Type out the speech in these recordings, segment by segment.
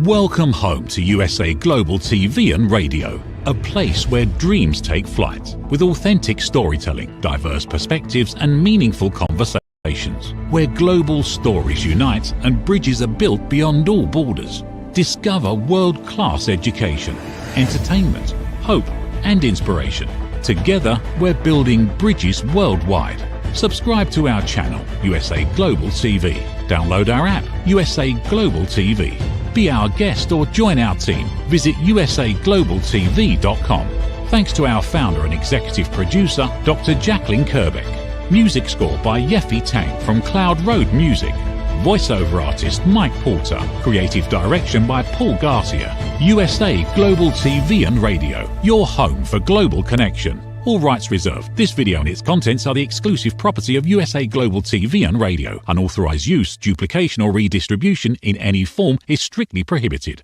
Welcome home to USA Global TV and Radio, a place where dreams take flight, with authentic storytelling, diverse perspectives and meaningful conversations, where global stories unite and bridges are built beyond all borders. Discover world-class education, entertainment, hope and inspiration. Together, we're building bridges worldwide. Subscribe to our channel, USA Global TV. Download our app, USA Global TV. Be our guest or join our team. Visit usaglobaltv.com. Thanks to our founder and executive producer, Dr. Jacalyn Kerbeck. Music score by Yeffy Tang from Cloud Road Music. Voiceover artist Mike Porter. Creative direction by Paul Garcia. USA Global TV and Radio, your home for global connection. All rights reserved. This video and its contents are the exclusive property of USA Global TV and Radio. Unauthorized use, duplication or redistribution in any form is strictly prohibited.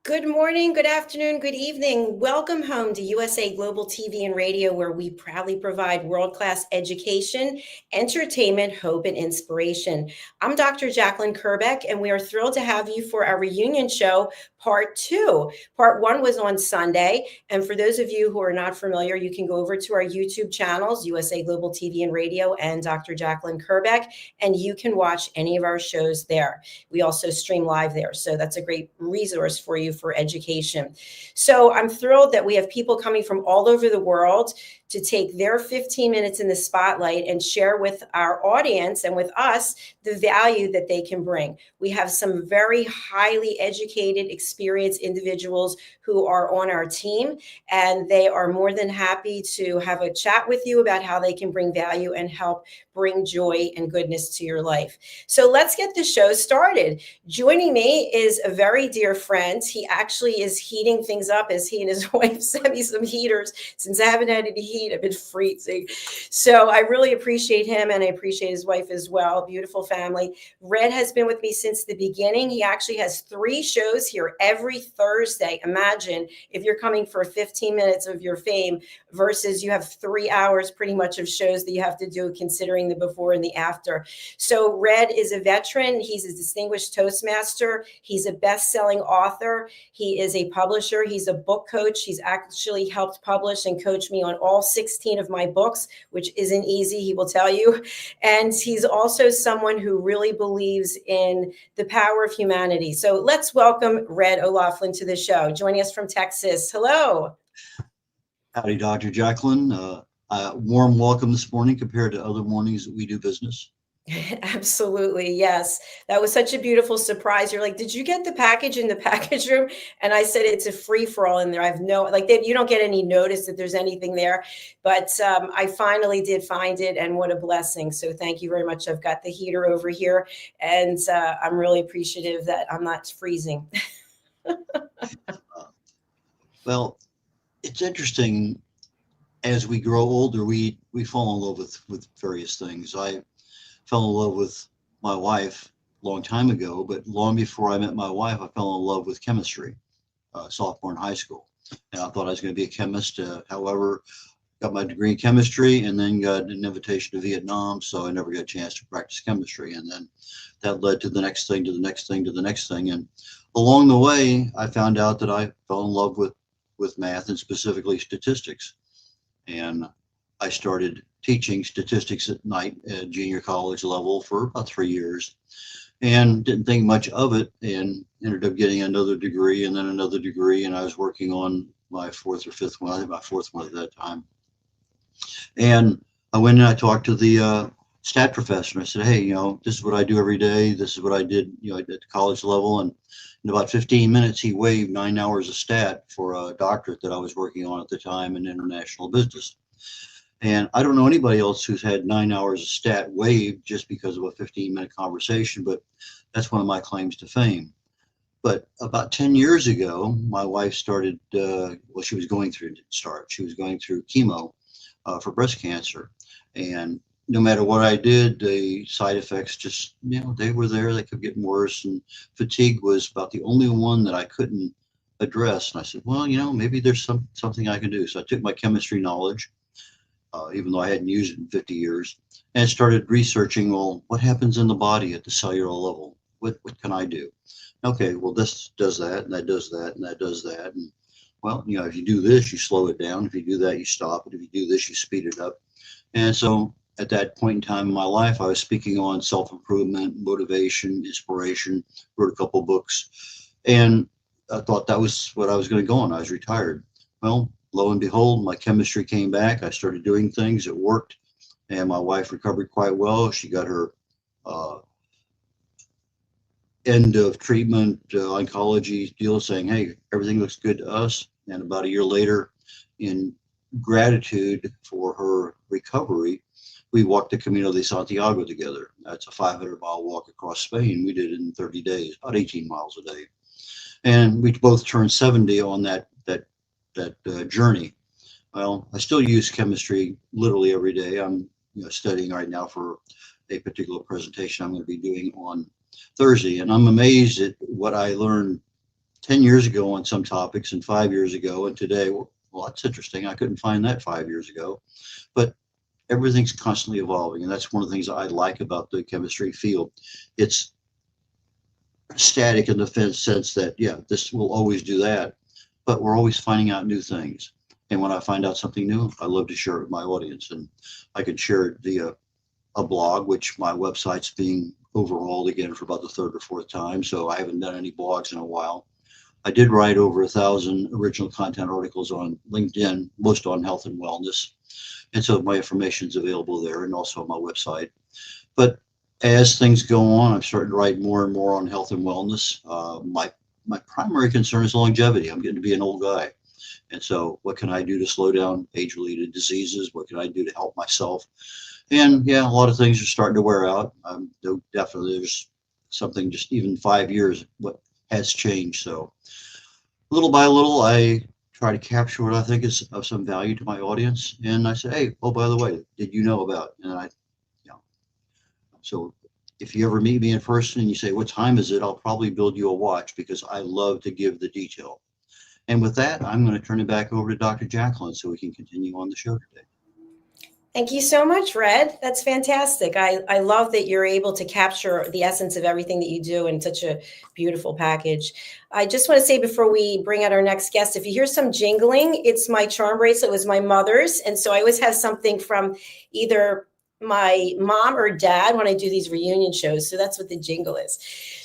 Good morning, good afternoon, good evening. Welcome home to USA Global TV and Radio, where we proudly provide world-class education, entertainment, hope, and inspiration. I'm Dr. Jacalyn Kerbeck, and we are thrilled to have you for our reunion show, Part 2. Part 1 was on Sunday, and for those of you who are not familiar, you can go over to our YouTube channels, USA Global TV and Radio and Dr. Jacalyn Kerbeck, and you can watch any of our shows there. We also stream live there, so that's a great resource for you for education. So I'm thrilled that we have people coming from all over the world to take their 15 minutes in the spotlight and share with our audience and with us the value that they can bring. We have some very highly educated, experienced individuals who are on our team, and they are more than happy to have a chat with you about how they can bring value and help bring joy and goodness to your life. So let's get the show started. Joining me is a very dear friend. He actually is heating things up as he and his wife sent me some heaters. Since I haven't had any heat, I've been freezing. So I really appreciate him, and I appreciate his wife as well. Beautiful family. Red has been with me since the beginning. He actually has 3 shows here every Thursday. Imagine if you're coming for 15 minutes of your fame versus you have 3 hours pretty much of shows that you have to do, considering the before and the after. So Red is a veteran. He's a distinguished Toastmaster. He's a best-selling author. He is a publisher. He's a book coach. He's actually helped publish and coach me on all 16 of my books, which isn't easy, he will tell you. And he's also someone who really believes in the power of humanity. So let's welcome Red O'Loughlin to the show, joining us from Texas. Hello. Howdy, Dr. Jacalyn. Warm welcome this morning compared to other mornings that we do business. Absolutely. Yes. That was such a beautiful surprise. You're like, did you get the package in the package room? And I said, it's a free for all in there. I have no, like, you don't get any notice that there's anything there, but I finally did find it, and what a blessing. So thank you very much. I've got the heater over here, and I'm really appreciative that I'm not freezing. Well, it's interesting. As we grow older, we fall in love with various things. I fell in love with my wife a long time ago, but long before I met my wife, I fell in love with chemistry, sophomore in high school. And I thought I was going to be a chemist. However, got my degree in chemistry and then got an invitation to Vietnam, so I never got a chance to practice chemistry. And then that led to the next thing, to the next thing, to the next thing. And along the way, I found out that I fell in love with math, and specifically statistics. And I started teaching statistics at night at junior college level for about 3 years, and didn't think much of it, and ended up getting another degree and then another degree. And I was working on my 4th or 5th one, I think my 4th one at that time. And I went and I talked to the stat professor, and I said, hey, this is what I do every day. This is what I did, at the college level. And in about 15 minutes, he waived 9 hours of stat for a doctorate that I was working on at the time in international business. And I don't know anybody else who's had 9 hours of stat waived just because of a 15-minute conversation, but that's one of my claims to fame. But about 10 years ago, my wife started, she was going through chemo for breast cancer. And no matter what I did, the side effects just, they were there. They kept getting worse. And fatigue was about the only one that I couldn't address. And I said, well, maybe there's something I can do. So I took my chemistry knowledge, even though I hadn't used it in 50 years, and started researching, well, what happens in the body at the cellular level? What can I do? Okay, well, this does that, and that does that, and that does that. And well, if you do this, you slow it down. If you do that, you stop it. If you do this, you speed it up. And so at that point in time in my life, I was speaking on self-improvement, motivation, inspiration, wrote a couple books, and I thought that was what I was going to go on. I was retired. Well, lo and behold, my chemistry came back. I started doing things. It worked. And my wife recovered quite well. She got her end of treatment oncology deal saying, hey, everything looks good to us. And about a year later, in gratitude for her recovery, we walked the Camino de Santiago together. That's a 500-mile walk across Spain. We did it in 30 days, about 18 miles a day. And we both turned 70 on that journey. Well, I still use chemistry literally every day. I'm studying right now for a particular presentation I'm going to be doing on Thursday, and I'm amazed at what I learned 10 years ago on some topics and 5 years ago, and today. Well, that's interesting. I couldn't find that 5 years ago, but everything's constantly evolving, and that's one of the things I like about the chemistry field. It's static in the sense that, yeah, this will always do that, but we're always finding out new things. And when I find out something new, I love to share it with my audience, and I can share it via a blog, which my website's being overhauled again for about the third or fourth time. So I haven't done any blogs in a while. I did write over 1,000 original content articles on LinkedIn, most on health and wellness. And so my information is available there and also on my website. But as things go on, I'm starting to write more and more on health and wellness. My primary concern is longevity. I'm getting to be an old guy. And so what can I do to slow down age-related diseases? What can I do to help myself? And yeah, a lot of things are starting to wear out. Definitely there's something, just even 5 years, what has changed. So little by little, I try to capture what I think is of some value to my audience. And I say, hey, oh, by the way, did you know about? And so if you ever meet me in person and you say, what time is it? I'll probably build you a watch because I love to give the detail. And with that, I'm going to turn it back over to Dr. Jacalyn so we can continue on the show today. Thank you so much, Red. That's fantastic. I love that you're able to capture the essence of everything that you do in such a beautiful package. I just want to say before we bring out our next guest, if you hear some jingling, it's my charm bracelet. It was my mother's. And so I always have something from either my mom or dad when I do these reunion shows. So that's what the jingle is.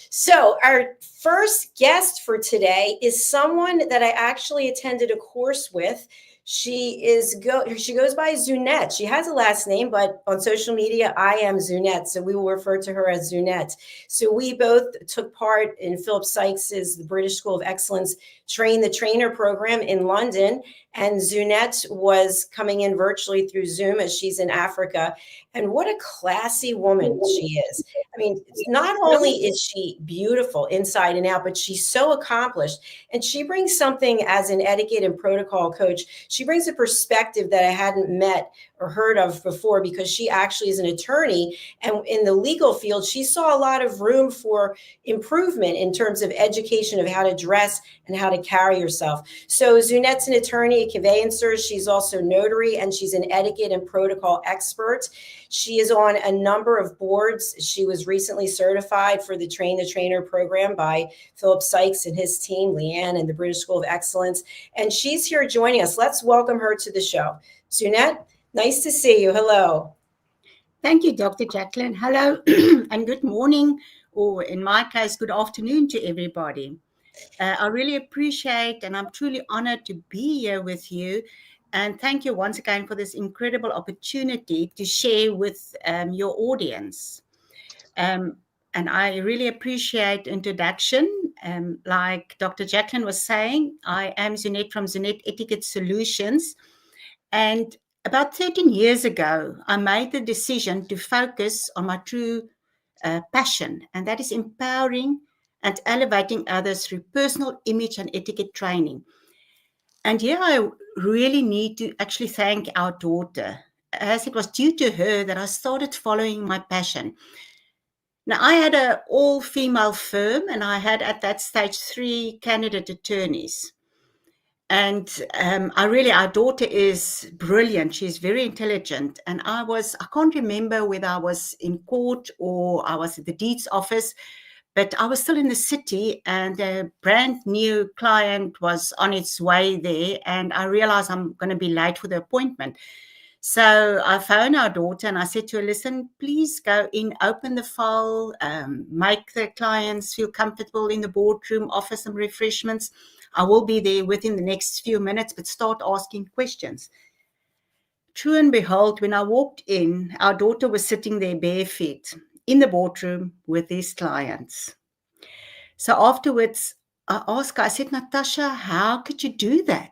So our first guest for today is someone that I actually attended a course with. She goes by Zunette. She has a last name, but on social media, I am Zunette. So we will refer to her as Zunette. So we both took part in Philip Sykes's the British School of Excellence Train the Trainer program in London. And Zunette was coming in virtually through Zoom as she's in Africa. And what a classy woman she is. I mean, not only is she beautiful inside and out, but she's so accomplished. And she brings something as an etiquette and protocol coach. She brings a perspective that I hadn't met or heard of before because she actually is an attorney. And in the legal field, she saw a lot of room for improvement in terms of education of how to dress and how to carry yourself. So Zunette's an attorney, a conveyancer. She's also notary, and she's an etiquette and protocol expert. She is on a number of boards. She was recently certified for the Train the Trainer program by Philip Sykes and his team, Leanne, and the British School of Excellence. And she's here joining us. Let's welcome her to the show. Zunette, nice to see you. Hello. Thank you, Dr. Jacalyn. Hello and good morning, or in my case, good afternoon to everybody. I really appreciate and I'm truly honored to be here with you. And thank you once again for this incredible opportunity to share with your audience. And I really appreciate the introduction. Like Dr. Jacalyn was saying, I am Zunette from Zunette Etiquette Solutions. And about 13 years ago, I made the decision to focus on my true passion, and that is empowering and elevating others through personal image and etiquette training. And here I really need to actually thank our daughter, as it was due to her that I started following my passion. Now, I had an all-female firm, and I had at that stage 3 candidate attorneys. And our daughter is brilliant. She's very intelligent. And I can't remember whether I was in court or I was at the deeds office, but I was still in the city, and a brand new client was on its way there. And I realized I'm going to be late for the appointment. So I phoned our daughter and I said to her, listen, please go in, open the file, make the clients feel comfortable in the boardroom, offer some refreshments. I will be there within the next few minutes, but start asking questions. True and behold, when I walked in, our daughter was sitting there bare feet in the boardroom with these clients. So afterwards, I asked her, I said, Natasha, how could you do that?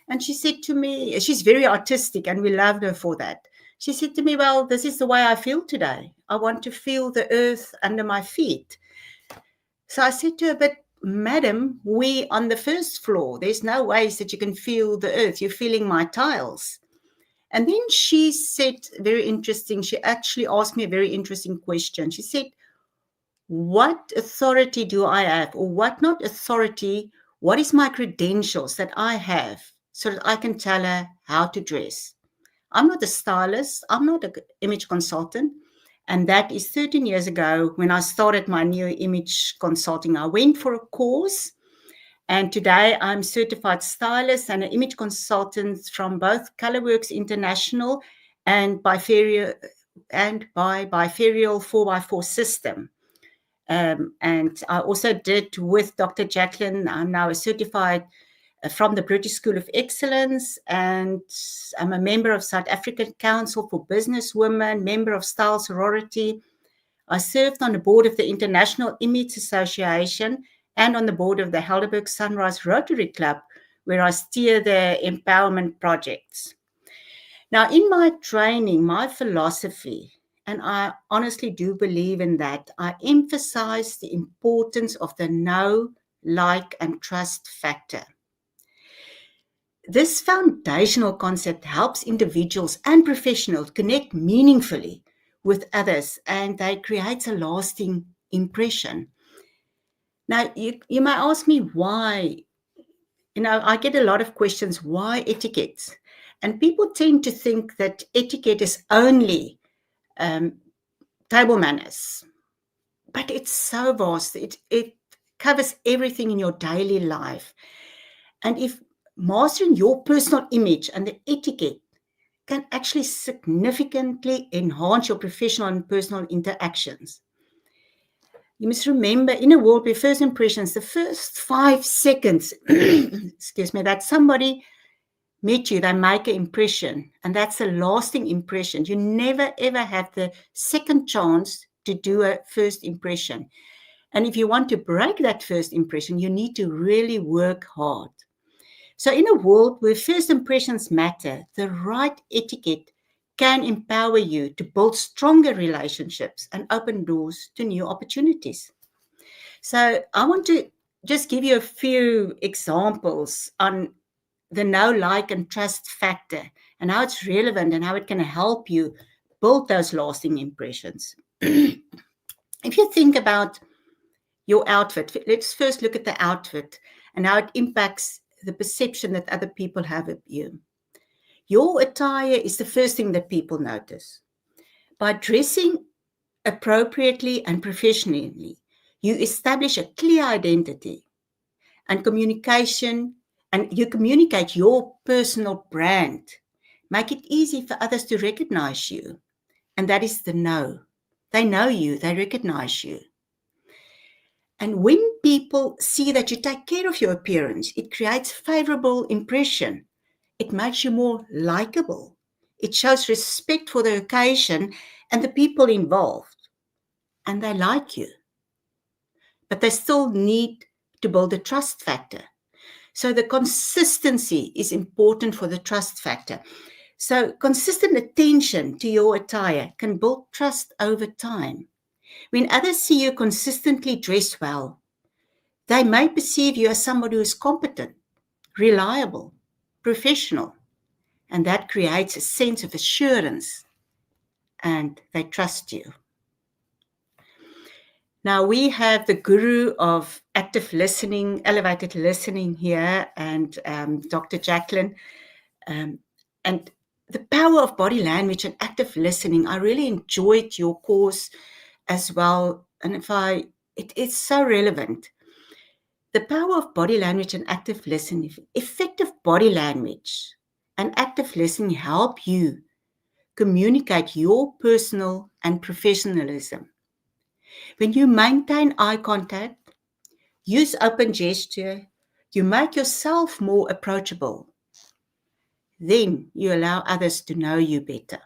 And she said to me, she's very artistic and we loved her for that. She said to me, well, this is the way I feel today. I want to feel the earth under my feet. So I said to her, but madam, we on the first floor, there's no ways that you can feel the earth. You're feeling my tiles. And then she said, very interesting, she actually asked me a very interesting question. She said, what authority do I have, or what not authority, what is my credentials that I have so that I can tell her how to dress? I'm not a stylist. I'm not an image consultant. And that is 13 years ago when I started my new image consulting. I went for a course, and today I'm certified stylist and an image consultant from both Colorworks International and by Biferial 4x4 system. And I also did with Dr. Jacalyn. I'm now a certified from the British School of Excellence, and I'm a member of South African Council for Business Women, member of Style Sorority. I served on the board of the International Image Association and on the board of the Helderberg Sunrise Rotary Club, where I steer the empowerment projects. Now, in my training, my philosophy, and I honestly do believe in that, I emphasize the importance of the know, like, and trust factor. This foundational concept helps individuals and professionals connect meaningfully with others, and they create a lasting impression. Now, you may ask me why. I get a lot of questions, why etiquette? And people tend to think that etiquette is only table manners, but it's so vast. It covers everything in your daily life. And if mastering your personal image and the etiquette can actually significantly enhance your professional and personal interactions. You must remember, in a world where first impressions, the first 5 seconds, excuse me, that somebody met you, they make an impression, and that's a lasting impression. You never, ever have the second chance to do a first impression. And if you want to break that first impression, you need to really work hard. So in a world where first impressions matter, the right etiquette can empower you to build stronger relationships and open doors to new opportunities. So I want to just give you a few examples on the know, like, and trust factor and how it's relevant and how it can help you build those lasting impressions. If you think about your outfit, let's first look at the outfit and how it impacts the perception that other people have of you. Your attire is the first thing that people notice. By dressing appropriately and professionally, you establish a clear identity and communication, and you communicate your personal brand. Make it easy for others to recognize you. And that is the know. They know you, they recognize you. And when people see that you take care of your appearance, it creates a favorable impression. It makes you more likable. It shows respect for the occasion and the people involved. And they like you. But they still need to build a trust factor. So the consistency is important for the trust factor. So consistent attention to your attire can build trust over time. When others see you consistently dressed well, they may perceive you as somebody who is competent, reliable, professional, and that creates a sense of assurance, and they trust you. Now, we have the guru of active listening, elevated listening here, and Dr. Jacalyn. And the power of body language and active listening. I really enjoyed your course as well. And it is so relevant. The power of body language and active listening, effective body language and active listening help you communicate your personal and professionalism. When you maintain eye contact, use open gesture, you make yourself more approachable. Then you allow others to know you better.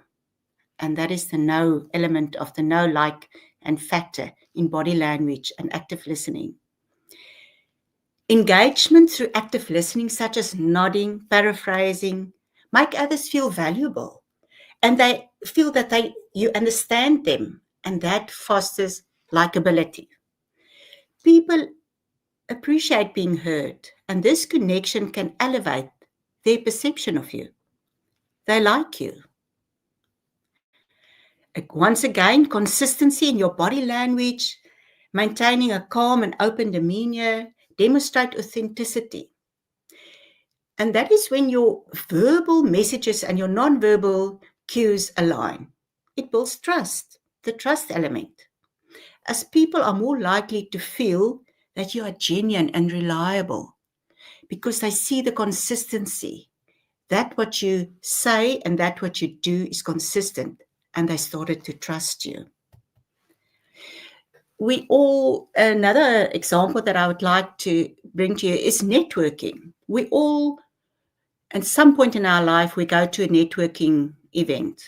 And that is the know element of the know, like, and factor in body language and active listening. Engagement through active listening, such as nodding, paraphrasing, make others feel valuable. And they feel that you understand them, and that fosters likability. People appreciate being heard, and this connection can elevate their perception of you. They like you. Once again, consistency in your body language, maintaining a calm and open demeanor, demonstrate authenticity. And that is when your verbal messages and your non-verbal cues align. It builds trust, the trust element. As people are more likely to feel that you are genuine and reliable because they see the consistency. That what you say and that what you do is consistent, and they started to trust you. Another example that I would like to bring to you is networking. We all, at some point in our life, we go to a networking event,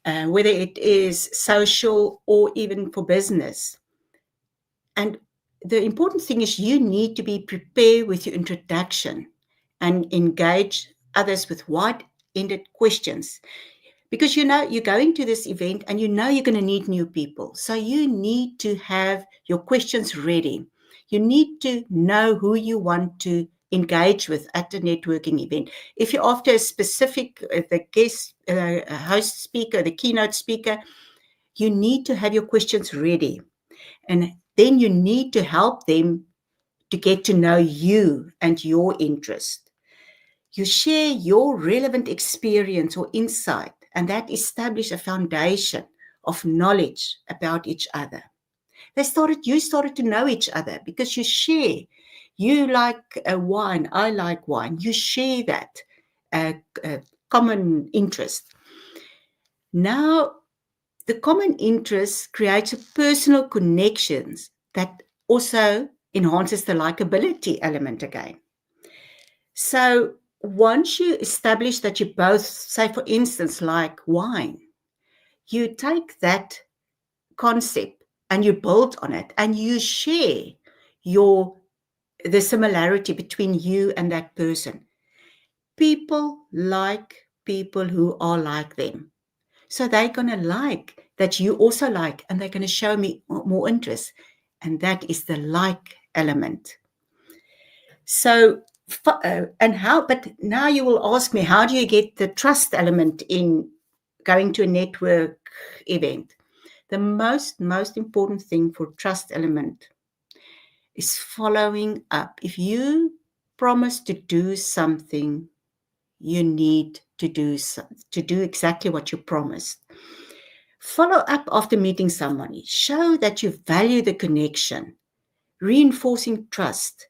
whether it is social or even for business. And the important thing is you need to be prepared with your introduction and engage others with wide-ended questions. Because you're going to this event and you're going to meet new people. So you need to have your questions ready. You need to know who you want to engage with at the networking event. If you're after a specific, the guest, host speaker, the keynote speaker, you need to have your questions ready. And then you need to help them to get to know you and your interest. You share your relevant experience or insight, and that establishes a foundation of knowledge about each other. You started to know each other because you share. You like wine, I like wine. You share that common interest. Now, the common interest creates a personal connections that also enhances the likability element again. So once you establish that you both, say for instance, like wine, you take that concept and you build on it and you share the similarity between you and that person. People like people who are like them. So they're going to like that you also like, and they're going to show me more interest. And that is the like element. So, but now you will ask me, how do you get the trust element in going to a network event? The most important thing for trust element is following up. If you promise to do something, you need to do exactly what you promised. Follow up after meeting somebody. Show that you value the connection, reinforcing trust.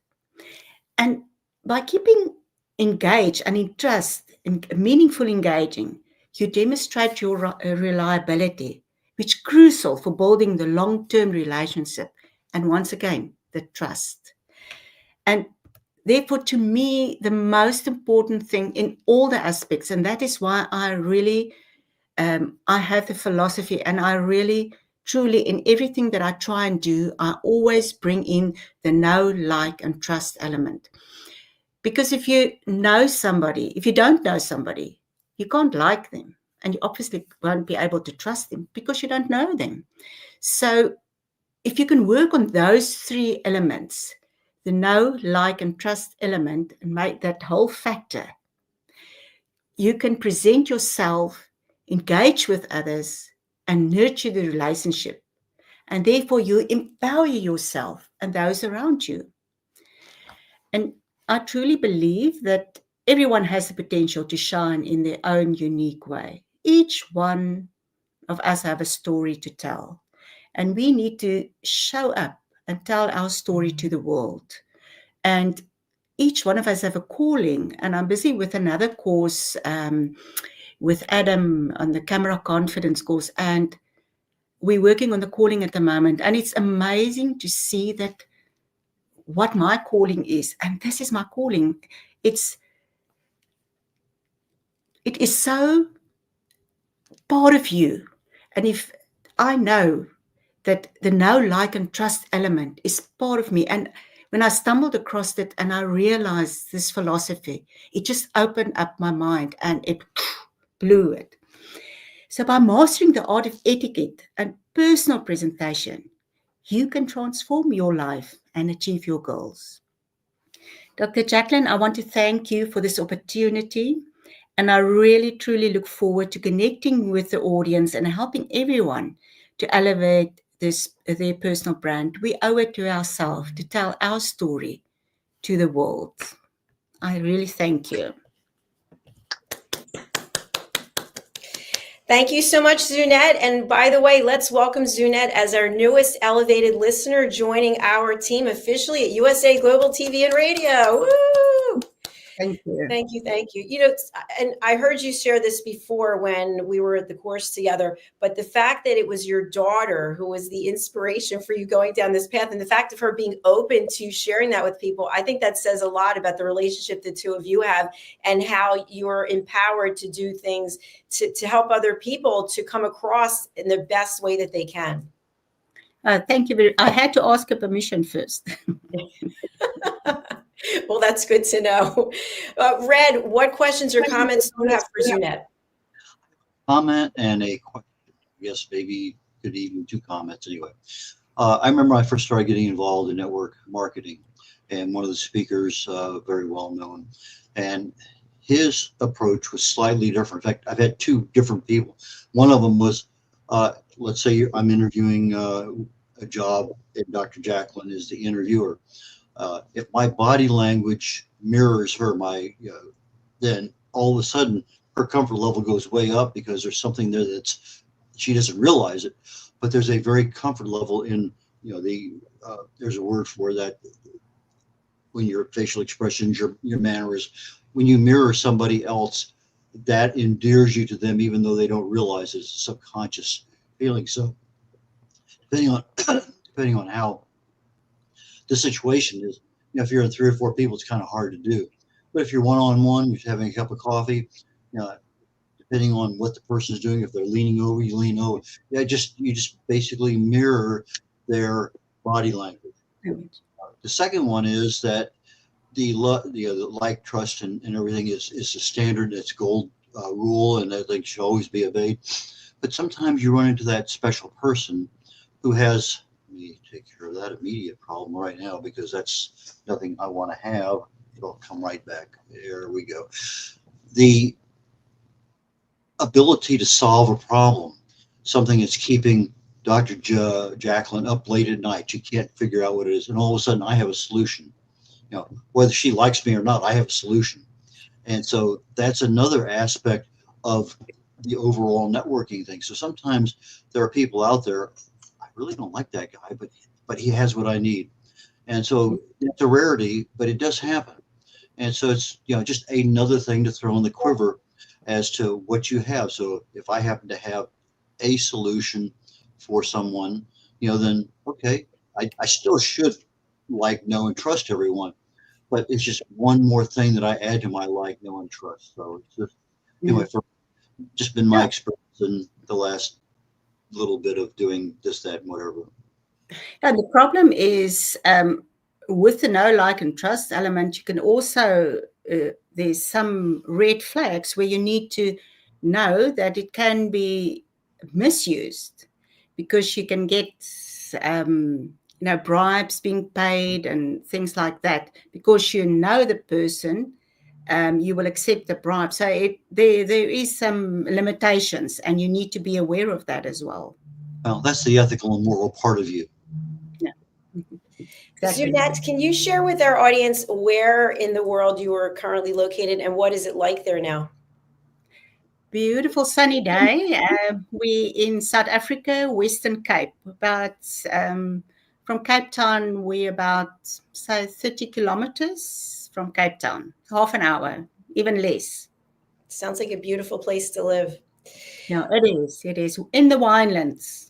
And by keeping engaged and in trust, and meaningful engaging, you demonstrate your reliability, which is crucial for building the long-term relationship. And once again, the trust. And therefore, to me, the most important thing in all the aspects, and that is why I really, I have the philosophy, and I really, truly, in everything that I try and do, I always bring in the know, like, and trust element. Because if you know somebody, if you don't know somebody, you can't like them, and you obviously won't be able to trust them because you don't know them. So if you can work on those three elements, the know, like, and trust element, and make that whole factor, you can present yourself, engage with others, and nurture the relationship. and therefore you empower yourself and those around you. And I truly believe that everyone has the potential to shine in their own unique way. Each one of us have a story to tell, and we need to show up and tell our story to the world. And each one of us have a calling, and I'm busy with another course with Adam on the camera confidence course, and we're working on the calling at the moment. And it's amazing to see that what my calling is, and this is my calling. It is so part of you. And if I know that the know, like, and trust element is part of me, and when I stumbled across it and I realized this philosophy, it just opened up my mind and it blew it. So by mastering the art of etiquette and personal presentation, you can transform your life and achieve your goals. Dr. Jacalyn, I want to thank you for this opportunity, and I really, truly look forward to connecting with the audience and helping everyone to elevate their personal brand. We owe it to ourselves to tell our story to the world. I really thank you. Thank you so much, Zunette. And by the way, let's welcome Zunette as our newest elevated listener joining our team officially at USA Global TV and Radio. Woo! Thank you. Thank you. Thank you. You know, and I heard you share this before when we were at the course together, but the fact that it was your daughter who was the inspiration for you going down this path, and the fact of her being open to sharing that with people, I think that says a lot about the relationship the two of you have and how you're empowered to do things to help other people to come across in the best way that they can. Thank you. I had to ask her permission first. Well, that's good to know. Red, what questions or comments do you have for Zunette? Comment and a question. Yes, maybe could even 2 comments anyway. I remember I first started getting involved in network marketing, and one of the speakers, very well known, and his approach was slightly different. In fact, I've had 2 different people. One of them was, let's say I'm interviewing a job, and Dr. Jacalyn is the interviewer. If my body language mirrors her, then all of a sudden her comfort level goes way up because there's something there that's, she doesn't realize it, but there's a very comfort level in, there's a word for that when your facial expressions, your manners, when you mirror somebody else, that endears you to them, even though they don't realize it's a subconscious feeling. So depending on how the situation is, if you're in 3 or 4 people, it's kind of hard to do. But if you're one-on-one, you're having a cup of coffee, depending on what the person is doing, if they're leaning over, you lean over. Yeah, you just basically mirror their body language. The second one is that the like, trust, and everything is a standard. It's gold rule, and that should always be obeyed. But sometimes you run into that special person who has, let me take care of that immediate problem right now, because that's nothing I want to have. It'll come right back. There we go. The ability to solve a problem, something that's keeping Dr. Jacalyn up late at night. You can't figure out what it is, and all of a sudden I have a solution. Whether she likes me or not, I have a solution. And so that's another aspect of the overall networking thing. So sometimes there are people out there, I really don't like that guy, but he has what I need. And so it's a rarity, but it does happen. And so it's, just another thing to throw in the quiver as to what you have. So if I happen to have a solution for someone, then okay, I still should like, know, and trust everyone. But it's just one more thing that I add to my like, know, and trust. So it's just, anyway, just been my experience in the last little bit of doing this, that, and whatever. And the problem is with the know, like, and trust element, you can also, there's some red flags where you need to know that it can be misused, because you can get, bribes being paid and things like that. Because you know the person, you will accept the bribe. So there is some limitations, and you need to be aware of that as well. Well, that's the ethical and moral part of you. Yeah. Exactly. Zunette, can you share with our audience where in the world you are currently located and what is it like there now? Beautiful sunny day. We in South Africa, Western Cape. About from Cape Town, we about say 30 kilometers from Cape Town. Half an hour, even less. Sounds like a beautiful place to live. Yeah, it is. It is in the winelands.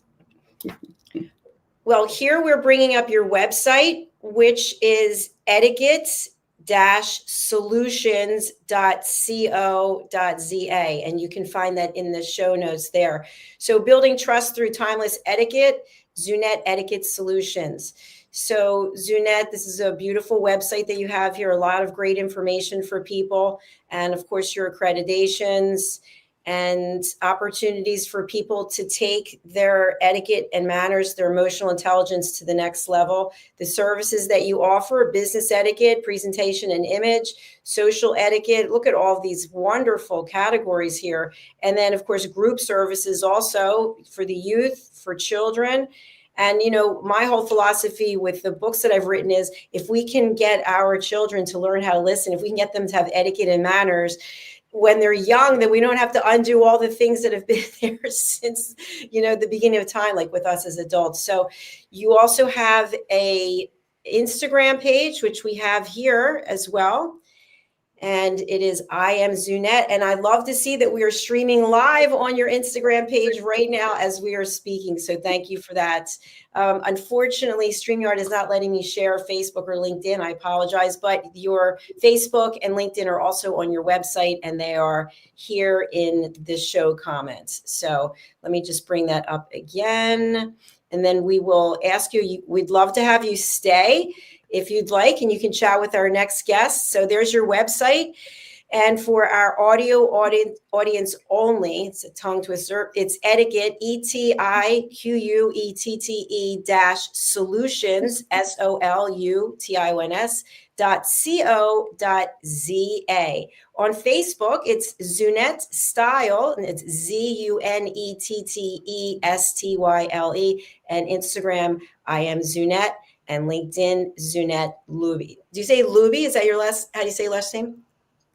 Well, here we're bringing up your website, which is etiquette-solutions.co.za, and you can find that in the show notes there. So building trust through timeless etiquette, Zunette Etiquette Solutions. So Zunette, this is a beautiful website that you have here, a lot of great information for people, and of course your accreditations and opportunities for people to take their etiquette and manners, their emotional intelligence to the next level. The services that you offer: business etiquette, presentation and image, social etiquette. Look at all these wonderful categories here. And then, of course, group services also for the youth, for children. And, you know, my whole philosophy with the books that I've written is if we can get our children to learn how to listen, if we can get them to have etiquette and manners when they're young, then we don't have to undo all the things that have been there since, you know, the beginning of time, like with us as adults. So you also have a Instagram page, which we have here as well. And it is I Am Zunette. And I love to see that we are streaming live on your Instagram page right now as we are speaking. So thank you for that. Unfortunately, StreamYard is not letting me share Facebook or LinkedIn. I apologize, but your Facebook and LinkedIn are also on your website, and they are here in the show comments. So let me just bring that up again. And then we will ask you, we'd love to have you stay if you'd like, and you can chat with our next guest. So there's your website. And for our audio audience only, it's a tongue twister, it's etiquette, ETIQUETTE solutions, SOLUTIONS.co.za. On Facebook, it's Zunette Style, and it's ZUNETTESTYLE, and Instagram, I Am Zunette, and LinkedIn, Zunette Luby. Do you say Luby? Is that your last, how do you say last name?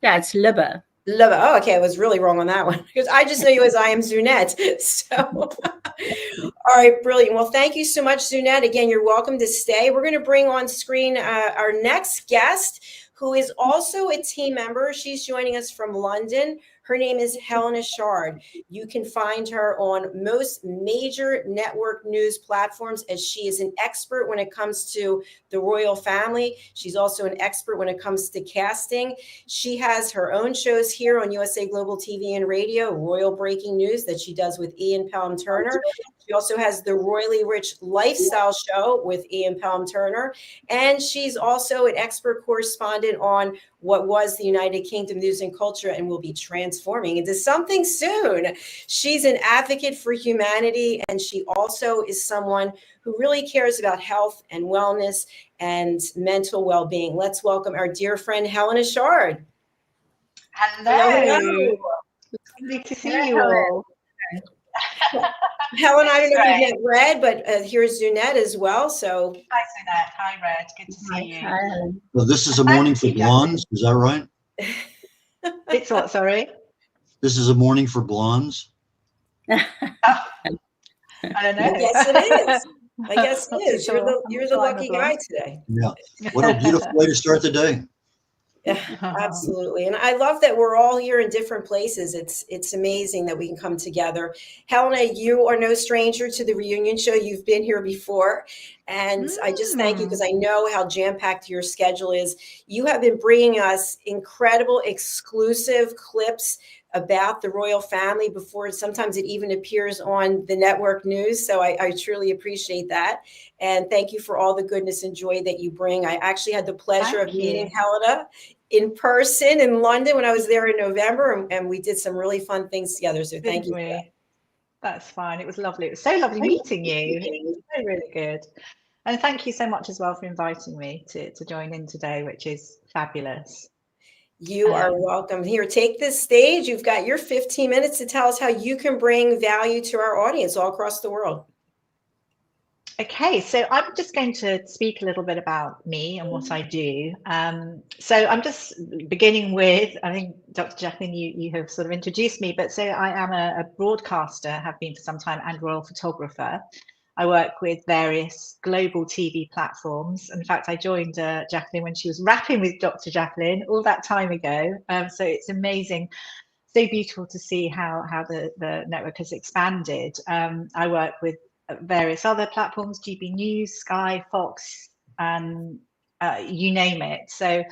Yeah, it's Libba. Libba. Oh, okay. I was really wrong on that one because I just know you as I Am Zunette. So, all right, brilliant. Well, thank you so much, Zunette. Again, you're welcome to stay. We're going to bring on screen our next guest, who is also a team member. She's joining us from London. Her name is Helena Shard. You can find her on most major network news platforms, as she is an expert when it comes to the royal family. She's also an expert when it comes to casting. She has her own shows here on USA Global TV and Radio, Royal Breaking News, that she does with Ian Pelham Turner. She also has the Royally Rich Lifestyle Show with Ian Pelham Turner. And she's also an expert correspondent on what was the United Kingdom news and culture and will be transforming into something soon. She's an advocate for humanity, and she also is someone who really cares about health and wellness and mental well-being. Let's welcome our dear friend, Helena Shard. Hello. Lovely to see you all. Helen, I don't know if you've met Red, but here's Zunette as well. So hi, Zunette. Hi, Red. Good to see you. Hi. Well, this is a morning for blondes. Is that right? It's what, sorry? This is a morning for blondes. I don't know. I guess it is. I guess it is. Sure. You're the lucky guy today. Yeah. What a beautiful way to start the day. Yeah, absolutely. And I love that we're all here in different places. It's amazing that we can come together. Helena, you are no stranger to the Reunion Show. You've been here before. And I just thank you because I know how jam-packed your schedule is. You have been bringing us incredible exclusive clips about the royal family before sometimes it even appears on the network news. So I truly appreciate that. And thank you for all the goodness and joy that you bring. I actually had the pleasure of meeting Helena in person in London when I was there in November, and we did some really fun things together. So thank you for that. That's fine. It was lovely. It was so lovely meeting you. It was really, really good. And thank you so much as well for inviting me to join in today, which is fabulous. You are welcome. Here, take this stage. You've got your 15 minutes to tell us how you can bring value to our audience all across the world. Okay, so I'm just going to speak a little bit about me and what I do. So I'm just beginning with, I think, Dr. Jacalyn, you have sort of introduced me, but so I am a broadcaster, have been for some time, and royal photographer. I work with various global TV platforms. In fact, I joined Jacalyn when she was rapping with Dr. Jacalyn all that time ago. So it's amazing, so beautiful to see how the network has expanded. I work with various other platforms, GB News, Sky, Fox, and you name it. So,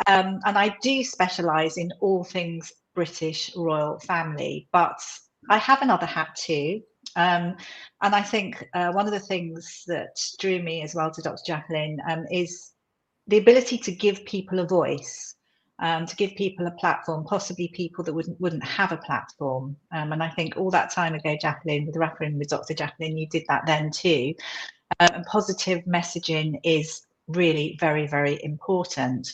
and I do specialise in all things British royal family, but I have another hat too. And I think one of the things that drew me as well to Dr. Jacalyn is the ability to give people a voice. To give people a platform, possibly people that wouldn't have a platform. And I think all that time ago, Jacalyn, with rapping with Dr. Jacalyn, you did that then too. And positive messaging is really very, very important.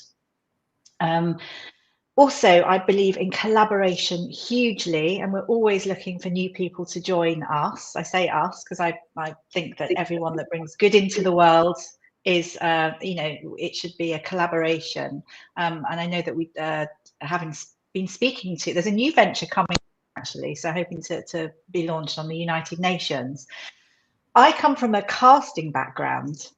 Also, I believe in collaboration hugely, and we're always looking for new people to join us. I say us because I think that everyone that brings good into the world is, you know, it should be a collaboration. And I know that we, having been speaking to, there's a new venture coming actually, so hoping to be launched on the United Nations. I come from a casting background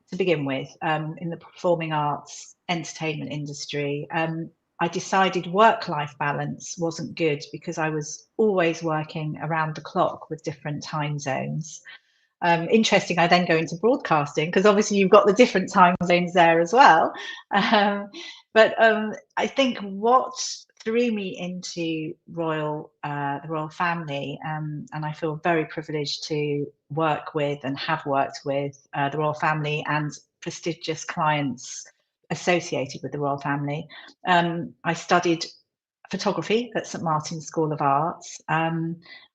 to begin with, in the performing arts, entertainment industry. I decided work-life balance wasn't good because I was always working around the clock with different time zones. Interesting, I then go into broadcasting because obviously you've got the different time zones there as well. But I think what threw me into the royal family, and I feel very privileged to work with and have worked with the royal family and prestigious clients associated with the royal family. I studied photography at St Martin's School of Arts,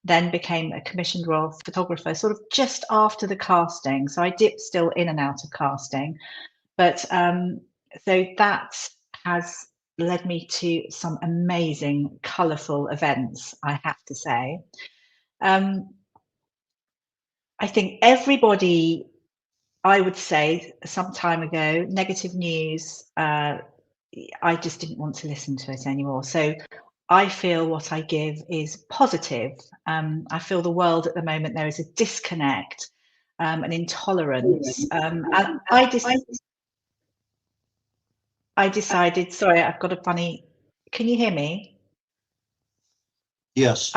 then became a commissioned royal photographer sort of just after the casting. So I dipped still in and out of casting, but so that has led me to some amazing, colourful events, I have to say. I think everybody, I would say some time ago, negative news, I just didn't want to listen to it anymore. So I feel what I give is positive. I feel the world at the moment, there is a disconnect, an intolerance. And I decided, sorry, I've got a funny, can you hear me? Yes.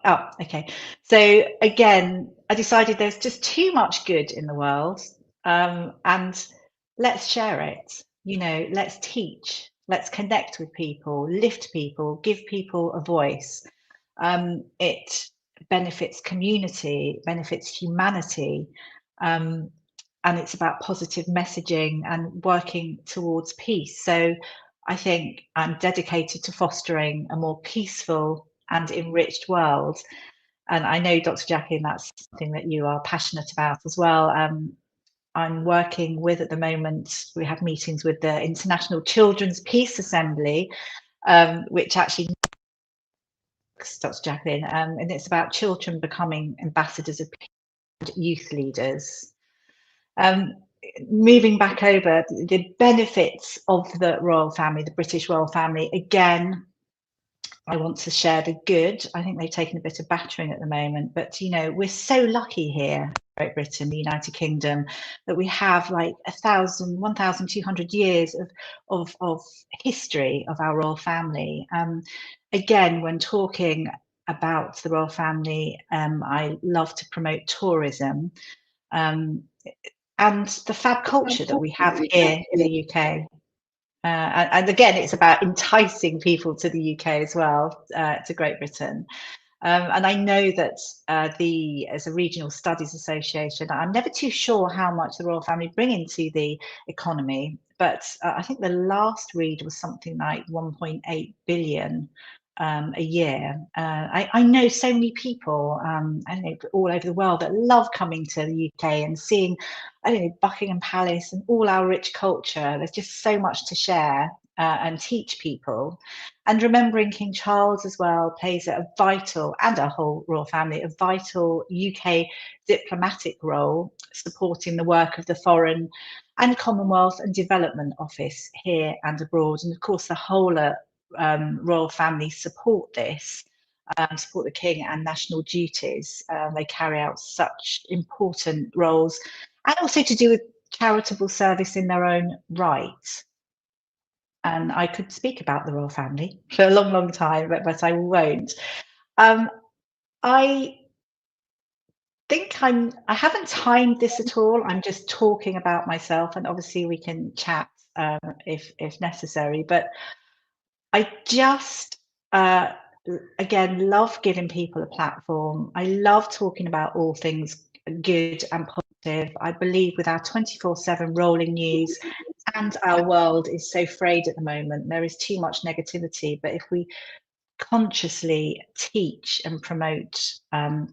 Oh, okay. So again, I decided there's just too much good in the world, and let's share it. You know, let's teach, let's connect with people, lift people, give people a voice. It benefits community, benefits humanity, and it's about positive messaging and working towards peace. So I think I'm dedicated to fostering a more peaceful and enriched world. And I know, Dr. Jacalyn, that's something that you are passionate about as well. I'm working with, at the moment, we have meetings with the International Children's Peace Assembly, which actually, Dr. Jacalyn, and it's about children becoming ambassadors of peace and youth leaders. Moving back over, the benefits of the royal family, the British royal family, again, I want to share the good. I think they've taken a bit of battering at the moment, but you know, we're so lucky here in Great Britain, the United Kingdom, that we have like 1,200 years of history of our royal family. Again, when talking about the royal family, I love to promote tourism and the fab culture that we have here in the UK. And again, it's about enticing people to the UK as well, to Great Britain. And I know that as a regional studies association, I'm never too sure how much the royal family bring into the economy, but I think the last read was something like 1.8 billion a year. I know so many people, I don't know, all over the world that love coming to the UK and seeing, I don't know, Buckingham Palace and all our rich culture. There's just so much to share. and teach people. And remembering King Charles as well plays a vital, and our whole royal family, a vital UK diplomatic role, supporting the work of the Foreign and Commonwealth and Development Office here and abroad. And of course, the whole royal family support this, support the King and national duties. They carry out such important roles, and also to do with charitable service in their own right. And I could speak about the royal family for a long, long time, but I won't. I think I haven't timed this at all. I'm just talking about myself, and obviously we can chat if necessary. But I just again love giving people a platform. I love talking about all things good and positive. I believe with our 24/7 rolling news, and our world is so frayed at the moment, there is too much negativity. But if we consciously teach and promote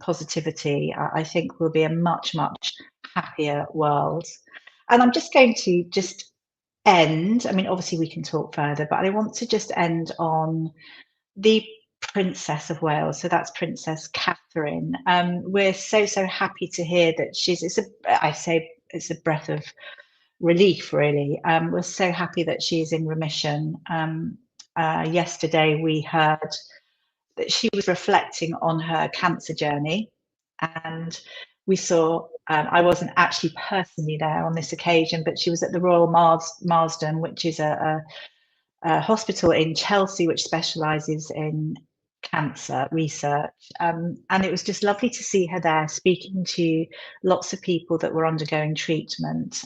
positivity, I think we'll be a much, much happier world. And I'm just going to end. I mean, obviously we can talk further, but I want to just end on the Princess of Wales. So that's Princess Catherine. We're so happy to hear that it's a breath of relief, really. We're so happy that she's in remission. Yesterday we heard that she was reflecting on her cancer journey, and we saw, I wasn't actually personally there on this occasion, but she was at the Royal Marsden, which is a hospital in Chelsea which specialises in cancer research, and it was just lovely to see her there speaking to lots of people that were undergoing treatment.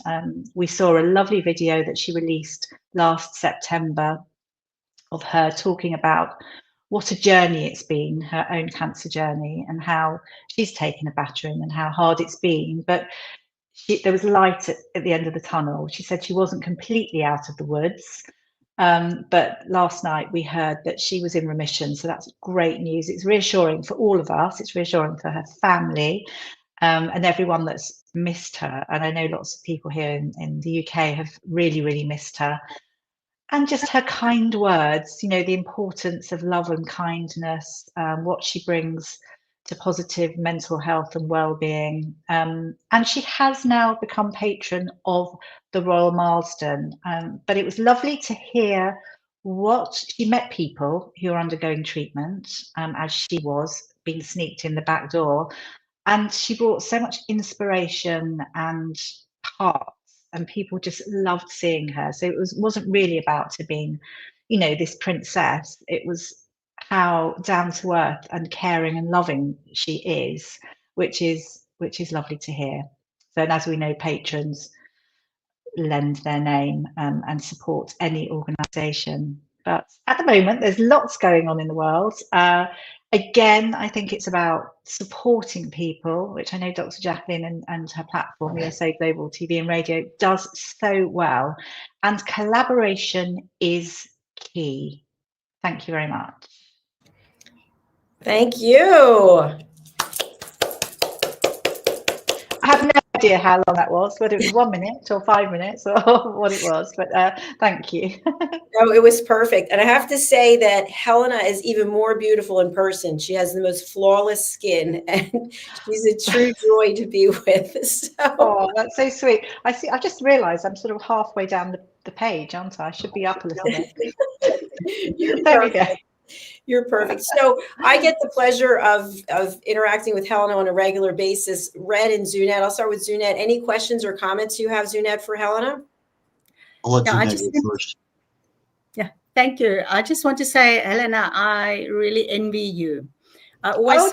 We saw a lovely video that she released last September of her talking about what a journey it's been, her own cancer journey, and how she's taken a battering and how hard it's been, but there was light at the end of the tunnel. She said she wasn't completely out of the woods, but last night we heard that she was in remission, so that's great news. It's reassuring for all of us. It's reassuring for her family, and everyone that's missed her. And I know lots of people here in the UK have really missed her. And just her kind words, you know, the importance of love and kindness, what she brings to positive mental health and well-being. And she has now become patron of the Royal Marsden. But it was lovely to hear she met people who are undergoing treatment, as she was being sneaked in the back door. And she brought so much inspiration and heart, and people just loved seeing her. So it wasn't really about her being, you know, this princess. It was how down to earth and caring and loving she is, which is lovely to hear. So, and as we know, patrons lend their name and support any organisation. But at the moment, there's lots going on in the world. Again, I think it's about supporting people, which I know Dr. Jacalyn and her platform, USA Global TV and Radio, does so well. And collaboration is key. Thank you very much. Thank you. I have no idea how long that was, whether it was 1 minute or 5 minutes or what it was, but thank you. No, it was perfect. And I have to say that Helena is even more beautiful in person. She has the most flawless skin, and she's a true joy to be with. So. Oh, that's so sweet. I see. I just realised I'm sort of halfway down the page, aren't I? I should be up a little bit. There we go. You're perfect. So I get the pleasure of interacting with Helena on a regular basis. Red and Zunette, I'll start with Zunette. Any questions or comments you have, Zunette, for Helena? I'll let Zunette go first. Yeah, thank you. I just want to say, Helena, I really envy you. I always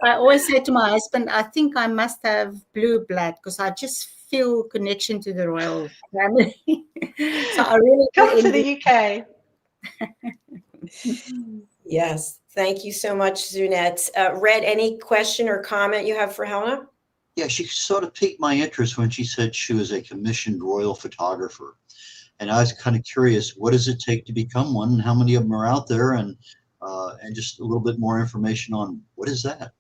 I always say to my husband, I think I must have blue blood because I just feel connection to the royal family. So I really come to the UK. Yes, thank you so much, Zunette. Red, any question or comment you have for Helena? Yeah, she sort of piqued my interest when she said she was a commissioned royal photographer. And I was kind of curious, what does it take to become one? And how many of them are out there? And just a little bit more information on what is that?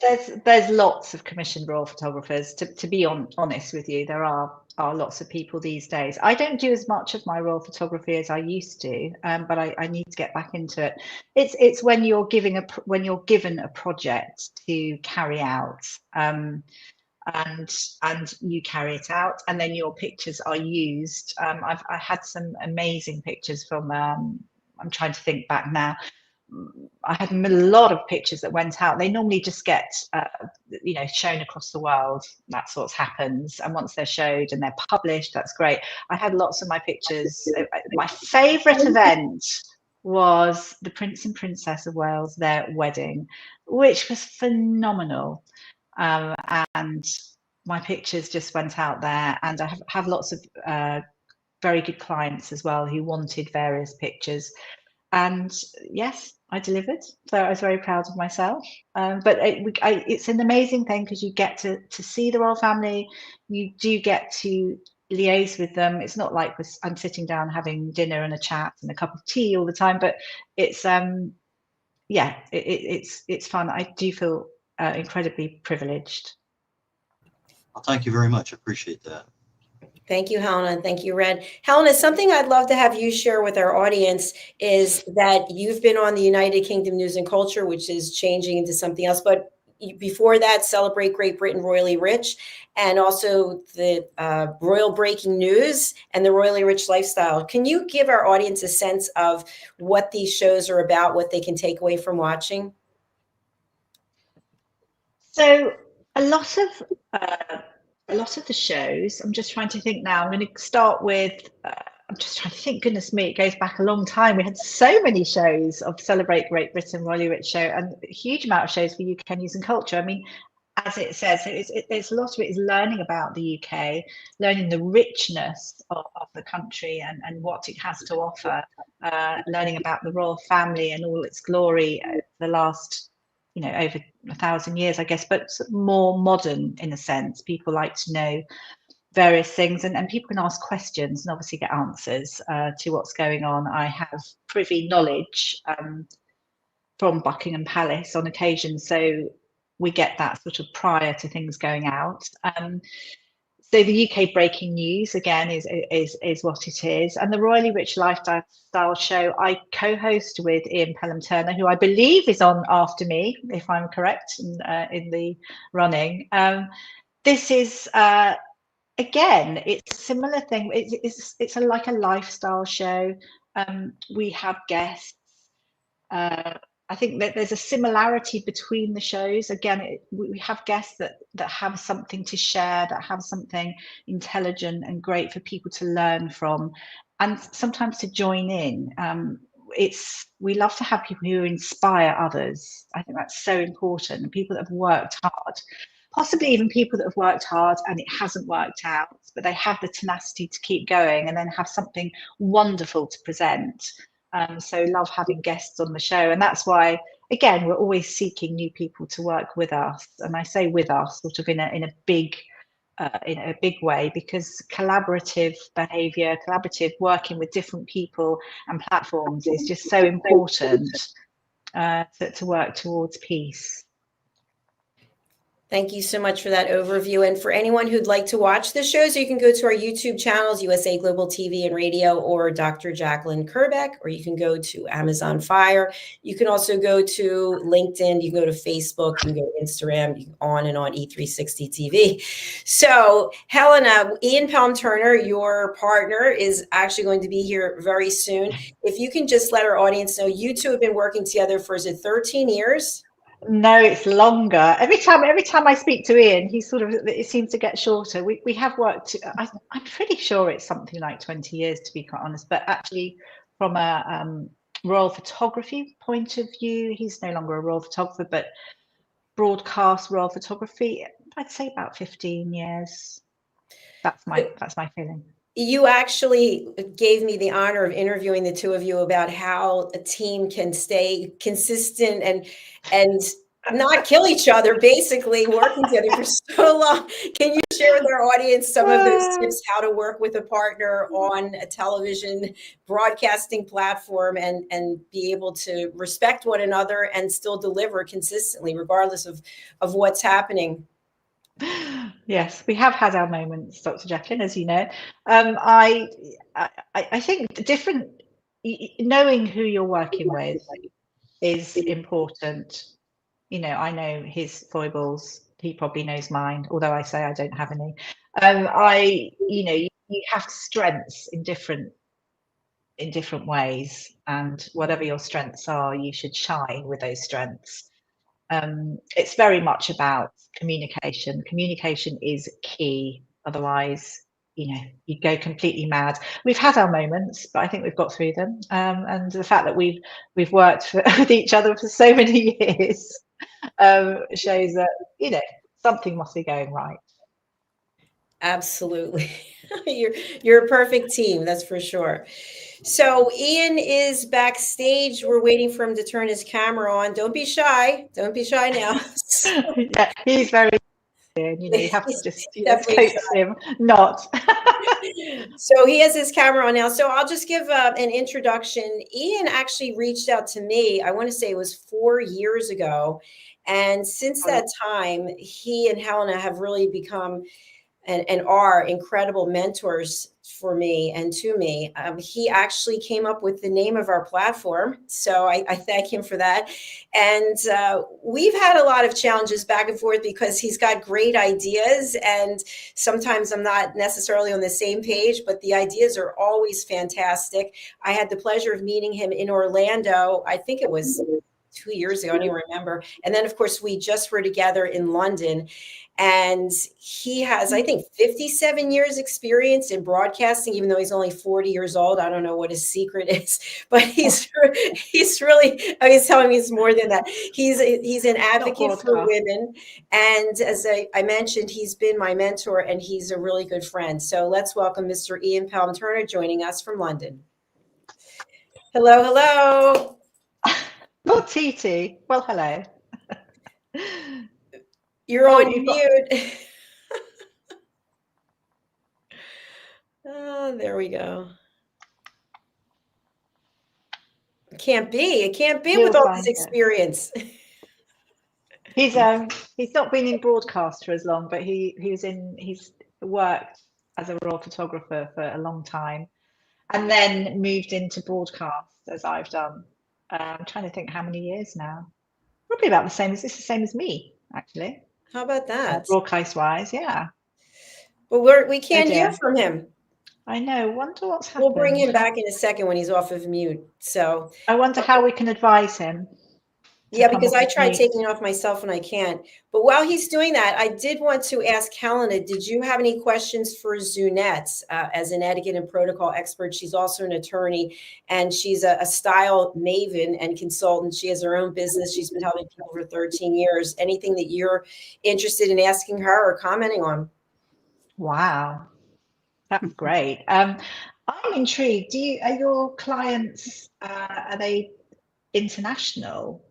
There's lots of commissioned royal photographers. To be honest with you, there are lots of people these days. I don't do as much of my royal photography as I used to, but I need to get back into it. It's when you're given a project to carry out, and you carry it out, and then your pictures are used. I had some amazing pictures from. I'm trying to think back now. I had a lot of pictures that went out. They normally just get, shown across the world. That's what happens. And once they're showed and they're published, that's great. I had lots of my pictures. My favourite event was the Prince and Princess of Wales, their wedding, which was phenomenal. And my pictures just went out there. And I have lots of very good clients as well who wanted various pictures. And yes, I delivered, so I was very proud of myself. But it's an amazing thing because you get to see the royal family. You do get to liaise with them. It's not like I'm sitting down having dinner and a chat and a cup of tea all the time, but it's it's fun. I do feel incredibly privileged. Well, thank you very much. I appreciate that. Thank you, Helena. Thank you, Red. Helena, something I'd love to have you share with our audience is that you've been on the United Kingdom News and Culture, which is changing into something else. But before that, Celebrate Great Britain Royally Rich, and also the Royal Breaking News and the Royally Rich Lifestyle. Can you give our audience a sense of what these shows are about, what they can take away from watching? So a lot of the shows, I'm just trying to think now. I'm going to start with, I'm just trying to think, goodness me, it goes back a long time. We had so many shows of Celebrate Great Britain, Royally Rich show, and a huge amount of shows for UK news and culture. I mean, as it says, it's a lot of it is learning about the UK, learning the richness of the country and what it has to offer, learning about the royal family and all its glory over the last, over 1,000 years, I guess, but more modern in a sense. People like to know various things, and people can ask questions and obviously get answers to what's going on. I have privy knowledge from Buckingham Palace on occasion, so we get that sort of prior to things going out. So the UK breaking news again is what it is, and the Royally Rich Lifestyle show I co-host with Ian Pelham-Turner, who I believe is on after me, if I'm correct in the running. This is again, it's a similar thing. It's like a lifestyle show. We have guests. I think that there's a similarity between the shows. Again, we have guests that have something to share, that have something intelligent and great for people to learn from, and sometimes to join in. We love to have people who inspire others. I think that's so important. People that have worked hard, possibly even people that have worked hard and it hasn't worked out, but they have the tenacity to keep going and then have something wonderful to present. So love having guests on the show, and that's why again we're always seeking new people to work with us. And I say with us sort of in a big way, because collaborative behavior, collaborative working with different people and platforms is just so important to work towards peace. Thank you so much for that overview. And for anyone who'd like to watch the shows, you can go to our YouTube channels, USA Global TV and Radio, or Dr. Jacalyn Kerbeck, or you can go to Amazon Fire. You can also go to LinkedIn, you can go to Facebook, you can go to Instagram, you can on and on, E360 TV. So Helena, Ian Pelham-Turner, your partner, is actually going to be here very soon. If you can just let our audience know, you two have been working together for, is it 13 years? No, it's longer. Every time I speak to Ian, it seems to get shorter. We have worked, I'm pretty sure it's something like 20 years, to be quite honest, but actually from a royal photography point of view, he's no longer a royal photographer, but broadcast royal photography, I'd say about 15 years. That's my feeling. You actually gave me the honor of interviewing the two of you about how a team can stay consistent and not kill each other, basically working together for so long. Can you share with our audience some of those tips, how to work with a partner on a television broadcasting platform and be able to respect one another and still deliver consistently, regardless of what's happening? Yes, we have had our moments, Dr. Jacalyn, as you know. I think knowing who you're working with is important. You know, I know his foibles. He probably knows mine, although I say I don't have any. You have strengths in different ways, and whatever your strengths are, you should shine with those strengths. It's very much about communication. Communication is key. Otherwise, you'd go completely mad. We've had our moments, but I think we've got through them. And the fact that we've worked with each other for so many years shows that something must be going right. Absolutely. You're a perfect team, that's for sure. So Ian is backstage. We're waiting for him to turn his camera on. Don't be shy. Don't be shy now. Yeah, he's very good. You have to just Definitely coax him not. So he has his camera on now. So I'll just give an introduction. Ian actually reached out to me, I want to say it was 4 years ago. And since that time, he and Helena have really become and are incredible mentors for me and to me. He actually came up with the name of our platform. So I thank him for that. And we've had a lot of challenges back and forth because he's got great ideas. And sometimes I'm not necessarily on the same page, but the ideas are always fantastic. I had the pleasure of meeting him in Orlando. I think it was 2 years ago. I don't even remember. And then, of course, we just were together in London. And he has, I think, 57 years experience in broadcasting, even though he's only 40 years old. I don't know what his secret is, but he's really, he's telling me it's more than that. He's an advocate for women. And as I mentioned, he's been my mentor and he's a really good friend. So let's welcome Mr. Ian Palm-Turner joining us from London. Hello, hello. Not TT. Well, hello. You're on mute. Oh, there we go. It can't be with all this experience. He's not been in broadcast for as long, but he's worked as a raw photographer for a long time, and then moved into broadcast as I've done. I'm trying to think how many years now. Probably about the same as me, actually. How about that? Broadcast wise, yeah. Well, we can't hear from him. I know. Wonder what's happened. We'll bring him back in a second when he's off of mute. So I wonder how we can advise him. Yeah, because I tried taking it off myself and I can't. But while he's doing that, I did want to ask Helena, did you have any questions for Zunette as an etiquette and protocol expert? She's also an attorney and she's a style maven and consultant. She has her own business. She's been helping people for 13 years. Anything that you're interested in asking her or commenting on? Wow, that's great. I'm intrigued. Are your clients, are they international?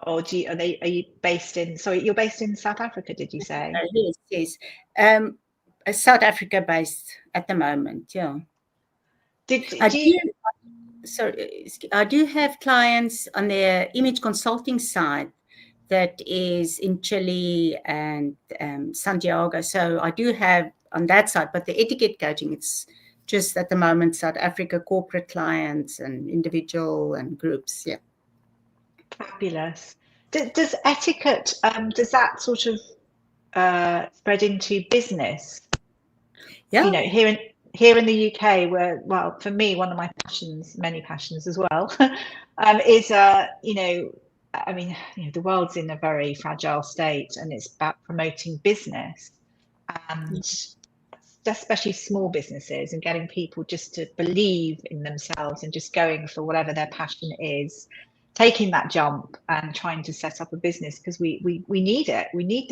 Or are you based in? Sorry, you're based in South Africa, did you say? Yes. South Africa based at the moment. Yeah. I do have clients on their image consulting side that is in Chile and Santiago. So I do have on that side, but the etiquette coaching, it's just at the moment South Africa corporate clients and individual and groups. Yeah. Fabulous. Does etiquette, does that sort of spread into business? Yeah. Here in the UK, where, well, for me, one of my passions, many passions as well, is the world's in a very fragile state, and it's about promoting business and especially small businesses and getting people just to believe in themselves and just going for whatever their passion is. Taking that jump and trying to set up a business because we need it. We need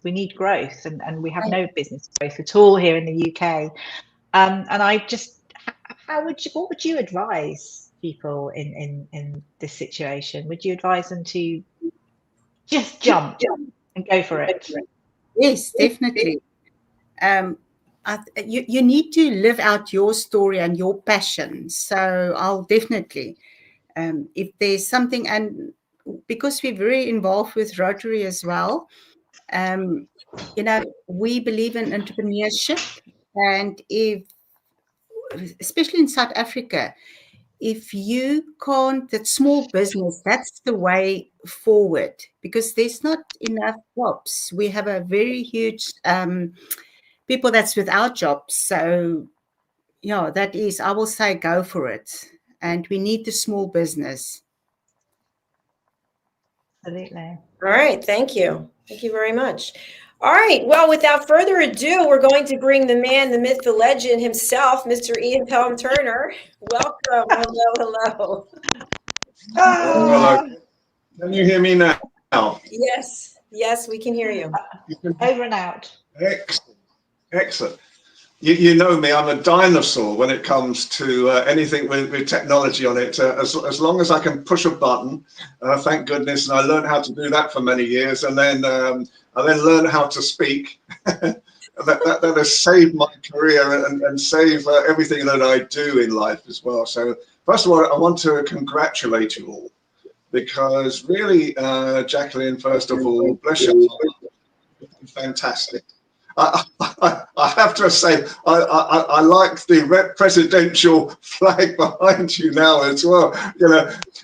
we need growth and we have no business growth at all here in the UK. And what would you advise people in this situation? Would you advise them to just jump and go for it. Yes, definitely. You need to live out your story and your passion. So I'll definitely, if there's something, and because we're very involved with Rotary as well, we believe in entrepreneurship, and especially in South Africa, if you can't, that small business, that's the way forward, because there's not enough jobs. We have a very huge people that's without jobs. So, that is, I will say, go for it. And we need the small business. Absolutely. All right. Thank you. Thank you very much. All right. Well, without further ado, we're going to bring the man, the myth, the legend himself, Mr. Ian Pelham Turner. Welcome. Hello. Hello. Can you hear me now? Yes. Yes, we can hear you. Over and out. Excellent. You know me, I'm a dinosaur when it comes to anything with technology on it. As long as I can push a button, thank goodness, and I learned how to do that for many years, and then I then learned how to speak. that has saved my career and saved everything that I do in life as well. So first of all, I want to congratulate you all, because really, Jacalyn, first of all, bless your heart, fantastic. I have to say, I like the presidential flag behind you now as well.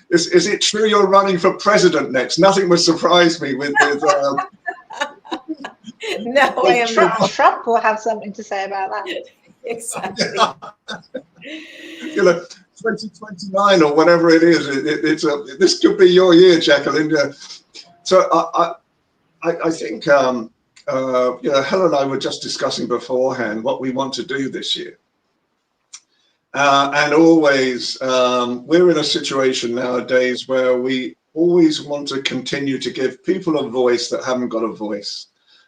Is it true you're running for president next? Nothing would surprise me with No, I am not. Trump will have something to say about that. Exactly. 2029 or whatever it is. This could be your year, Jacalyn. So I think. Helen and I were just discussing beforehand what we want to do this year. And always, we're in a situation nowadays where we always want to continue to give people a voice that haven't got a voice.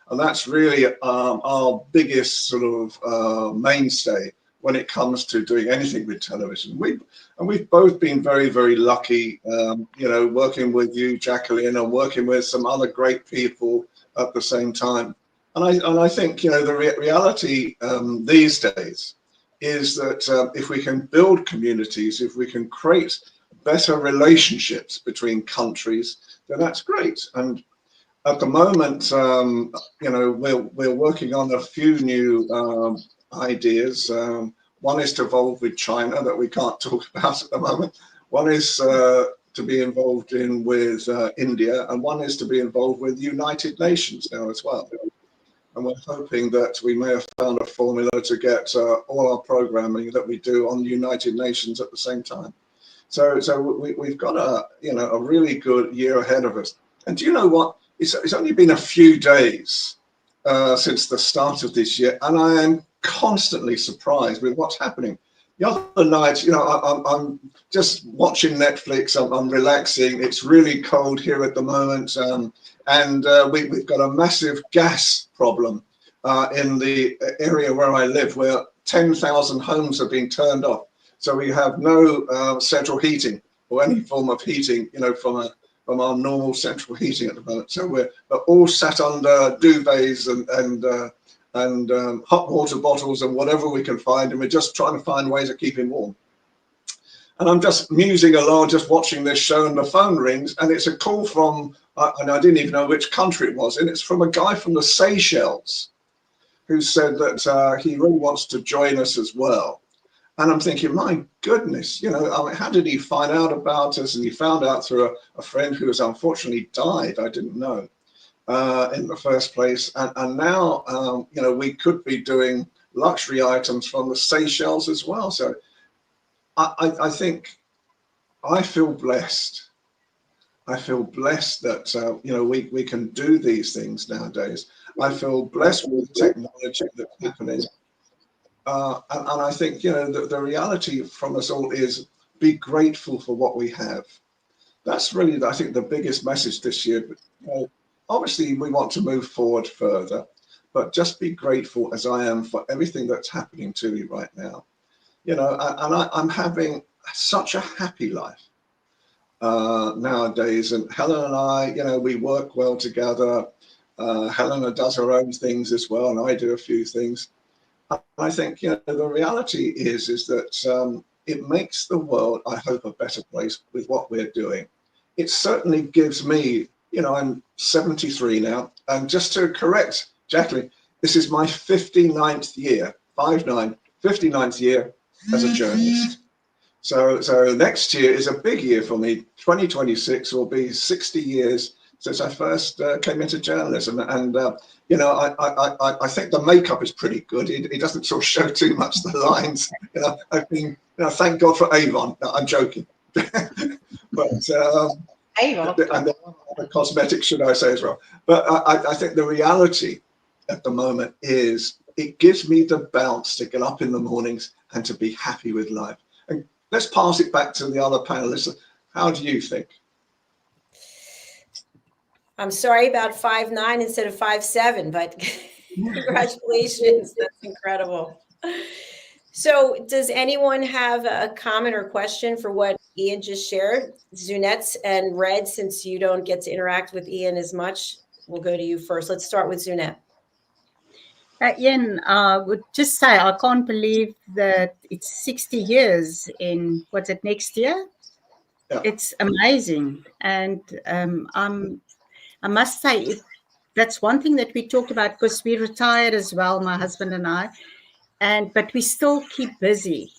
And that's really our biggest sort of mainstay when it comes to doing anything with television. We've both been very, very lucky, working with you, Jacalyn, and working with some other great people at the same time. And I think, the reality these days is that if we can build communities, if we can create better relationships between countries, then that's great. And at the moment, we're working on a few new ideas. One is to involve with China that we can't talk about at the moment. One is to be involved with India, and one is to be involved with United Nations now as well. And we're hoping that we may have found a formula to get all our programming that we do on United Nations at the same time. So we've got a really good year ahead of us. And do you know what? It's only been a few days since the start of this year, and I am constantly surprised with what's happening. The other night, I'm just watching Netflix. I'm relaxing. It's really cold here at the moment, and we've got a massive gas problem in the area where I live, where 10,000 homes have been turned off. So we have no central heating or any form of heating, from our normal central heating at the moment. So we're all sat under duvets and hot water bottles and whatever we can find, and we're just trying to find ways of keeping warm. And I'm just musing along, just watching this show, and the phone rings, and it's a call from, and I didn't even know which country it was, and it's from a guy from the Seychelles who said that he really wants to join us as well. And I'm thinking, my goodness, how did he find out about us? And he found out through a friend who has unfortunately died. I didn't know. In the first place, and now we could be doing luxury items from the Seychelles as well. So I think I feel blessed. I feel blessed that we can do these things nowadays. I feel blessed with the technology that's happening, and I think the reality from us all is be grateful for what we have. That's really, I think, the biggest message this year. Obviously, we want to move forward further, but just be grateful, as I am, for everything that's happening to you right now. And I'm having such a happy life. nowadays. And Helen and I, you know, we work well together. Helena does her own things as well, and I do a few things. I think, you know, the reality is that it makes the world, I hope, a better place with what we're doing. It certainly gives me, you know, I'm 73 now, and just to correct Jacalyn, this is my 59th year, 59th year as a journalist. So next year is a big year for me. 2026 will be 60 years since I first came into journalism, and you know, I think the makeup is pretty good. It doesn't sort of show too much the lines. You know, I've been, you know, thank God for Avon. No, I'm joking, but Avon and the cosmetics, should I say, as well. But I think the reality at the moment is it gives me the bounce to get up in the mornings and to be happy with life. And let's pass it back to the other panelists. How do you think? I'm sorry about 5'9" instead of 5'7", but congratulations. That's incredible. So does anyone have a comment or question for what Ian just shared? Zunette and Red, since you don't get to interact with Ian as much, we'll go to you first. Let's start with Zunette. Ian, I would just say I can't believe that it's 60 years in, what's it, next year? Yeah. It's amazing. And I must say, that's one thing that we talked about, because we retired as well, my husband and I, but we still keep busy.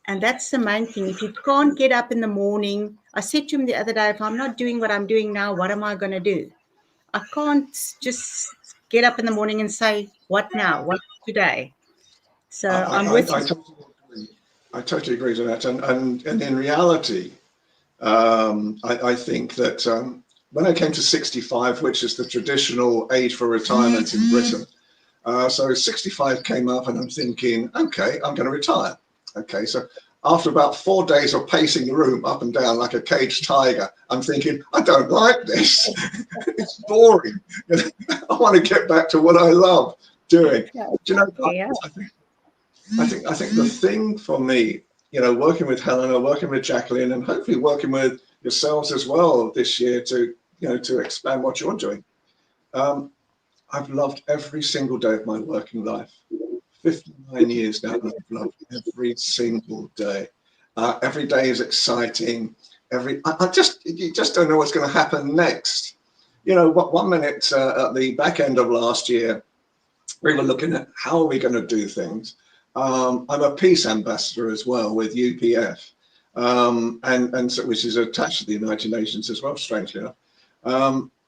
And that's the main thing. If you can't get up in the morning, I said to him the other day, if I'm not doing what I'm doing now, what am I going to do? I can't just get up in the morning and say, what now? What today? So I'm with you. I totally agree to that. And in reality, I think that when I came to 65, which is the traditional age for retirement in Britain, so 65 came up and I'm thinking, okay, I'm going to retire. Okay, so after about 4 days of pacing the room up and down like a caged tiger, I'm thinking, I don't like this. It's boring. I want to get back to what I love doing. Yeah, Do you know, yeah. I think the thing for me, you know, working with Helena, working with Jacalyn, and hopefully working with yourselves as well this year to, you know, to expand what you're doing. I've loved every single day of my working life. 59 years now, and I've loved every single day. Every day is exciting. You just don't know what's going to happen next. You know, 1 minute at the back end of last year, we were looking at how are we going to do things. I'm a peace ambassador as well with UPF, and so, which is attached to the United Nations as well, strangely enough.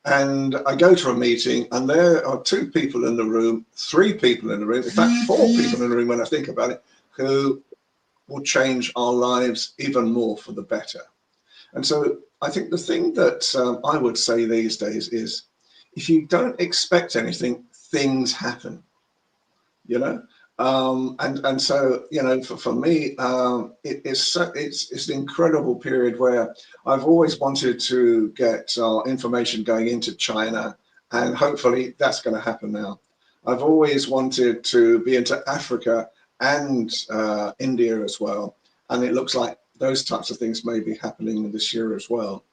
And I go to a meeting and there are 2 people in the room, 3 people in the room, in fact, 4 people in the room when I think about it, who will change our lives even more for the better. And so I think the thing that I would say these days is, if you don't expect anything, things happen, you know? And so, you know, for me, it's an incredible period where I've always wanted to get information going into China, and hopefully that's going to happen now. I've always wanted to be into Africa and India as well, and it looks like those types of things may be happening this year as well.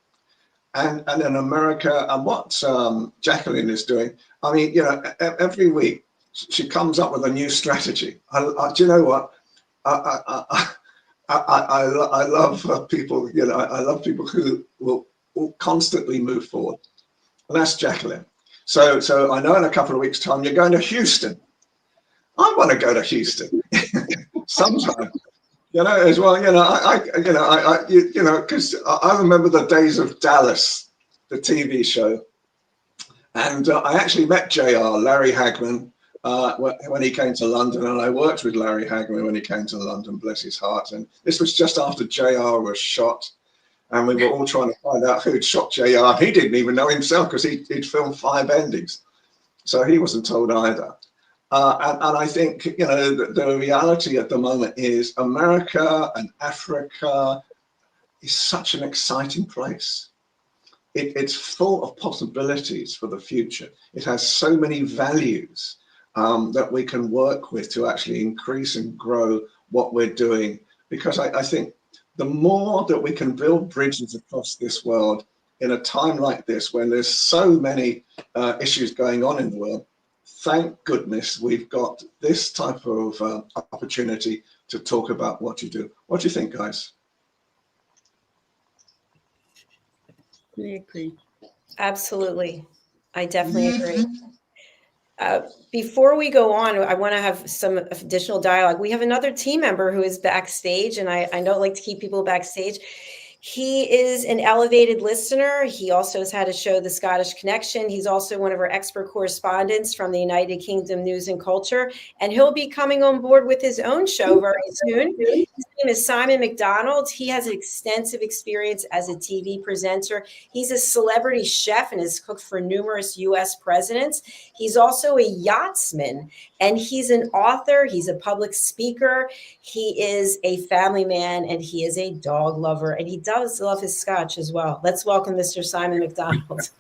And in America, and what Jacalyn is doing, I mean, you know, every week she comes up with a new strategy. Do you know what? I love people. You know, I love people who will constantly move forward. And that's Jacalyn. So I know in a couple of weeks' time you're going to Houston. I want to go to Houston sometime. You know, as well. You know, because I remember the days of Dallas, the TV show, and I actually met JR, Larry Hagman, when he came to London, and I worked with Larry Hagman when he came to London, bless his heart. And this was just after JR was shot, and we were all trying to find out who'd shot JR. He didn't even know himself because he'd filmed 5 endings, so he wasn't told either. And I think, you know, the reality at the moment is America and Africa is such an exciting place. It's full of possibilities for the future. It has so many values that we can work with to actually increase and grow what we're doing. Because I think the more that we can build bridges across this world in a time like this, when there's so many issues going on in the world, thank goodness we've got this type of opportunity to talk about what you do. What do you think, guys? I agree. Absolutely. I definitely agree. Before we go on, I want to have some additional dialogue. We have another team member who is backstage, and I don't like to keep people backstage. He is an elevated listener. He also has had a show, The Scottish Connection. He's also one of our expert correspondents from the United Kingdom News and Culture, and he'll be coming on board with his own show very soon. His name is Simon McDonald. He has extensive experience as a TV presenter. He's a celebrity chef and has cooked for numerous U.S. presidents. He's also a yachtsman, and he's an author. He's a public speaker. He is a family man, and he is a dog lover, and he does love his scotch as well. Let's welcome Mr. Simon McDonald.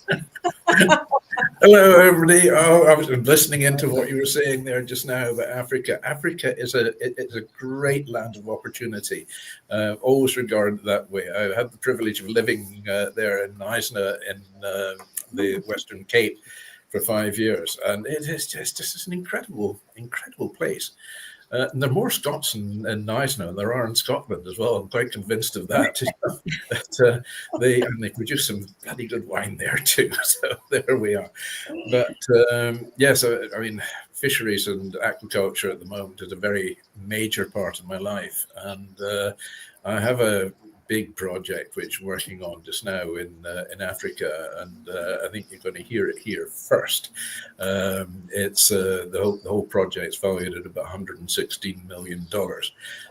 Hello, everybody. Oh, I was listening into what you were saying there just now about Africa. Africa is a great land of opportunity. Always regarded that way. I had the privilege of living there in Knysna in the Western Cape for 5 years, and it is just an incredible place. And there are more Scots in Knysna than there are in Scotland as well. I'm quite convinced of that. But they produce some bloody good wine there too. So there we are. But yes, I mean, fisheries and aquaculture at the moment is a very major part of my life, and I have a big project which I'm working on just now in Africa, and I think you're going to hear it here first. It's the whole project's valued at about $116 million,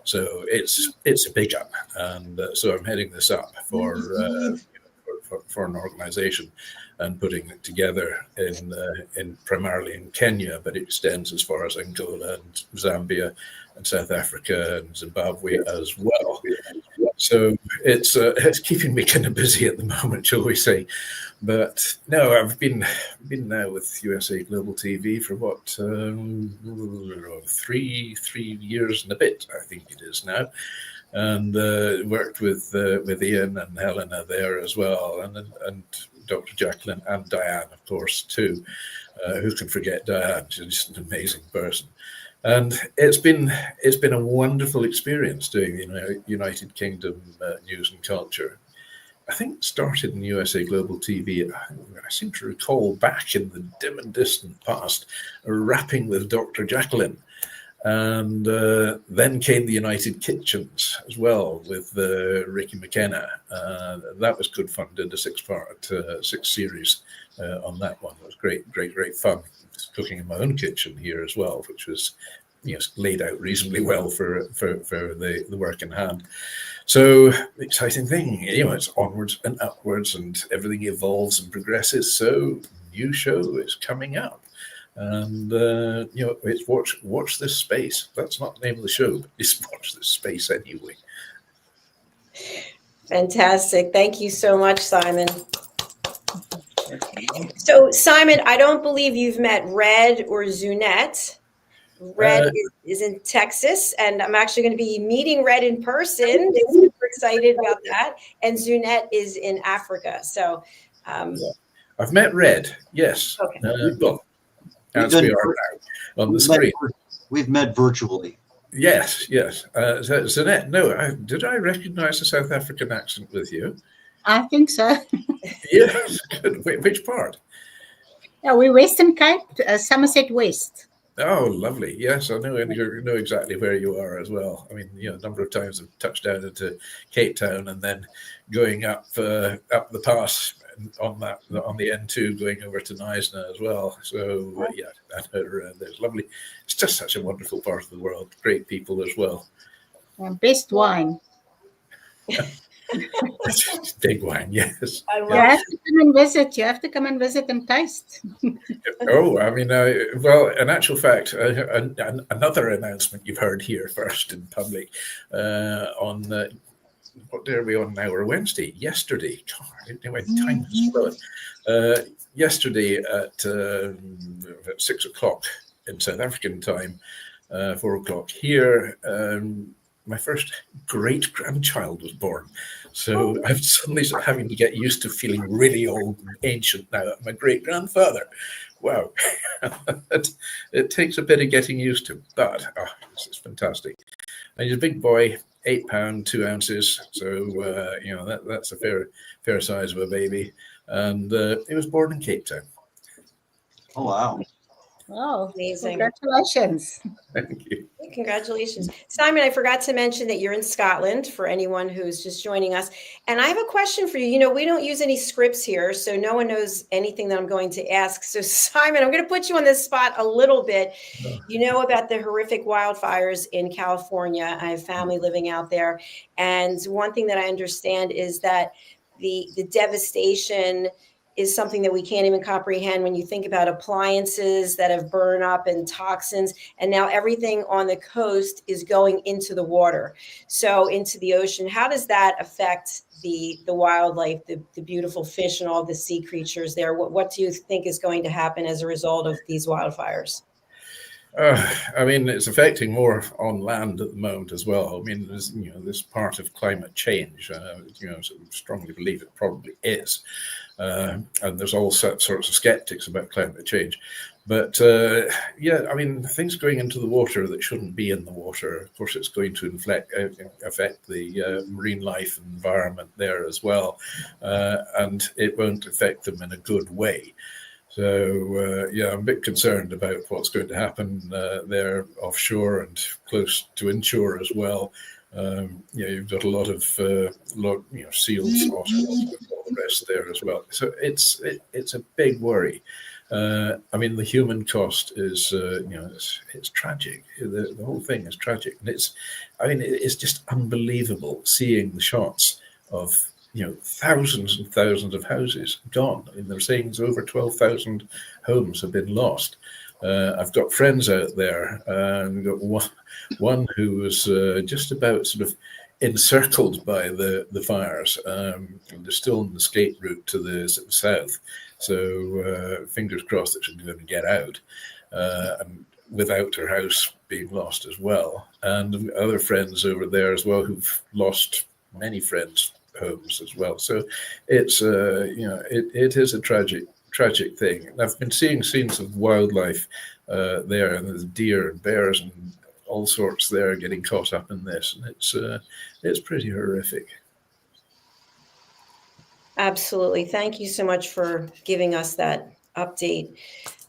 so it's a big up, and so I'm heading this up for an organization and putting it together in primarily in Kenya, but it extends as far as Angola and Zambia and South Africa and Zimbabwe as well. So it's keeping me kind of busy at the moment, shall we say? But no, I've been now with USA Global TV for what 3 years and a bit, I think it is now, and worked with Ian and Helena there as well, and Dr. Jacalyn and Diane, of course, too. Who can forget Diane? She's just an amazing person. And it's been a wonderful experience doing the United Kingdom news and culture. I think started in USA Global TV. I seem to recall back in the dim and distant past, rapping with Dr. Jacalyn. And then came the United Kitchens as well with Ricky McKenna. That was good fun. Did a 6-part 6 series on that one. It was great fun. Cooking in my own kitchen here as well, which was laid out reasonably well for the work in hand. So exciting thing, it's onwards and upwards, and everything evolves and progresses. So new show is coming up. And it's watch this space. That's not the name of the show, but it's watch this space anyway. Fantastic. Thank you so much, Simon. So, Simon, I don't believe you've met Red or Zunette. Red is in Texas, and I'm actually going to be meeting Red in person. Super excited about that. And Zunette is in Africa. So, I've met Red. Yes. Okay. Well, as we are now on the screen. We've met virtually. Yes. Zunette, no, did I recognize the South African accent with you? I think so. Yes, good. Which part? Yeah, we're Western Cape, Somerset West. Oh, lovely. Yes, I know exactly where you are as well. I mean, a number of times I've touched down into Cape Town and then going up the pass on the N2 going over to Knysna as well. So yeah, I know there's lovely. It's just such a wonderful part of the world. Great people as well. Best wine. Big wine, yes. I love You have to come and visit. You have to come and visit and taste. Oh, I mean, well, in actual fact, another announcement you've heard here first in public on what day are we on now? We're Wednesday. Yesterday, time is flowing. Yesterday at 6 o'clock in South African time, 4 o'clock here. my first great grandchild was born. So I'm suddenly sort of having to get used to feeling really old and ancient now. My great grandfather. Wow. It takes a bit of getting used to, but it's fantastic. And he's a big boy, 8 pounds, 2 ounces. So, that's a fair size of a baby. And he was born in Cape Town. Oh, wow. Wow, Amazing. congratulations. Thank you. Congratulations. Simon, I forgot to mention that you're in Scotland for anyone who's just joining us. And I have a question for you. You know, we don't use any scripts here, so no one knows anything that I'm going to ask. So Simon, I'm going to put you on this spot a little bit. You know about the horrific wildfires in California. I have family living out there. And one thing that I understand is that the devastation is something that we can't even comprehend when you think about appliances that have burned up and toxins. And now everything on the coast is going into the water, so into the ocean. How does that affect the wildlife, the beautiful fish and all the sea creatures there? What do you think is going to happen as a result of these wildfires? I mean, it's affecting more on land at the moment as well. I mean, there's, this part of climate change, so strongly believe it probably is. And there's all sorts of skeptics about climate change. But I mean, things going into the water that shouldn't be in the water, of course, it's going to affect the marine life and environment there as well. And it won't affect them in a good way. So, I'm a bit concerned about what's going to happen there offshore and close to inshore as well. You've got a lot of seals, otters, and all the rest there as well. So it's a big worry. I mean, the human cost is, it's tragic. The whole thing is tragic. And it's just unbelievable seeing the shots of thousands and thousands of houses gone. I mean, they're saying it's over 12,000 homes have been lost. I've got friends out there, and we've got one who was just about sort of encircled by the fires. They're still on the escape route to the south, so fingers crossed that she's going to get out, and without her house being lost as well. And other friends over there as well who've lost many friends' homes as well. So it's it is a tragic thing. And I've been seeing scenes of wildlife there, and there's deer and bears and all sorts there getting caught up in this, and it's pretty horrific. Absolutely. Thank you so much for giving us that update.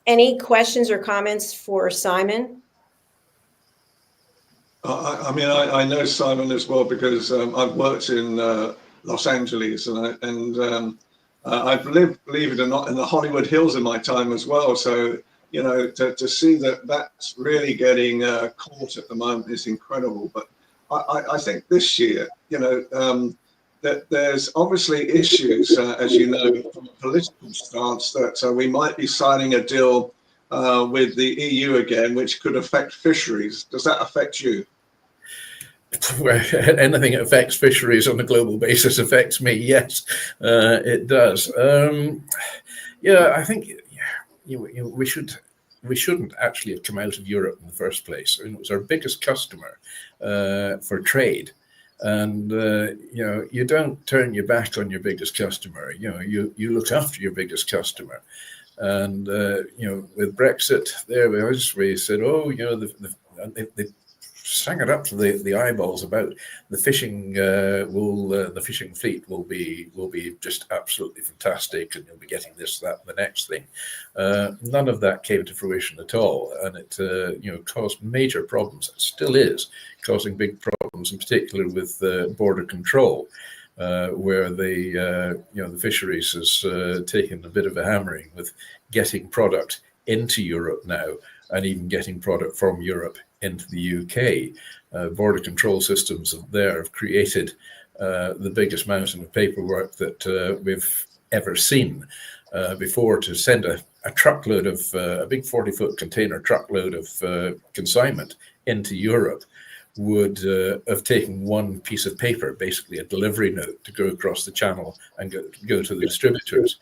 Any questions or comments for Simon? I know Simon as well because I've worked in Los Angeles, and I've lived, believe it or not, in the Hollywood Hills in my time as well. So, to see that's really getting caught at the moment is incredible. But I think this year, that there's obviously issues, as you know, from a political stance, that we might be signing a deal with the EU again, which could affect fisheries. Does that affect you? Anything that affects fisheries on a global basis affects me. Yes, it does. I think we shouldn't actually have come out of Europe in the first place. I mean, it was our biggest customer for trade, and you don't turn your back on your biggest customer. You look after your biggest customer. And with Brexit, we said, they sang it up to the eyeballs about the fishing the fishing fleet will be just absolutely fantastic, and you'll be getting this, that, and the next thing. None of that came to fruition at all, and it caused major problems. It still is causing big problems, in particular with border control, where the fisheries has taken a bit of a hammering with getting product into Europe now, and even getting product from Europe into the UK. Border control systems there have created the biggest mountain of paperwork that we've ever seen. Before, to send a truckload of a big 40-foot container truckload of consignment into Europe would have taken one piece of paper, basically a delivery note, to go across the channel and go to the distributors.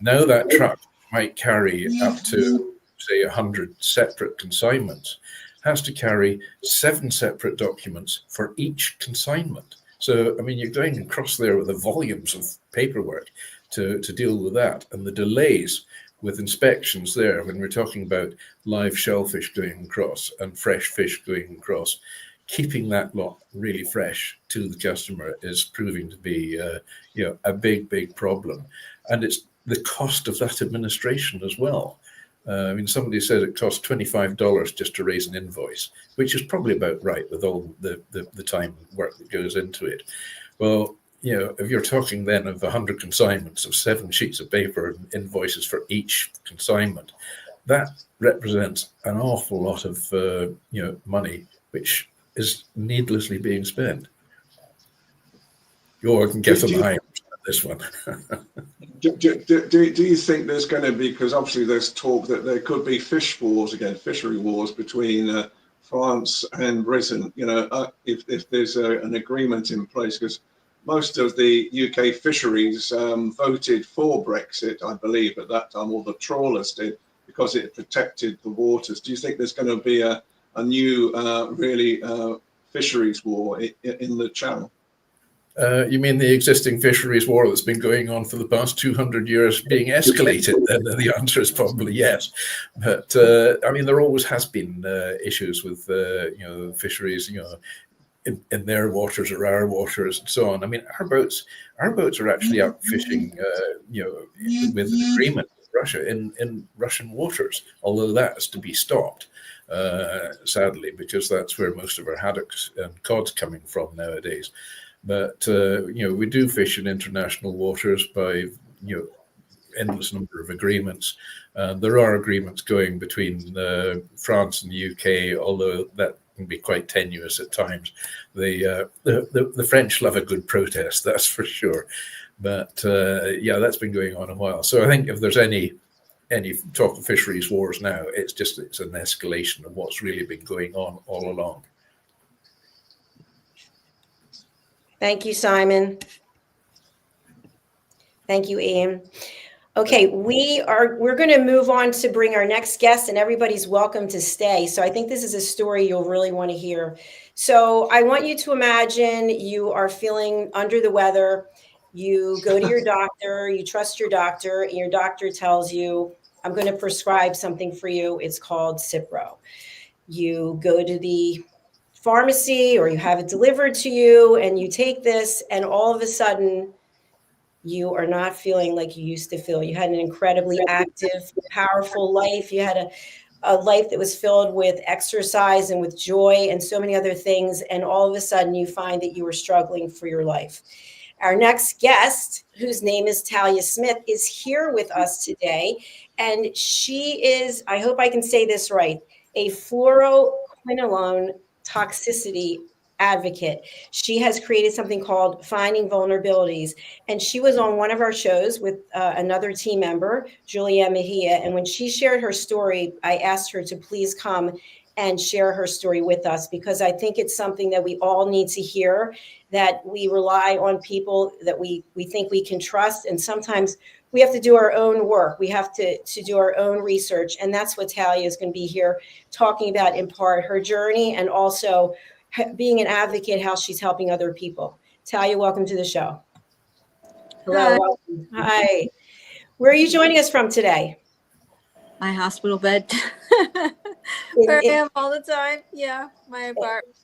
Now that truck might carry up to, say, 100 separate consignments. has to carry 7 separate documents for each consignment. So, I mean, you're going across there with the volumes of paperwork to deal with that, and the delays with inspections there when we're talking about live shellfish going across and fresh fish going across. Keeping that lot really fresh to the customer is proving to be a big problem. And it's the cost of that administration as well. I mean, somebody said it costs $25 just to raise an invoice, which is probably about right with all the time and work that goes into it. Well, if you're talking then of 100 consignments of 7 sheets of paper and invoices for each consignment, that represents an awful lot of money, which is needlessly being spent. I can get on the high this one. Do you think there's going to be, because obviously there's talk that there could be fishery wars between France and Britain, if there's an agreement in place, because most of the UK fisheries voted for Brexit, I believe, at that time, or the trawlers did, because it protected the waters. Do you think there's going to be a new fisheries war in the Channel? You mean the existing fisheries war that's been going on for the past 200 years being escalated? Then the answer is probably yes. But I mean, there always has been issues with fisheries, in their waters or our waters and so on. I mean, our boats are actually out fishing, with an agreement with Russia in Russian waters, although that is to be stopped. Sadly, because that's where most of our haddocks and cod's coming from nowadays. But we do fish in international waters by endless number of agreements. There are agreements going between France and the UK, although that can be quite tenuous at times. The French love a good protest, that's for sure. But that's been going on a while. So I think if there's any talk of fisheries wars now, it's an escalation of what's really been going on all along. Thank you, Simon. Thank you, Ian. Okay, we're going to move on to bring our next guest, and everybody's welcome to stay. So I think this is a story you'll really want to hear. So I want you to imagine you are feeling under the weather. You go to your doctor, you trust your doctor, and your doctor tells you, I'm going to prescribe something for you. It's called Cipro. You go to the pharmacy or you have it delivered to you and you take this, and all of a sudden you are not feeling like you used to feel. You had an incredibly active, powerful life. You had a life that was filled with exercise and with joy and so many other things. And all of a sudden you find that you were struggling for your life. Our next guest, whose name is Talia Smith, is here with us today. And she is, I hope I can say this right, a fluoroquinolone toxicity advocate. She has created something called Finding Vulnerabilities. And she was on one of our shows with another team member, Julia Mejia. And when she shared her story, I asked her to please come and share her story with us, because I think it's something that we all need to hear, that we rely on people that we think we can trust. And sometimes we have to do our own work. We have to do our own research. And that's what Talia is going to be here talking about, in part, her journey, and also being an advocate, how she's helping other people. Talia, welcome to the show. Hello. Hi. Welcome. Hi. Where are you joining us from today? My hospital bed. Where I am all the time. Yeah, my apartment.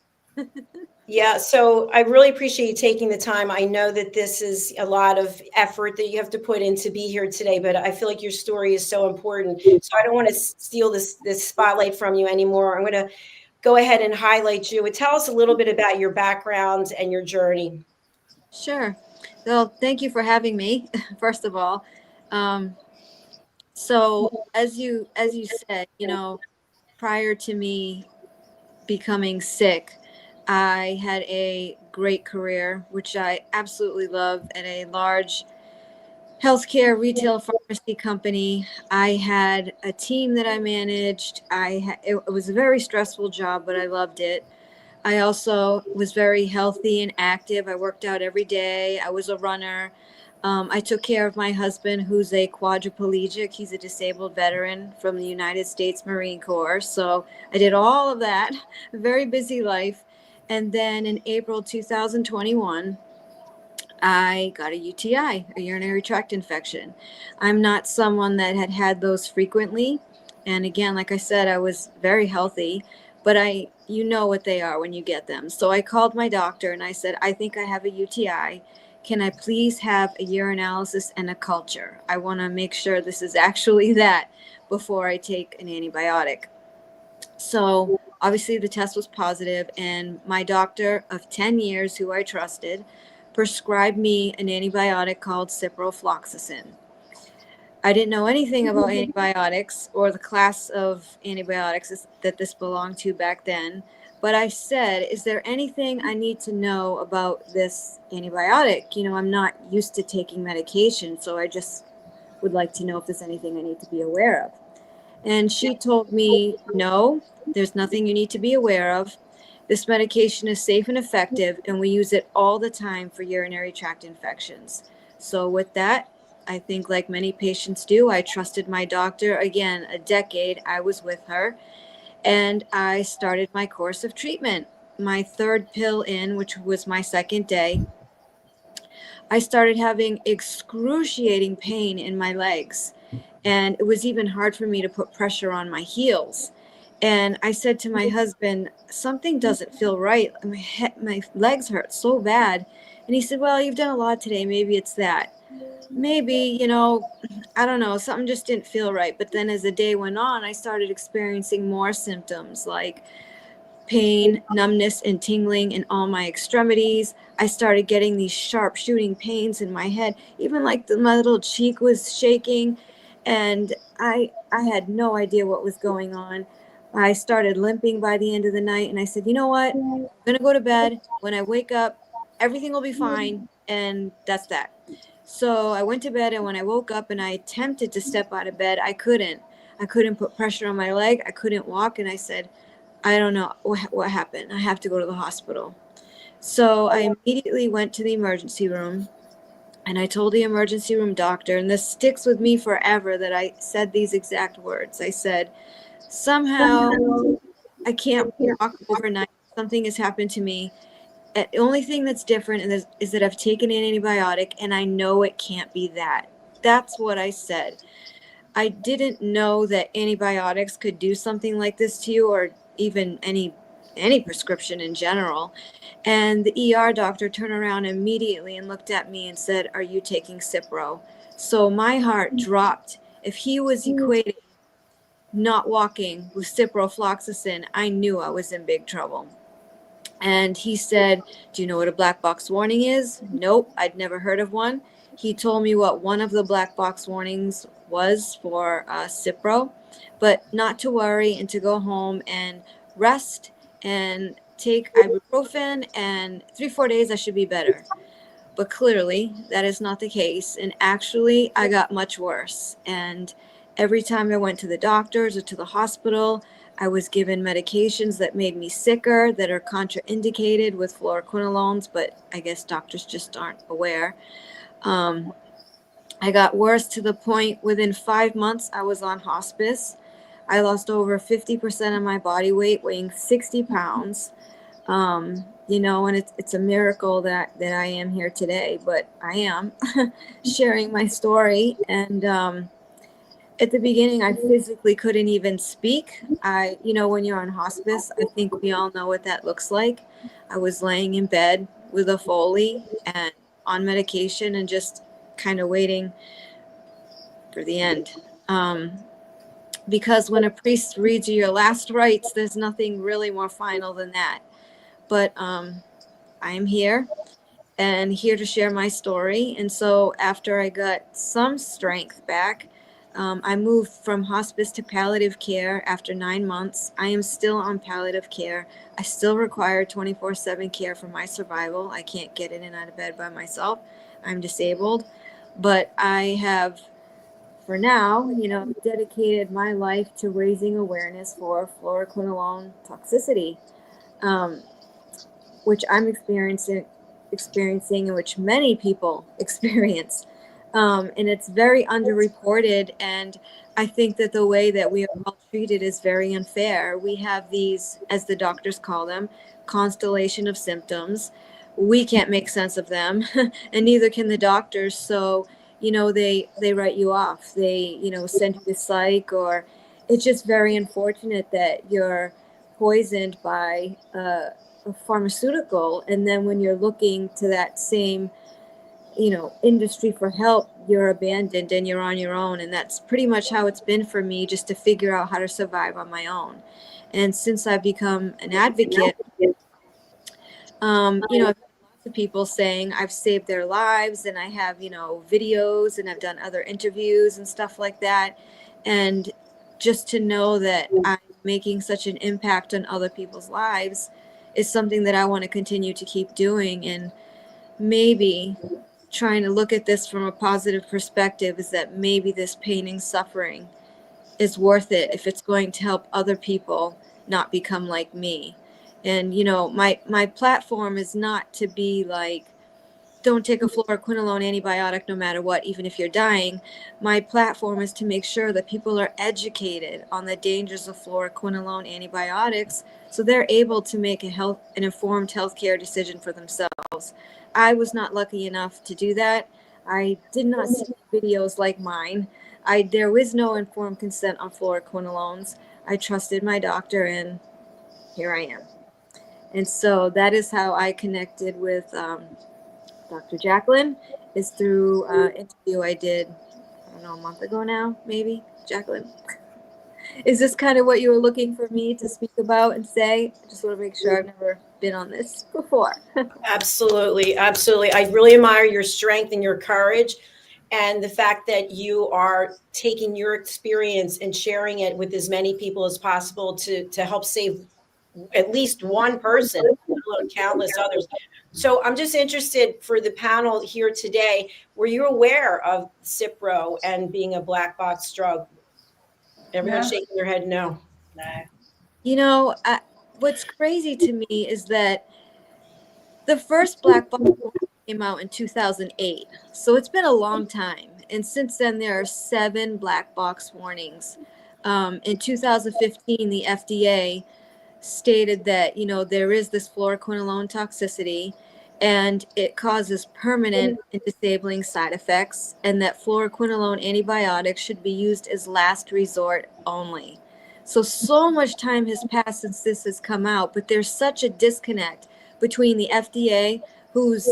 Yeah, so I really appreciate you taking the time. I know that this is a lot of effort that you have to put in to be here today, but I feel like your story is so important. So I don't want to steal this spotlight from you anymore. I'm going to go ahead and highlight you. Tell us a little bit about your background and your journey. Sure. Well, thank you for having me, first of all. So as you said, prior to me becoming sick, I had a great career, which I absolutely love, at a large healthcare retail pharmacy company. I had a team that I managed. It was a very stressful job, but I loved it. I also was very healthy and active. I worked out every day. I was a runner. I took care of my husband, who's a quadriplegic. He's a disabled veteran from the United States Marine Corps. So I did all of that, a very busy life. And then in April 2021, I got a UTI, a urinary tract infection. I'm not someone that had had those frequently. And again, like I said, I was very healthy, but you know what they are when you get them. So I called my doctor and I said, I think I have a UTI. Can I please have a urinalysis and a culture? I want to make sure this is actually that before I take an antibiotic. So obviously the test was positive, and my doctor of 10 years, who I trusted, prescribed me an antibiotic called ciprofloxacin. I didn't know anything about antibiotics or the class of antibiotics that this belonged to back then. But I said, is there anything I need to know about this antibiotic? You know, I'm not used to taking medication, so I just would like to know if there's anything I need to be aware of. And she told me, no, there's nothing you need to be aware of. This medication is safe and effective, and we use it all the time for urinary tract infections. So with that, I think like many patients do, I trusted my doctor. Again, a decade I was with her, and I started my course of treatment. My third pill in, which was my second day, I started having excruciating pain in my legs. And it was even hard for me to put pressure on my heels. And I said to my husband, something doesn't feel right. My legs hurt so bad. And he said, well, you've done a lot today. Maybe it's that. Maybe, you know, I don't know. Something just didn't feel right. But then as the day went on, I started experiencing more symptoms like pain, numbness, and tingling in all my extremities. I started getting these sharp shooting pains in my head. Even like my little cheek was shaking. And I had no idea what was going on. I started limping by the end of the night, and I said, you know what? I'm going to go to bed. When I wake up, everything will be fine, and that's that. So I went to bed, and when I woke up and I attempted to step out of bed, I couldn't. I couldn't put pressure on my leg. I couldn't walk, and I said, I don't know what happened. I have to go to the hospital. So I immediately went to the emergency room. And I told the emergency room doctor, and this sticks with me forever, that I said these exact words. I said, somehow I can't walk overnight. Something has happened to me. The only thing that's different is that I've taken an antibiotic, and I know it can't be that. That's what I said. I didn't know that antibiotics could do something like this to you, or even any prescription in general. And the ER doctor turned around immediately and looked at me and said, are you taking Cipro? So my heart dropped. If he was equating not walking with ciprofloxacin, I knew I was in big trouble. And he said, do you know what a black box warning is? Nope, I'd never heard of one. He told me what one of the black box warnings was for Cipro, but not to worry and to go home and rest and take ibuprofen, and 3-4 days I should be better. But clearly that is not the case. And actually I got much worse. And every time I went to the doctors or to the hospital, I was given medications that made me sicker, that are contraindicated with fluoroquinolones, but I guess doctors just aren't aware. I got worse to the point within 5 months I was on hospice. I lost over 50% of my body weight, weighing 60 pounds. You know, and it's a miracle that I am here today, but I am sharing my story. And at the beginning, I physically couldn't even speak. You know, when you're on hospice, I think we all know what that looks like. I was laying in bed with a Foley and on medication and just kind of waiting for the end. Because when a priest reads you your last rites, there's nothing really more final than that. But I'm here and here to share my story. And so after I got some strength back, I moved from hospice to palliative care after 9 months. I am still on palliative care. I still require 24/7 care for my survival. I can't get in and out of bed by myself. I'm disabled. But I have, for now, you know, dedicated my life to raising awareness for fluoroquinolone toxicity, which I'm experiencing experiencing and which many people experience. And it's very underreported. And I think that the way that we are all treated is very unfair. We have these, as the doctors call them, constellation of symptoms. We can't make sense of them, and neither can the doctors. So, they write you off. They, send you to psych, or it's just very unfortunate that you're poisoned by a pharmaceutical. And then when you're looking to that same industry for help, you're abandoned and you're on your own. And that's pretty much how it's been for me, just to figure out how to survive on my own. And since I've become an advocate, I've had lots of people saying I've saved their lives, and I have, videos, and I've done other interviews and stuff like that. And just to know that I'm making such an impact on other people's lives is something that I want to continue to keep doing. And maybe trying to look at this from a positive perspective is that maybe this pain and suffering is worth it if it's going to help other people not become like me. And my platform is not to be like, don't take a fluoroquinolone antibiotic no matter what, even if you're dying. My platform is to make sure that people are educated on the dangers of fluoroquinolone antibiotics, so they're able to make an informed healthcare decision for themselves. I was not lucky enough to do that. I did not see videos like mine. There was no informed consent on fluoroquinolones. I trusted my doctor, and here I am. And so that is how I connected with Dr. Jacalyn, is through an interview I did, I don't know, a month ago now, maybe. Jacalyn, is this kind of what you were looking for me to speak about and say? I just want to make sure. I've never been on this before. Absolutely. Absolutely. I really admire your strength and your courage, and the fact that you are taking your experience and sharing it with as many people as possible to help save at least one person, let alone countless others. So I'm just interested, for the panel here today, were you aware of Cipro and being a black box drug? Everyone's shaking their head no. What's crazy to me is that the first black box came out in 2008. So it's been a long time. And since then, there are 7 black box warnings. In 2015, the FDA stated that, there is this fluoroquinolone toxicity, and it causes permanent and disabling side effects, and that fluoroquinolone antibiotics should be used as last resort only. So much time has passed since this has come out, but there's such a disconnect between the FDA, who's,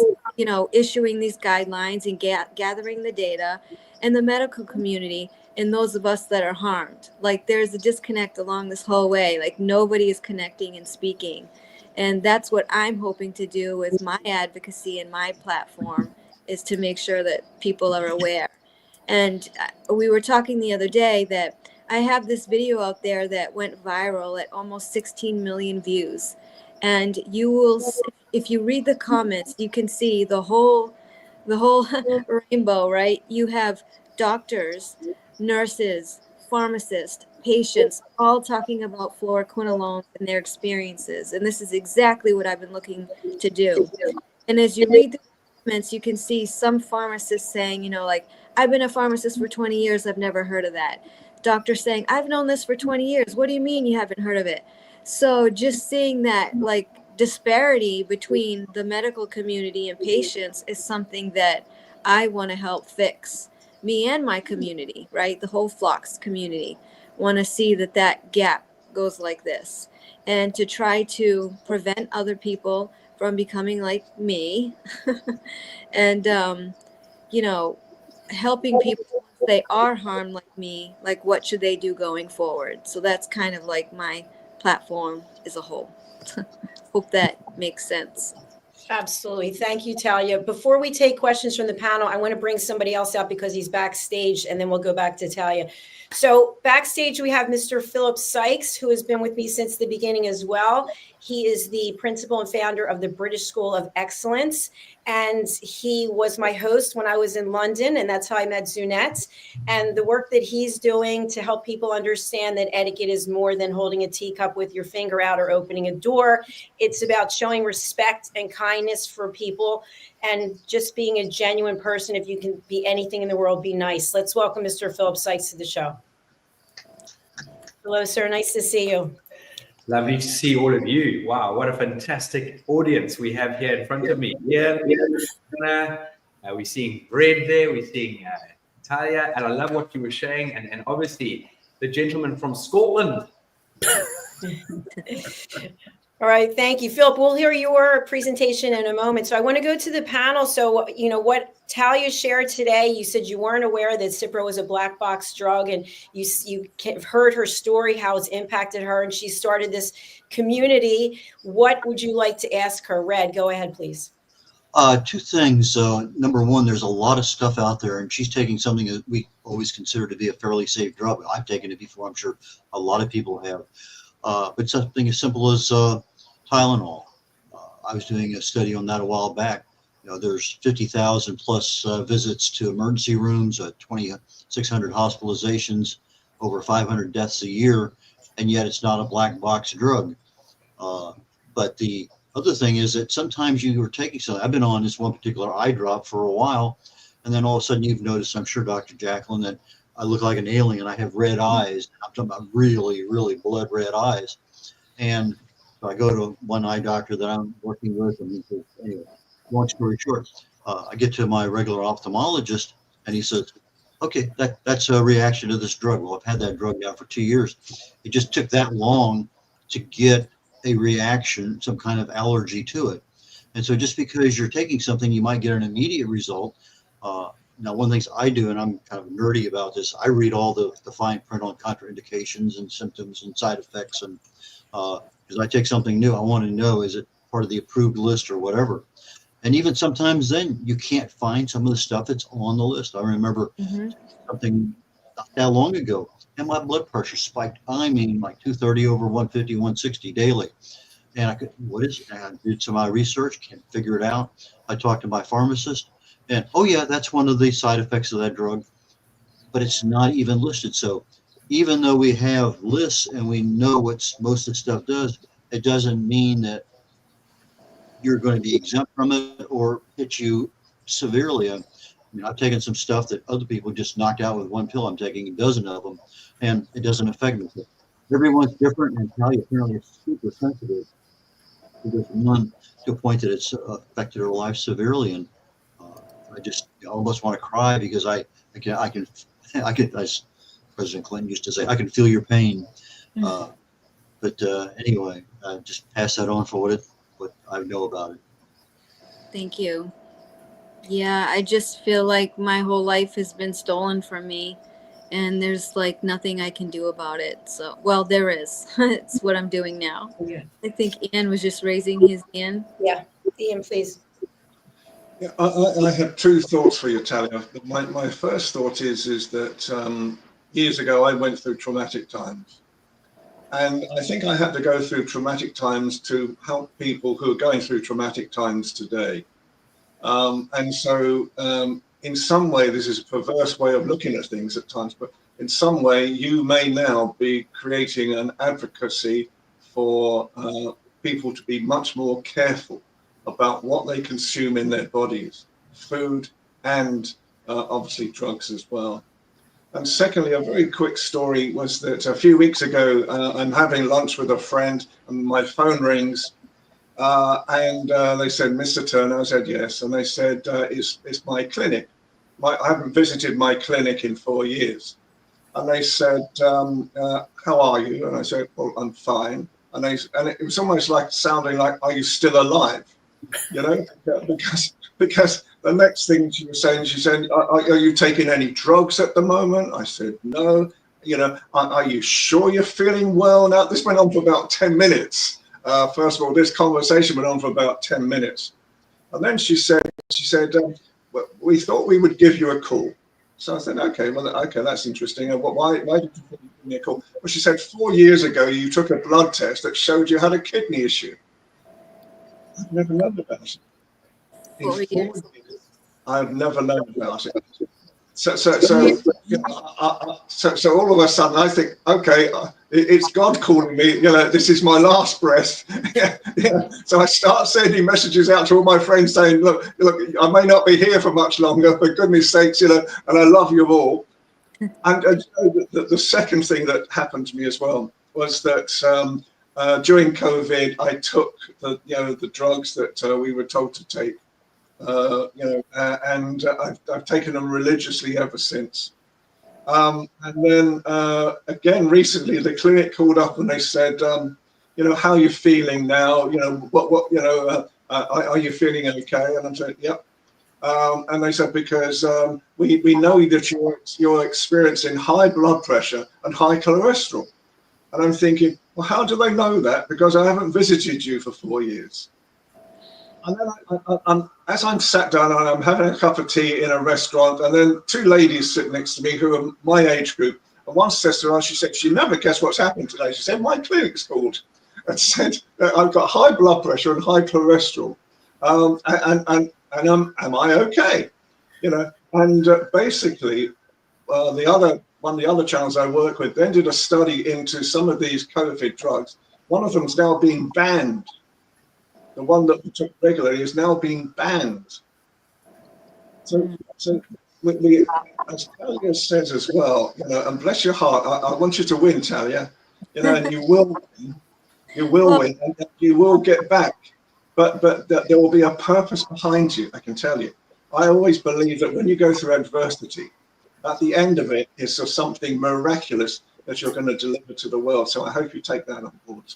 issuing these guidelines and gathering the data, and the medical community, and those of us that are harmed. Like, there's a disconnect along this whole way. Like, nobody is connecting and speaking. And that's what I'm hoping to do with my advocacy and my platform, is to make sure that people are aware. And we were talking the other day that I have this video out there that went viral at almost 16 million views. And you will, if you read the comments, you can see the whole rainbow, right? You have doctors, nurses, pharmacists, patients, all talking about fluoroquinolones and their experiences. And this is exactly what I've been looking to do. And as you read the comments, you can see some pharmacists saying, I've been a pharmacist for 20 years. I've never heard of that. Doctors saying, I've known this for 20 years. What do you mean you haven't heard of it? So just seeing that, disparity between the medical community and patients is something that I want to help fix. Me and my community, right? The whole Phlox community want to see that gap goes like this, and to try to prevent other people from becoming like me and, helping people once they are harmed like me, what should they do going forward? So that's kind of like my platform as a whole. Hope that makes sense. Absolutely. Thank you, Talia. Before we take questions from the panel, I want to bring somebody else out because he's backstage, and then we'll go back to Talia. So backstage, we have Mr. Philip Sykes, who has been with me since the beginning as well. He is the principal and founder of the British School of Excellence. And he was my host when I was in London, and that's how I met Zunette. And the work that he's doing to help people understand that etiquette is more than holding a teacup with your finger out or opening a door. It's about showing respect and kindness for people and just being a genuine person. If you can be anything in the world, be nice. Let's welcome Mr. Philip Sykes to the show. Hello, sir. Nice to see you. Lovely to see all of you. Wow, what a fantastic audience we have here in front of me. Yeah, we're seeing Brad there, we're seeing Talia, and I love what you were sharing, and obviously the gentleman from Scotland. All right, thank you, Philip. We'll hear your presentation in a moment. So I want to go to the panel. So, you know, what Talia shared today, you said you weren't aware that Cipro was a black box drug, and you heard her story, how it's impacted her, and she started this community. What would you like to ask her? Red, go ahead, please. Two things. Number one, there's a lot of stuff out there, and she's taking something that we always consider to be a fairly safe drug. I've taken it before. I'm sure a lot of people have. But something as simple as Tylenol. I was doing a study on that a while back. You know, there's 50,000 plus visits to emergency rooms, 2,600 hospitalizations, over 500 deaths a year, and yet it's not a black box drug. But the other thing is that sometimes you are taking something. I've been on this one particular eye drop for a while, and then all of a sudden you've noticed, I'm sure, Dr. Jacalyn, that I look like an alien. I have red eyes. I'm talking about really, really blood red eyes. And so I go to one eye doctor that I'm working with, and he says, anyway, long story short, I get to my regular ophthalmologist, and he says, okay, that's a reaction to this drug. Well, I've had that drug now for 2 years. It just took that long to get a reaction, some kind of allergy to it. And so just because you're taking something, you might get an immediate result. Now, one of the things I do, and I'm kind of nerdy about this, I read all the fine print on contraindications and symptoms and side effects. And because I take something new, I want to know, is it part of the approved list or whatever? And even sometimes then you can't find some of the stuff that's on the list. I remember something not that long ago, and my blood pressure spiked. I mean, like 230 over 150, 160 daily. And I could, what is it? And I did some research, can't figure it out. I talked to my pharmacist, and oh yeah, that's one of the side effects of that drug, but it's not even listed. So even though we have lists and we know what most of the stuff does, it doesn't mean that you're going to be exempt from it or hit you severely. I mean, I've taken some stuff that other people just knocked out with one pill. I'm taking a dozen of them, and it doesn't affect me. So everyone's different, and Talia apparently is super sensitive to this one, to a point that it's affected her life severely. And I just almost want to cry because I can, as President Clinton used to say, I can feel your pain. But anyway, just pass that on for what I know about it. Thank you. Yeah, I just feel like my whole life has been stolen from me, and there's like nothing I can do about it. So, well, there is. It's what I'm doing now. Yeah. I think Ian was just raising his hand. Yeah, Ian, please. Yeah, I have two thoughts for you, Talia. My first thought is that years ago I went through traumatic times. And I think I had to go through traumatic times to help people who are going through traumatic times today. And so in some way, this is a perverse way of looking at things at times, but in some way, you may now be creating an advocacy for people to be much more careful about what they consume in their bodies, food and obviously drugs as well. And secondly, a very quick story was that a few weeks ago, I'm having lunch with a friend and my phone rings and they said, Mr. Turner, I said, yes. And they said, it's my clinic. I haven't visited my clinic in 4 years. And they said, how are you? And I said, well, I'm fine. And it was almost like sounding like, are you still alive? You know, because the next thing she was saying, she said, are you taking any drugs at the moment? I said, no. You know, are you sure you're feeling well now? This went on for about 10 minutes. First of all, this conversation went on for about 10 minutes. And then she said, we thought we would give you a call. So I said, okay, that's interesting. And why did you give me a call? Well, she said 4 years ago you took a blood test that showed you had a kidney issue. I've never known about it. In 4 years, I've never known about it. So all of a sudden I think, okay, it's God calling me. This is my last breath. Yeah. So I start sending messages out to all my friends saying, look, I may not be here for much longer, for goodness sakes, and I love you all. And the second thing that happened to me as well was that during COVID, I took the drugs that we were told to take. And I've taken them religiously ever since. And then again recently, the clinic called up and they said, how are you feeling now? Are you feeling okay? And I'm saying, yep. And they said, because we know that you're experiencing high blood pressure and high cholesterol. And I'm thinking, well, how do they know that? Because I haven't visited you for 4 years. And then as I'm sat down and I'm having a cup of tea in a restaurant, and then two ladies sit next to me who are my age group. And one says to her, she said, she never guessed what's happened today. She said, my clinic's called and said, I've got high blood pressure and high cholesterol. And am I okay? And basically, one of the other channels I work with then did a study into some of these COVID drugs. One of them is now being banned. The one that we took regularly is now being banned. So as Talia says as well, and bless your heart, I want you to win, Talia, and you will win, and you will get back. But there will be a purpose behind you, I can tell you. I always believe that when you go through adversity, at the end of it is something miraculous that you're going to deliver to the world. So I hope you take that on board.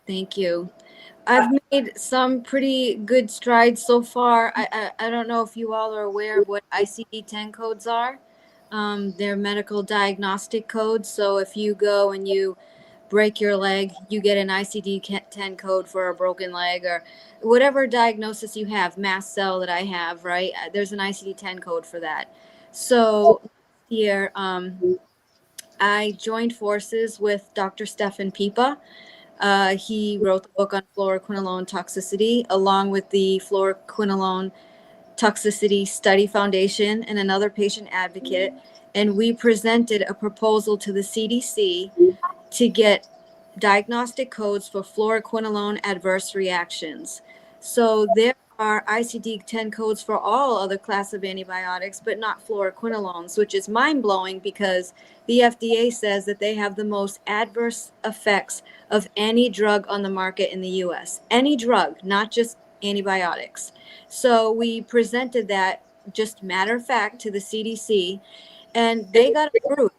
Thank you. I've made some pretty good strides so far. I don't know if you all are aware of what ICD-10 codes are. They're medical diagnostic codes. So if you go and you break your leg, you get an ICD-10 code for a broken leg or whatever diagnosis you have, mast cell that I have, right? There's an ICD-10 code for that. So here, I joined forces with Dr. Stefan Pipa. He wrote the book on fluoroquinolone toxicity, along with the Fluoroquinolone Toxicity Study Foundation and another patient advocate. And we presented a proposal to the CDC to get diagnostic codes for fluoroquinolone adverse reactions. So there are ICD-10 codes for all other class of antibiotics, but not fluoroquinolones, which is mind-blowing because the FDA says that they have the most adverse effects of any drug on the market in the US. Any drug, not just antibiotics. So we presented that, just matter of fact, to the CDC, and they got approved.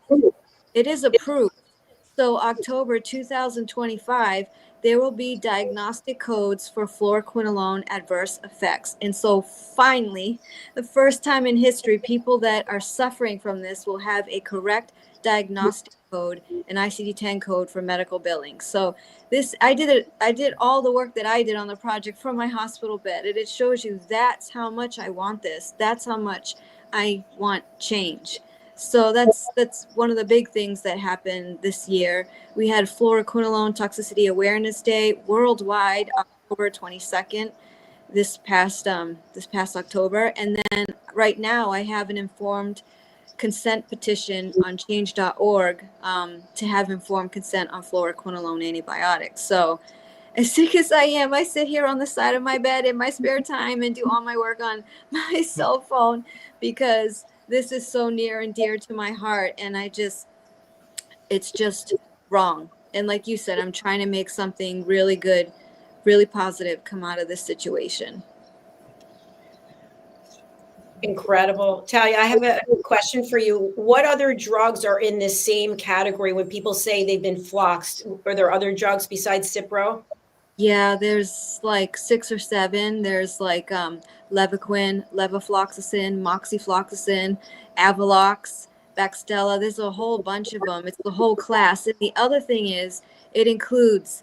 It is approved. So October 2025, there will be diagnostic codes for fluoroquinolone adverse effects. And so finally, the first time in history, people that are suffering from this will have a correct diagnostic code, an ICD-10 code for medical billing. So this, I did all the work that I did on the project from my hospital bed. And it shows you that's how much I want this. That's how much I want change. So that's one of the big things that happened this year. We had Fluoroquinolone Toxicity Awareness Day worldwide, October 22nd, this past October. And then right now I have an informed consent petition on change.org to have informed consent on fluoroquinolone antibiotics. So as sick as I am, I sit here on the side of my bed in my spare time and do all my work on my cell phone because this is so near and dear to my heart. And it's just wrong. And like you said, I'm trying to make something really good, really positive come out of this situation. Incredible. Talia, I have a question for you. What other drugs are in this same category when people say they've been floxed? Are there other drugs besides Cipro? Yeah, there's like 6 or 7. There's like Levaquin, levofloxacin, moxifloxacin, Avelox, Baxdela. There's a whole bunch of them. It's the whole class. And the other thing is it includes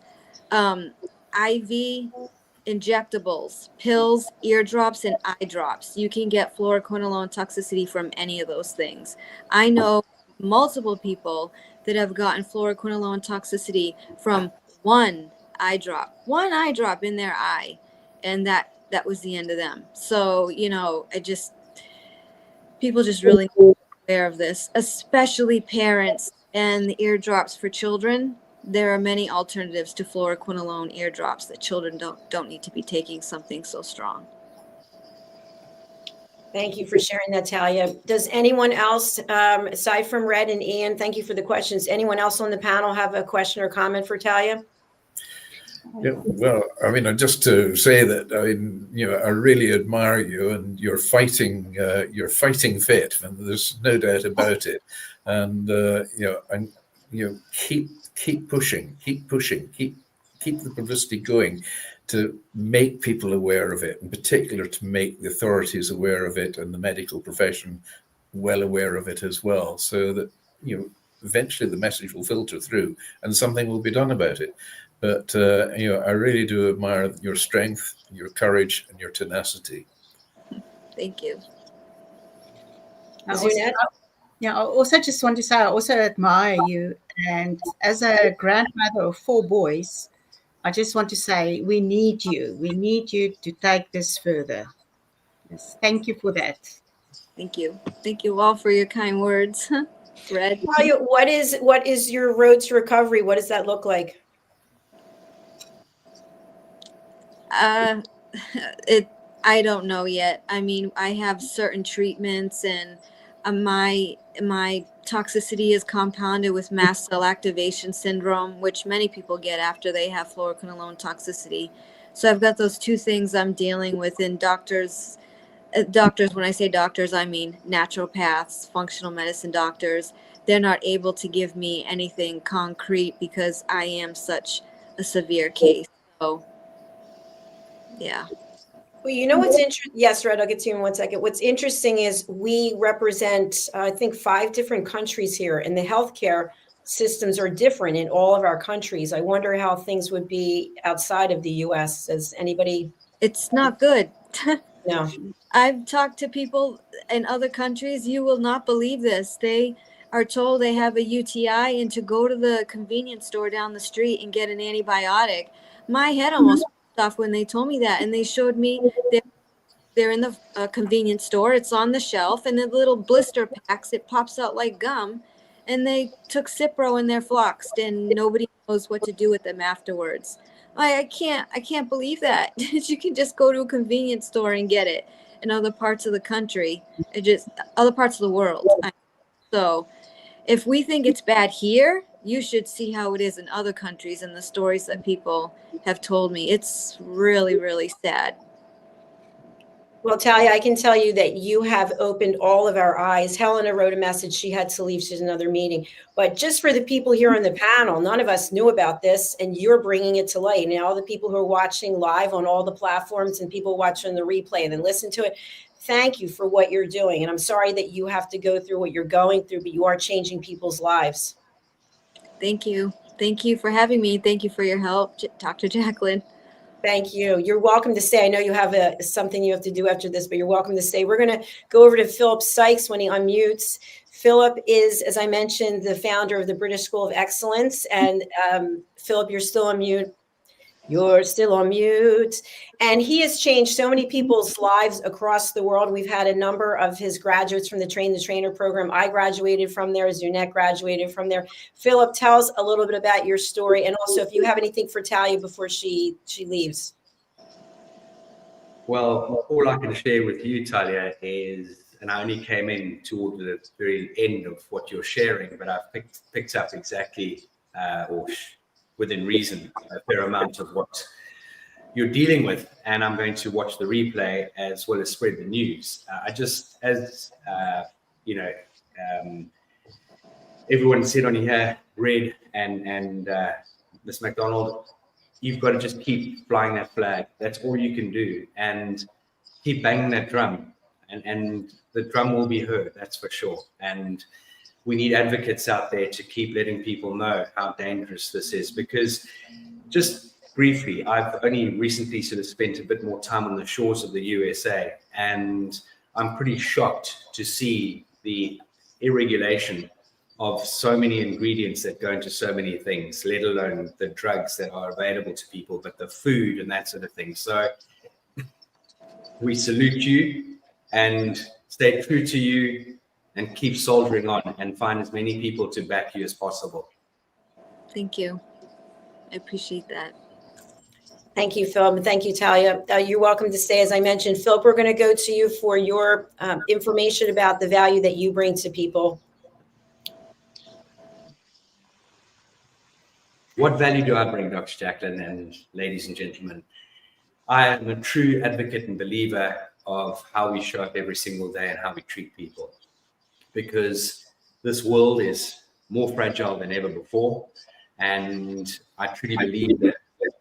IV injectables, pills, eardrops, and eye drops. You can get fluoroquinolone toxicity from any of those things. I know multiple people that have gotten fluoroquinolone toxicity from one eye drop in their eye, and that was the end of them. So, you know, people just really need to be aware of this, especially parents. And the eardrops for children, there are many alternatives to fluoroquinolone eardrops that children don't need to be taking something so strong. Thank you for sharing that, Talia. Does anyone else, aside from Red and Ian, thank you for the questions. Anyone else on the panel have a question or comment for Talia? Yeah, well, I mean, just to say that, I mean, you know, I really admire you, and you're fighting fit, and there's no doubt about it. And keep pushing, keep the publicity going to make people aware of it, in particular to make the authorities aware of it and the medical profession well aware of it as well, so that, you know, eventually the message will filter through and something will be done about it. But, you know, I really do admire your strength, your courage, and your tenacity. Thank you. I also just want to say I also admire you. And as a grandmother of 4 boys, I just want to say we need you. We need you to take this further. Yes, thank you for that. Thank you. Thank you all for your kind words. Red. Talia, what is your road to recovery? What does that look like? I don't know yet. I mean, I have certain treatments, and my toxicity is compounded with mast cell activation syndrome, which many people get after they have fluoroquinolone toxicity. So I've got those 2 things I'm dealing with, and doctors, when I say doctors, I mean naturopaths, functional medicine doctors. They're not able to give me anything concrete because I am such a severe case. So yeah. Well, you know what's interesting? Yes, Red, I'll get to you in 1 second. What's interesting is we represent, I think, 5 different countries here, and the healthcare systems are different in all of our countries. I wonder how things would be outside of the U.S. Does anybody? It's not good. No. I've talked to people in other countries. You will not believe this. They are told they have a UTI and to go to the convenience store down the street and get an antibiotic. My head almost popped off when they told me that, and they showed me they're in the convenience store. It's on the shelf, and the little blister packs, it pops out like gum, and they took Cipro and they're floxed, and nobody knows what to do with them afterwards. I can't believe that. You can just go to a convenience store and get it in other parts of the country, other parts of the world. So if we think it's bad here, you should see how it is in other countries and the stories that people have told me. It's really, really sad. Well, Talia, I can tell you that you have opened all of our eyes. Helena wrote a message. She had to leave. She's another meeting. But just for the people here on the panel, none of us knew about this, and you're bringing it to light. Now, all the people who are watching live on all the platforms and people watching the replay and then listen to it, thank you for what you're doing. And I'm sorry that you have to go through what you're going through, but you are changing people's lives. Thank you. Thank you for having me. Thank you for your help, Dr. Jacalyn. Thank you. You're welcome to stay. I know you have something you have to do after this, but you're welcome to stay. We're going to go over to Philip Sykes when he unmutes. Philip is, as I mentioned, the founder of the British School of Excellence. And Philip, you're still on mute. You're still on mute. And he has changed so many people's lives across the world. We've had a number of his graduates from the Train the Trainer program. I graduated from there. Zunette graduated from there. Philip, tell us a little bit about your story. And also if you have anything for Talia before she leaves. Well, all I can share with you, Talia, is, and I only came in toward the very end of what you're sharing, but I've picked up exactly, within reason, a fair amount of what you're dealing with, and I'm going to watch the replay as well as spread the news. Everyone said on here, Red and Miss McDonald, you've got to just keep flying that flag. That's all you can do, and keep banging that drum, and the drum will be heard. That's for sure. And we need advocates out there to keep letting people know how dangerous this is, because just briefly, I've only recently sort of spent a bit more time on the shores of the USA, and I'm pretty shocked to see the irregulation of so many ingredients that go into so many things, let alone the drugs that are available to people, but the food and that sort of thing. So we salute you and stay true to you and keep soldiering on and find as many people to back you as possible. Thank you. I appreciate that. Thank you, Philip, and thank you, Talia. You're welcome to stay. As I mentioned, Philip, we're going to go to you for your information about the value that you bring to people. What value do I bring, Dr. Jacalyn and ladies and gentlemen? I am a true advocate and believer of how we show up every single day and how we treat people, because this world is more fragile than ever before. And I truly believe that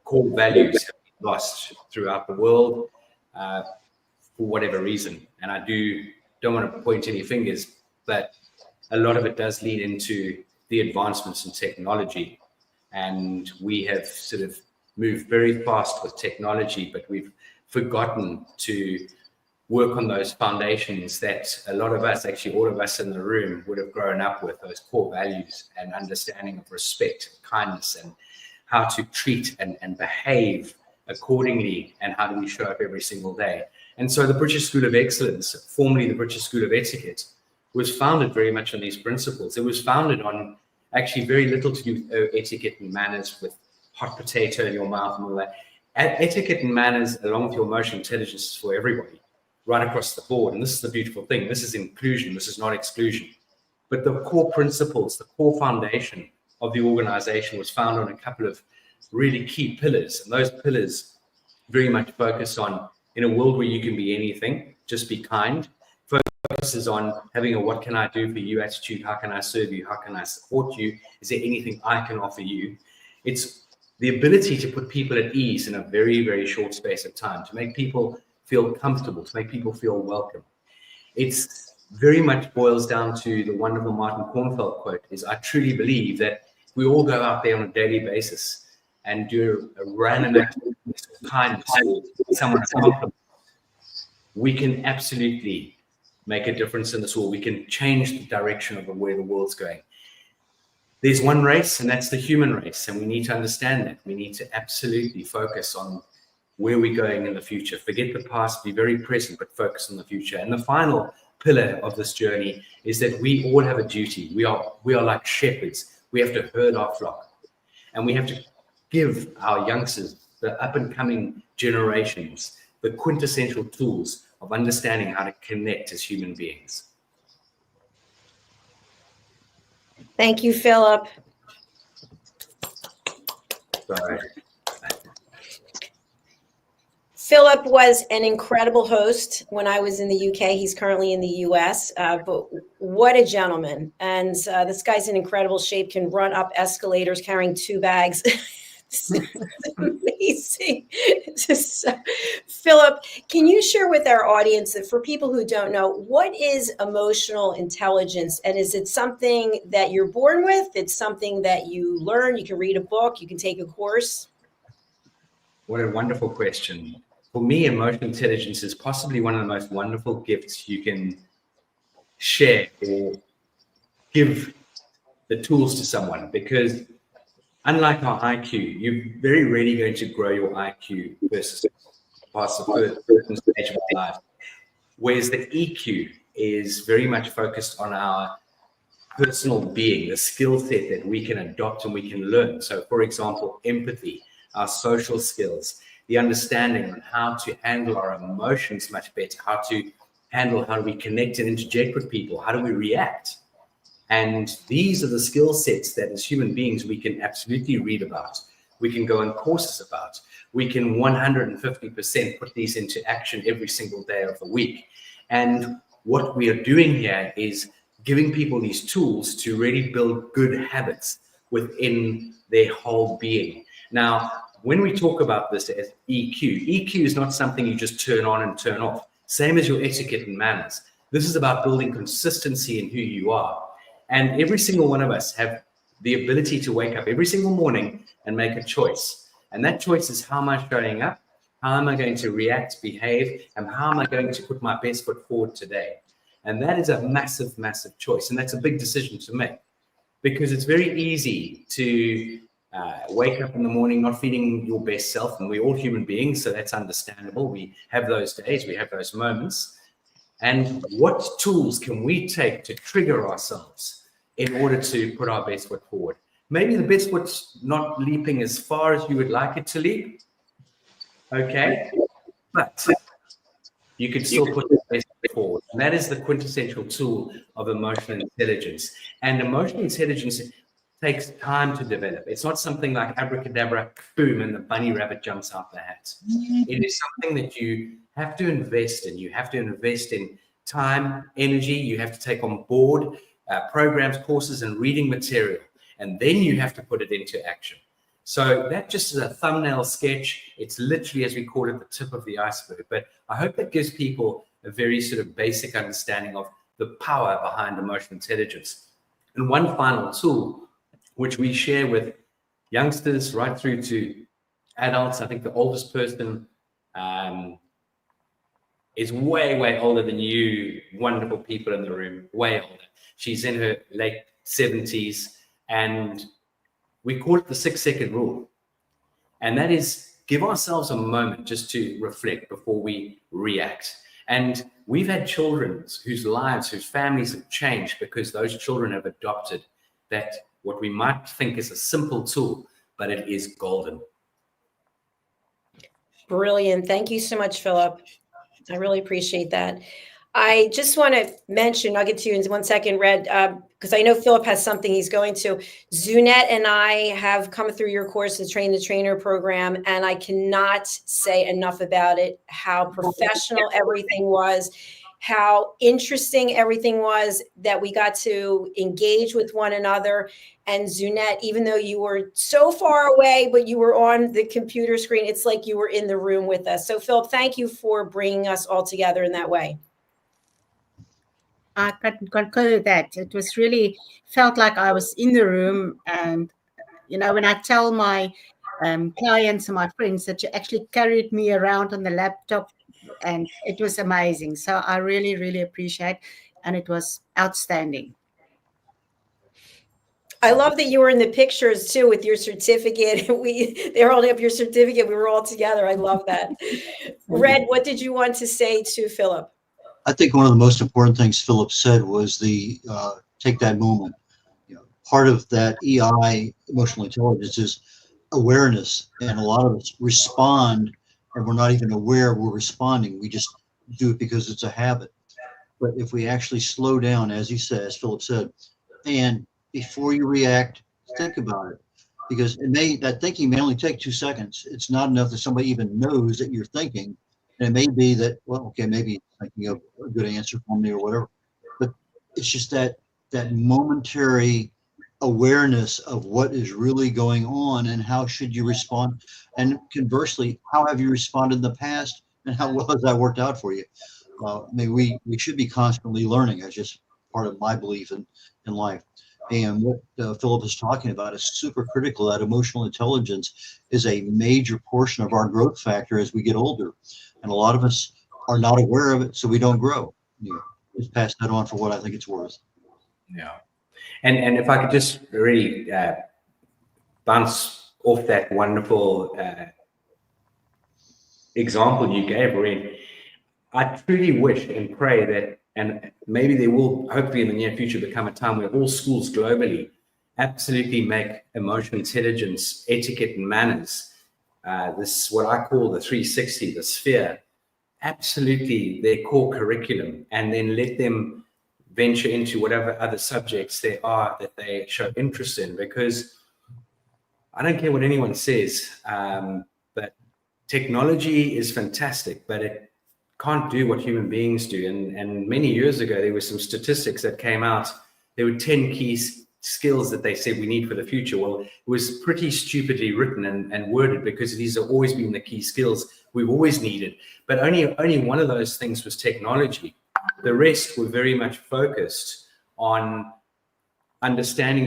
core values have been lost throughout the world for whatever reason. And I don't want to point any fingers, but a lot of it does lead into the advancements in technology. And we have sort of moved very fast with technology, but we've forgotten to work on those foundations that a lot of us, actually all of us in the room, would have grown up with, those core values and understanding of respect, kindness, and how to treat and behave accordingly, and how do we show up every single day. And so the British School of Excellence, formerly the British School of Etiquette, was founded very much on these principles. It was founded on actually very little to do with etiquette and manners, with hot potato in your mouth and all that. Etiquette and manners, along with your emotional intelligence, is for everybody, right across the board. And this is the beautiful thing. This is inclusion. This is not exclusion. But the core principles, the core foundation of the organization was found on a couple of really key pillars. And those pillars very much focus on, in a world where you can be anything, just be kind. Focuses on having a what can I do for you attitude. How can I serve you? How can I support you? Is there anything I can offer you? It's the ability to put people at ease in a very, very short space of time, to make people feel comfortable, to make people feel welcome. It's very much boils down to the wonderful Martin Kornfeld quote, is I truly believe that if we all go out there on a daily basis and do a random act of kindness, someone a compliment, we can absolutely make a difference in this world. We can change the direction of where the world's going. There's one race, and that's the human race, and we need to understand that. We need to absolutely focus on where we're going in the future. Forget the past, be very present, but focus on the future. And the final pillar of this journey is that we all have a duty. We are like shepherds. We have to herd our flock, and we have to give our youngsters, the up-and-coming generations, the quintessential tools of understanding how to connect as human beings. Thank you, Philip. Sorry. Philip was an incredible host when I was in the UK. He's currently in the US, but what a gentleman. And this guy's in incredible shape, can run up escalators carrying 2 bags. It's amazing. Philip, can you share with our audience that for people who don't know, what is emotional intelligence? And is it something that you're born with? It's something that you learn? You can read a book, you can take a course? What a wonderful question. For me, emotional intelligence is possibly one of the most wonderful gifts you can share or give the tools to someone, because unlike our IQ, you're very rarely going to grow your IQ versus past the first stage of life. Whereas the EQ is very much focused on our personal being, the skill set that we can adopt and we can learn. So, for example, empathy, our social skills, the understanding on how to handle our emotions much better, how to handle how we connect and interject with people, how do we react? And these are the skill sets that as human beings we can absolutely read about. We can go on courses about. We can 150% put these into action every single day of the week. And what we are doing here is giving people these tools to really build good habits within their whole being. Now, when we talk about this as EQ is not something you just turn on and turn off. Same as your etiquette and manners. This is about building consistency in who you are. And every single one of us have the ability to wake up every single morning and make a choice. And that choice is, how am I showing up? How am I going to react, behave, and how am I going to put my best foot forward today? And that is a massive, massive choice. And that's a big decision to make, because it's very easy to wake up in the morning not feeling your best self. And we're all human beings, so that's understandable. We have those days, we have those moments. And what tools can we take to trigger ourselves in order to put our best foot forward? Maybe the best foot's not leaping as far as you would like it to leap. Okay, but you can still put your best foot forward. And that is the quintessential tool of emotional intelligence. And emotional intelligence takes time to develop. It's not something like abracadabra, boom, and the bunny rabbit jumps out the hat. It is something that you have to invest in. You have to invest in time, energy. You have to take on board programs, courses, and reading material. And then you have to put it into action. So that just is a thumbnail sketch. It's literally, as we call it, the tip of the iceberg. But I hope that gives people a very sort of basic understanding of the power behind emotional intelligence. And one final tool, which we share with youngsters right through to adults. I think the oldest person is way, way older than you wonderful people in the room, way older. She's in her late 70s, and we call it the 6-second rule. And that is, give ourselves a moment just to reflect before we react. And we've had children whose lives, whose families have changed because those children have adopted that, what we might think is a simple tool, but it is golden. Brilliant. Thank you so much, Philip. I really appreciate that. I just want to mention, I'll get to you in 1 second, Red, because I know Philip has something he's going to. Zunette and I have come through your course, the Train the Trainer program, and I cannot say enough about it, how professional everything was, how interesting everything was, that we got to engage with one another. And Zunette, even though you were so far away, but you were on the computer screen, it's like you were in the room with us. So Philip, thank you for bringing us all together in that way. I can concur with that. It was really felt like I was in the room. And, you know, when I tell my clients and my friends that you actually carried me around on the laptop, and it was amazing. So I really, really appreciate, and it was outstanding. I love that you were in the pictures too with your certificate. They were holding up your certificate. We were all together. I love that. Red, what did you want to say to Philip? I think one of the most important things Philip said was the take that moment. You know, part of that EI, emotional intelligence, is awareness, and a lot of us respond, and we're not even aware we're responding. We just do it because it's a habit. But if we actually slow down, as he says, Philip said, and before you react, think about it, because that thinking may only take 2 seconds. It's not enough that somebody even knows that you're thinking. And it may be that, well, okay, maybe thinking of a good answer for me or whatever, but it's just that momentary awareness of what is really going on and how should you respond. And conversely, how have you responded in the past and how well has that worked out for you? I mean, we should be constantly learning. That's just part of my belief in life. And what Philip is talking about is super critical. That emotional intelligence is a major portion of our growth factor as we get older. And a lot of us are not aware of it, so we don't grow. You know, just pass that on for what I think it's worth. Yeah. And if I could just really bounce off that wonderful example you gave, Ren, I truly wish and pray that, and maybe there will hopefully in the near future become a time where all schools globally absolutely make emotional intelligence, etiquette and manners, this what I call the 360, the sphere, absolutely their core curriculum, and then let them venture into whatever other subjects there are that they show interest in. Because I don't care what anyone says, but technology is fantastic, but it can't do what human beings do. And many years ago, there were some statistics that came out. There were 10 key skills that they said we need for the future. Well, it was pretty stupidly written and worded, because these have always been the key skills we've always needed. But only one of those things was technology. The rest were very much focused on understanding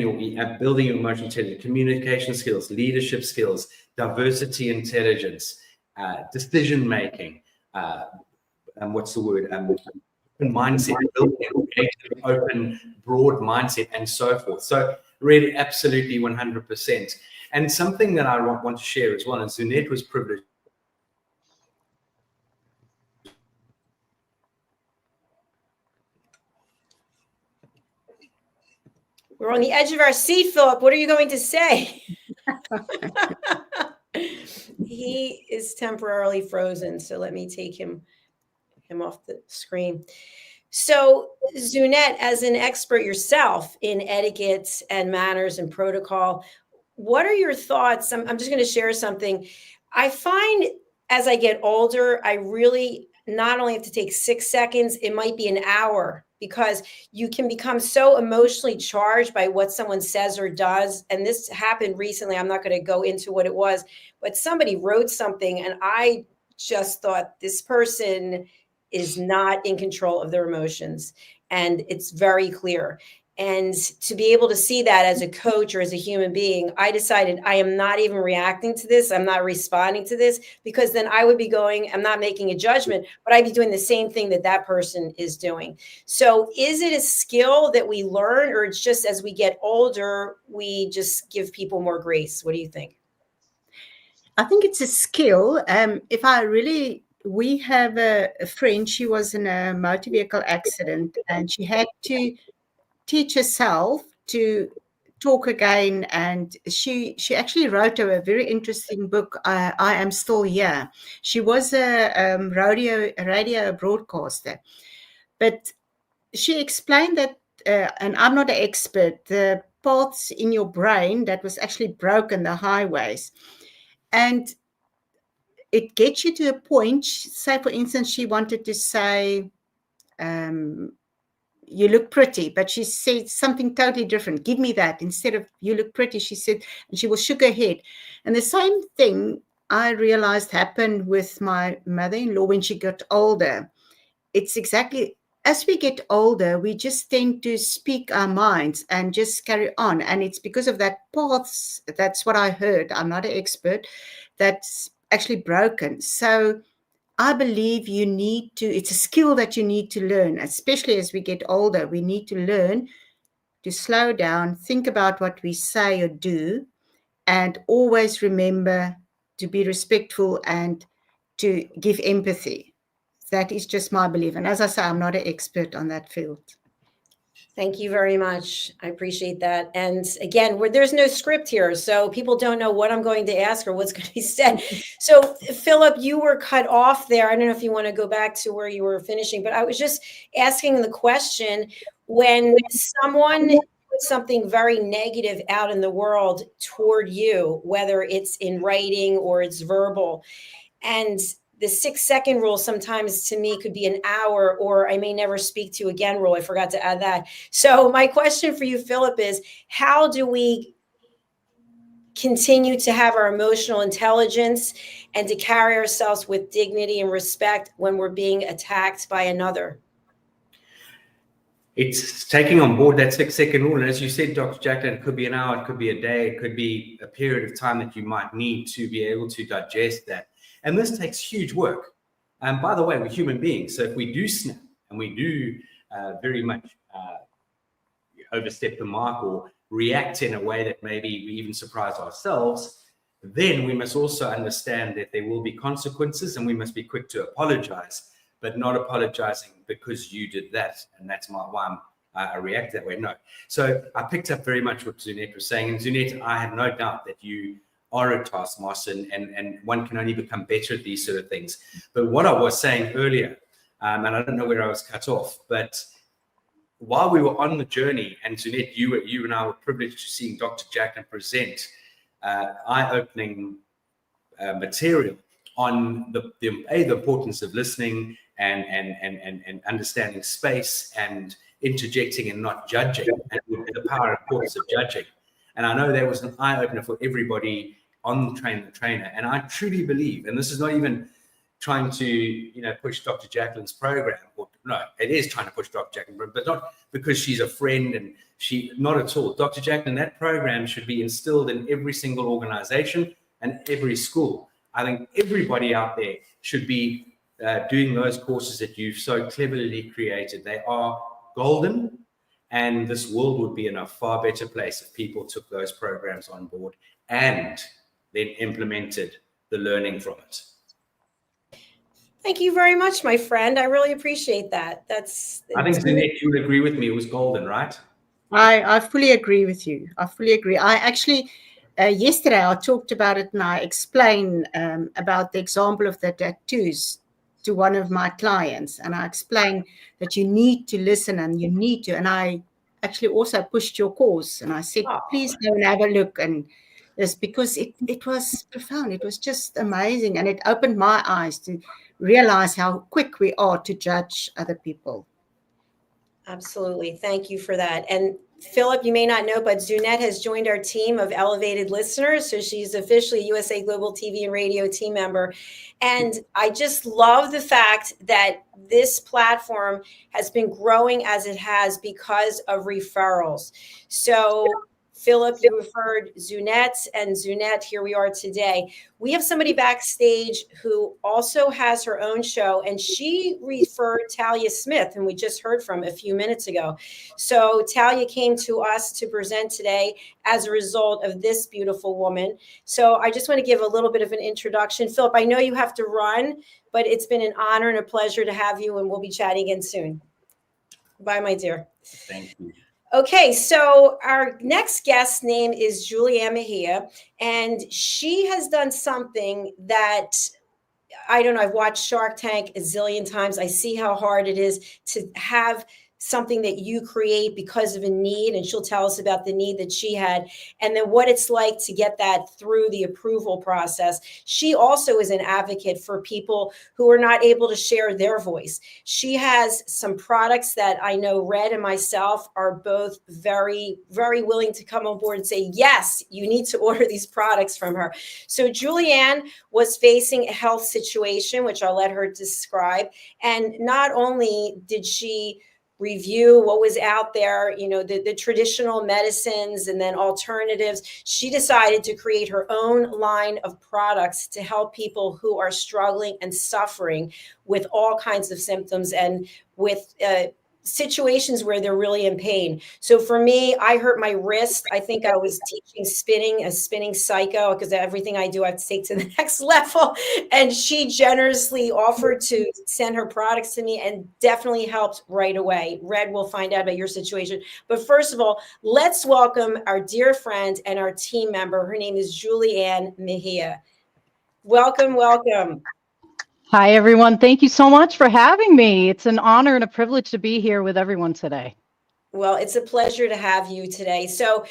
building your emotional intelligence, communication skills, leadership skills, diversity intelligence, decision making, and what's the word? Open mindset, building an open, broad mindset, and so forth. So really, absolutely 100%. And something that I want to share as well, and Zunette was privileged. We're on the edge of our seat, Philip. What are you going to say? He is temporarily frozen, so let me take him off the screen. So, Zunette, as an expert yourself in etiquette and manners and protocol, what are your thoughts? I'm just going to share something. I find as I get older, I really not only have to take 6 seconds, it might be an hour, because you can become so emotionally charged by what someone says or does. And this happened recently. I'm not going to go into what it was, but somebody wrote something and I just thought, this person is not in control of their emotions. And it's very clear. And to be able to see that as a coach or as a human being, I decided I am not even reacting to this. I'm not responding to this, because then I would be going, I'm not making a judgment, but I'd be doing the same thing that that person is doing. So is it a skill that we learn, or it's just as we get older, we just give people more grace? What do you think? I think it's a skill. We have a friend, she was in a motor vehicle accident and she had to teach herself to talk again, and she actually wrote a very interesting book, I Am Still Here. She was a radio broadcaster, but she explained that, and I'm not an expert, the parts in your brain that was actually broken, the highways, and it gets you to a point. Say, for instance, she wanted to say, you look pretty, but she said something totally different. Give me that. Instead of you look pretty, she said, and she was shook her head. And the same thing I realized happened with my mother-in-law when she got older. It's exactly, as we get older, we just tend to speak our minds and just carry on. And it's because of that paths, that's what I heard, I'm not an expert, that's actually broken. So I believe you need to, it's a skill that you need to learn, especially as we get older. We need to learn to slow down, think about what we say or do, and always remember to be respectful and to give empathy. That is just my belief. And as I say, I'm not an expert on that field. Thank you very much. I appreciate that. And again, there's no script here, so people don't know what I'm going to ask or what's going to be said. So, Philip, you were cut off there. I don't know if you want to go back to where you were finishing, but I was just asking the question, when someone puts something very negative out in the world toward you, whether it's in writing or it's verbal, and the 6 second rule sometimes to me could be an hour, or I may never speak to you again rule. I forgot to add that. So my question for you, Philip, is how do we continue to have our emotional intelligence and to carry ourselves with dignity and respect when we're being attacked by another? It's taking on board that 6 second rule. And as you said, Dr. Jacalyn, it could be an hour, it could be a day, it could be a period of time that you might need to be able to digest that. And this takes huge work. And by the way, we're human beings. So if we do snap and we do very much overstep the mark or react in a way that maybe we even surprise ourselves, then we must also understand that there will be consequences and we must be quick to apologize, but not apologizing because you did that. And that's why I react that way. No. So I picked up very much what Zunette was saying. And Zunette, I have no doubt that you are a taskmaster and one can only become better at these sort of things. But what I was saying earlier, and I don't know where I was cut off, but while we were on the journey, and Zunette, you and I were privileged to seeing Dr. Jacalyn present eye-opening material on the importance of listening and understanding space and interjecting and not judging, and the power and importance of judging. And I know that was an eye-opener for everybody on the trainer. And I truly believe, and this is not even trying to, push Dr. Jacalyn's program, or no, it is trying to push Dr. Jacalyn, but not because she's a friend and not at all. Dr. Jacalyn, that program should be instilled in every single organization, and every school. I think everybody out there should be doing those courses that you've so cleverly created. They are golden, and this world would be in a far better place if people took those programs on board and then implemented the learning from it. Thank you very much, my friend. I really appreciate that. I think, Zinette, you would agree with me. It was golden, right? I fully agree with you. I fully agree. I actually, yesterday I talked about it, and I explained about the example of the tattoos to one of my clients. And I explained that you need to listen and you need to. And I actually also pushed your course, and I said, please go and have a look. And it's because it was profound. It was just amazing. And it opened my eyes to realize how quick we are to judge other people. Absolutely. Thank you for that. And Philip, you may not know, but Zunette has joined our team of elevated listeners. So she's officially USA Global TV and Radio team member. And I just love the fact that this platform has been growing as it has because of referrals. So Philip, you referred Zunette, and Zunette, here we are today. We have somebody backstage who also has her own show, and she referred Talia Smith, whom we just heard from a few minutes ago. So Talia came to us to present today as a result of this beautiful woman. So I just want to give a little bit of an introduction. Philip, I know you have to run, but it's been an honor and a pleasure to have you, and we'll be chatting again soon. Bye, my dear. Thank you. Okay, so our next guest's name is Julianne Mejia, and she has done something that, I don't know, I've watched Shark Tank a zillion times. I see how hard it is to have something that you create because of a need, and she'll tell us about the need that she had, and then what it's like to get that through the approval process. She also is an advocate for people who are not able to share their voice. She has some products that I know Red and myself are both very, very willing to come on board and say, yes, you need to order these products from her. So Julianne was facing a health situation, which I'll let her describe. And not only did she review what was out there, you know, the traditional medicines and then alternatives, she decided to create her own line of products to help people who are struggling and suffering with all kinds of symptoms and with situations where they're really in pain. So for me, I hurt my wrist. I think I was teaching spinning, a spinning psycho, because everything I do I have to take to the next level. And she generously offered to send her products to me and definitely helped right away. Red will find out about your situation. But first of all, let's welcome our dear friend and our team member. Her name is Julianne Mejia. Welcome, welcome. Hi, everyone. Thank you so much for having me. It's an honor and a privilege to be here with everyone today. Well, it's a pleasure to have you today. So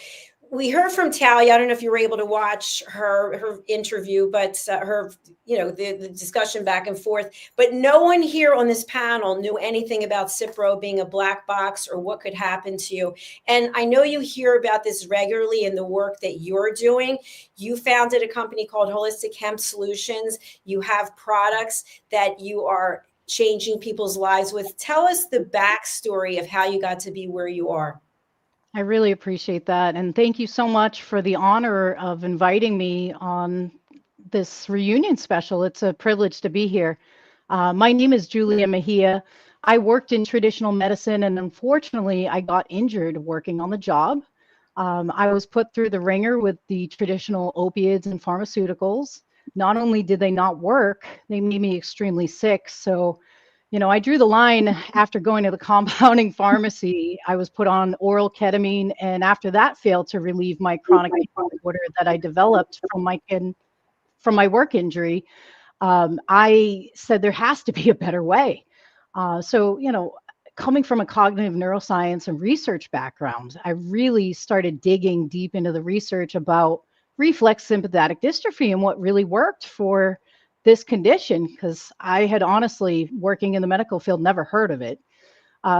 we heard from Talia. I don't know if you were able to watch her interview, but her, you know, the discussion back and forth. But no one here on this panel knew anything about Cipro being a black box or what could happen to you. And I know you hear about this regularly in the work that you're doing. You founded a company called Holistic Hemp Solutions. You have products that you are changing people's lives with. Tell us the backstory of how you got to be where you are. I really appreciate that. And thank you so much for the honor of inviting me on this reunion special. It's a privilege to be here. My name is Julia Mejia. I worked in traditional medicine, and unfortunately, I got injured working on the job. I was put through the ringer with the traditional opiates and pharmaceuticals. Not only did they not work, they made me extremely sick. So, you know, I drew the line after going to the compounding pharmacy. I was put on oral ketamine, and after that failed to relieve my chronic pain disorder that I developed from my work injury, I said there has to be a better way. So, you know, coming from a cognitive neuroscience and research background, I really started digging deep into the research about reflex sympathetic dystrophy and what really worked for this condition, because I had honestly, working in the medical field, never heard of it.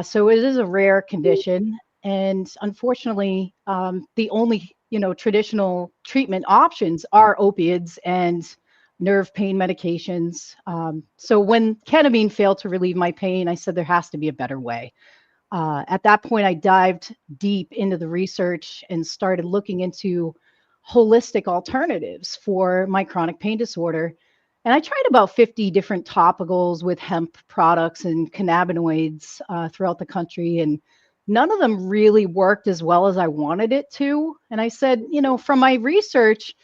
So it is a rare condition, and unfortunately, the only, you know, traditional treatment options are opiates and nerve pain medications. So when ketamine failed to relieve my pain, I said there has to be a better way. At that point, I dived deep into the research and started looking into holistic alternatives for my chronic pain disorder. And I tried about 50 different topicals with hemp products and cannabinoids throughout the country, and none of them really worked as well as I wanted it to. And I said, from my research,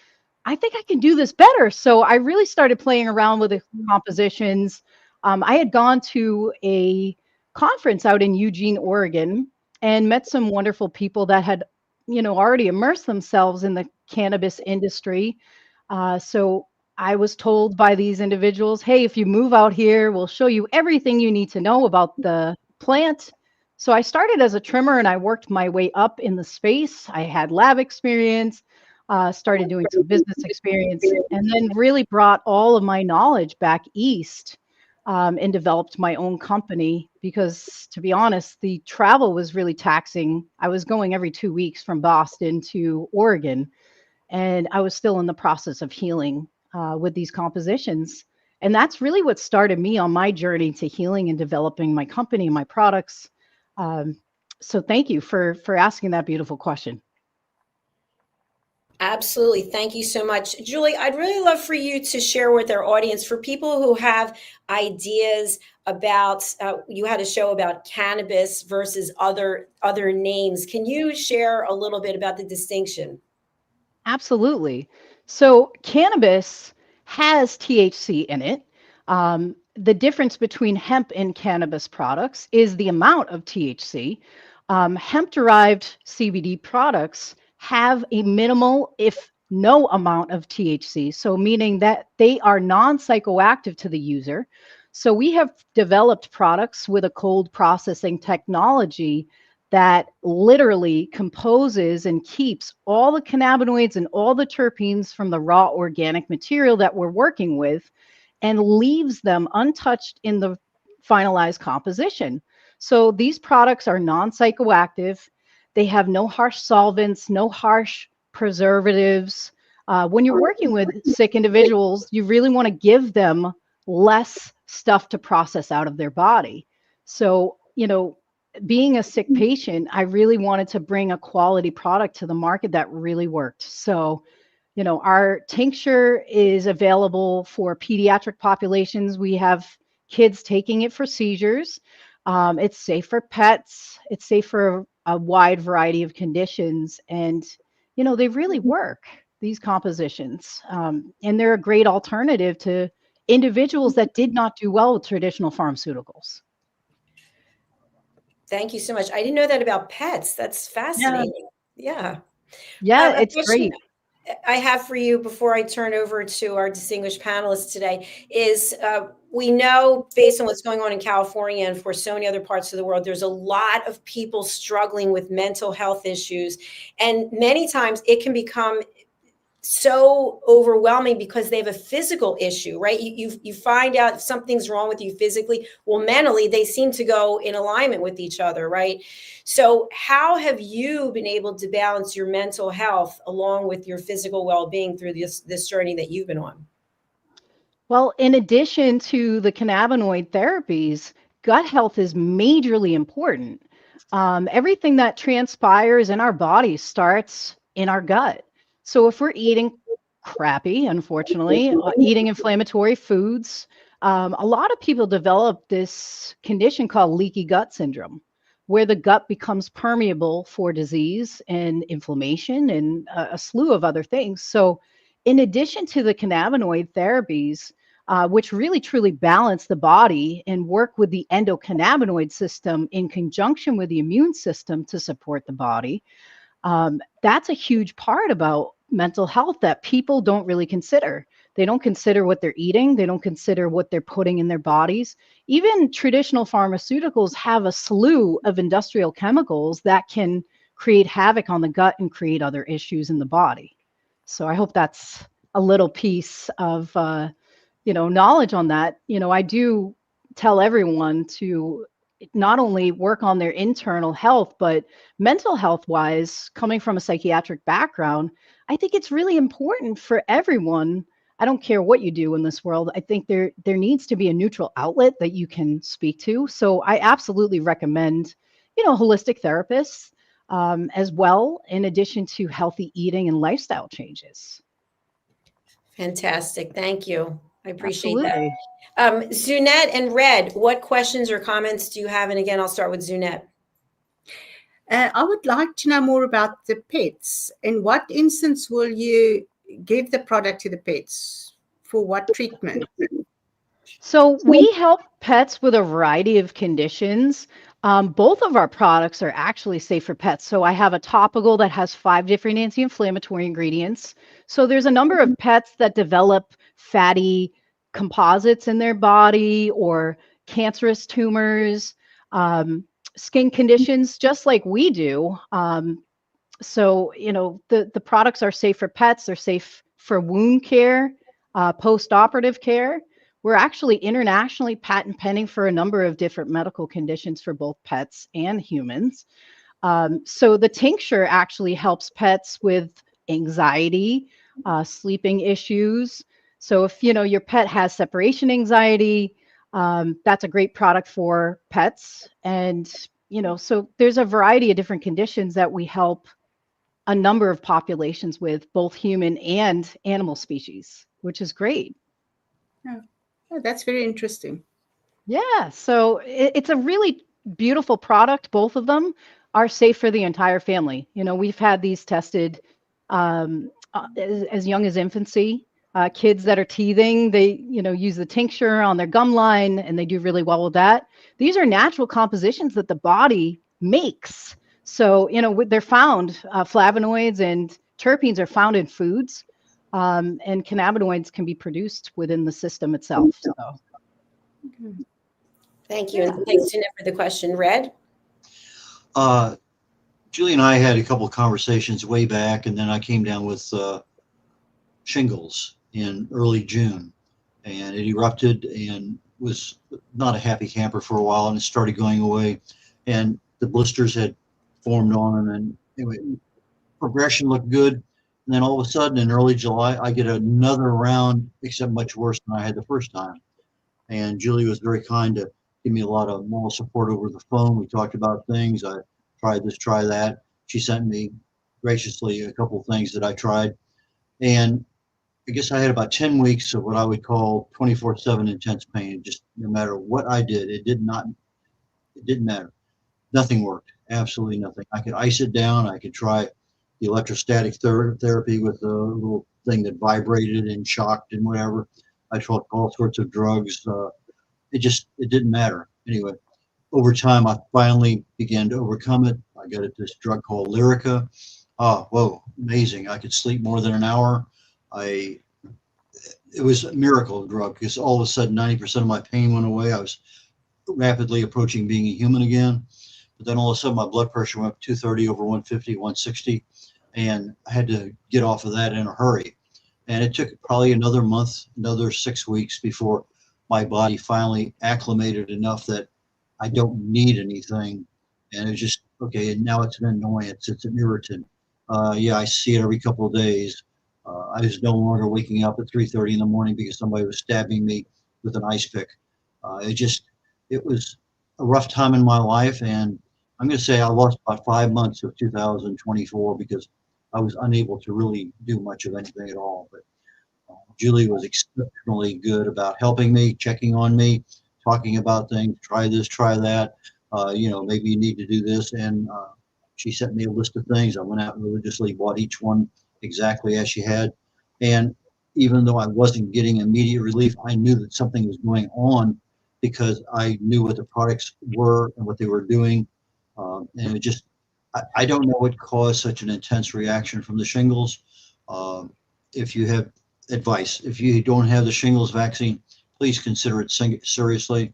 I think I can do this better. So I really started playing around with the compositions. I had gone to a conference out in Eugene, Oregon, and met some wonderful people that had, already immersed themselves in the cannabis industry. So I was told by these individuals, hey, if you move out here, we'll show you everything you need to know about the plant. So I started as a trimmer and I worked my way up in the space. I had lab experience, started doing some business experience, and then really brought all of my knowledge back east, and developed my own company because, to be honest, the travel was really taxing. I was going every 2 weeks from Boston to Oregon, and I was still in the process of healing with these compositions. And that's really what started me on my journey to healing and developing my company and my products. So thank you for asking that beautiful question. Absolutely. Thank you so much. Julie, I'd really love for you to share with our audience, for people who have ideas about, you had a show about cannabis versus other names. Can you share a little bit about the distinction? Absolutely. So cannabis has THC in it. The difference between hemp and cannabis products is the amount of THC. Hemp-derived CBD products have a minimal, if no amount of THC, so meaning that they are non-psychoactive to the user. So we have developed products with a cold processing technology that literally composes and keeps all the cannabinoids and all the terpenes from the raw organic material that we're working with and leaves them untouched in the finalized composition. So these products are non-psychoactive. They have no harsh solvents, no harsh preservatives. When you're working with sick individuals, you really want to give them less stuff to process out of their body. So, being a sick patient, I really wanted to bring a quality product to the market that really worked. So, our tincture is available for pediatric populations. We have kids taking it for seizures. It's safe for pets. It's safe for a wide variety of conditions. And, they really work, these compositions. And they're a great alternative to individuals that did not do well with traditional pharmaceuticals. Thank you so much. I didn't know that about pets. That's fascinating. Yeah. Yeah, A it's question great. I have for you before I turn over to our distinguished panelists today is, we know, based on what's going on in California and for so many other parts of the world, there's a lot of people struggling with mental health issues. And many times it can become so overwhelming because they have a physical issue, right? You find out if something's wrong with you physically. Well, mentally, they seem to go in alignment with each other, right? So how have you been able to balance your mental health along with your physical well-being through this journey that you've been on? Well, in addition to the cannabinoid therapies, gut health is majorly important. Everything that transpires in our body starts in our gut. So if we're eating crappy, unfortunately, eating inflammatory foods, a lot of people develop this condition called leaky gut syndrome, where the gut becomes permeable for disease and inflammation and a slew of other things. So in addition to the cannabinoid therapies, which really truly balance the body and work with the endocannabinoid system in conjunction with the immune system to support the body, that's a huge part about mental health that people don't really consider. They don't consider what they're eating. They don't consider what they're putting in their bodies. Even traditional pharmaceuticals have a slew of industrial chemicals that can create havoc on the gut and create other issues in the body. So I hope that's a little piece of knowledge on that. I do tell everyone to not only work on their internal health, but mental health wise, coming from a psychiatric background, I think it's really important for everyone. I don't care what you do in this world. I think there needs to be a neutral outlet that you can speak to. So I absolutely recommend, holistic therapists. as well, in addition to healthy eating and lifestyle changes. Fantastic. Thank you. I appreciate Absolutely. that. Zunette and Red, what questions or comments do you have? And again, I'll start with Zunette. I would like to know more about the pets. In what instance will you give the product to the pets? For what treatment? So we help pets with a variety of conditions. Both of our products are actually safe for pets. So I have a topical that has 5 different anti-inflammatory ingredients. So there's a number of pets that develop fatty composites in their body or cancerous tumors, skin conditions, just like we do. So, the products are safe for pets. They're safe for wound care, post-operative care. We're actually internationally patent pending for a number of different medical conditions for both pets and humans. So the tincture actually helps pets with anxiety, sleeping issues. So if your pet has separation anxiety, that's a great product for pets. And so there's a variety of different conditions that we help a number of populations with, both human and animal species, which is great. Oh, that's very interesting. Yeah, so it's a really beautiful product. Both of them are safe for the entire family. We've had these tested as young as infancy. Kids that are teething, they use the tincture on their gum line, and they do really well with that. These are natural compositions that the body makes. So they're found, flavonoids and terpenes are found in foods, and cannabinoids can be produced within the system itself. So. Thank you. And thanks, Jeanette, for the question. Red? Julie and I had a couple of conversations way back, and then I came down with shingles in early June, and it erupted and was not a happy camper for a while, and it started going away, and the blisters had formed on, and then anyway, progression looked good. And then all of a sudden in early July, I get another round, except much worse than I had the first time. And Julie was very kind to give me a lot of moral support over the phone. We talked about things. I tried this, try that. She sent me graciously a couple of things that I tried. And I guess I had about 10 weeks of what I would call 24/7 intense pain. Just no matter what I did, it didn't matter. Nothing worked. Absolutely nothing. I could ice it down. I could try the electrostatic therapy with a little thing that vibrated and shocked and whatever. I tried all sorts of drugs. It didn't matter. Anyway, over time, I finally began to overcome it. I got this drug called Lyrica. Oh, whoa, amazing. I could sleep more than an hour. It was a miracle drug because all of a sudden 90% of my pain went away. I was rapidly approaching being a human again. But then all of a sudden my blood pressure went up 230 over 150, 160, and I had to get off of that in a hurry. And it took probably another month, another 6 weeks before my body finally acclimated enough that I don't need anything. And it's just, okay, and now it's an annoyance, it's an irritant. Yeah, I see it every couple of days. I was no longer waking up at 3:30 in the morning because somebody was stabbing me with an ice pick. It was a rough time in my life, and I'm going to say I lost about 5 months of 2024 because I was unable to really do much of anything at all. But Julie was exceptionally good about helping me, checking on me, talking about things, try this, try that, maybe you need to do this. And she sent me a list of things. I went out and religiously bought each one exactly as she had. And even though I wasn't getting immediate relief, I knew that something was going on because I knew what the products were and what they were doing. And it just, I don't know what caused such an intense reaction from the shingles. If you have advice, if you don't have the shingles vaccine, please consider it seriously.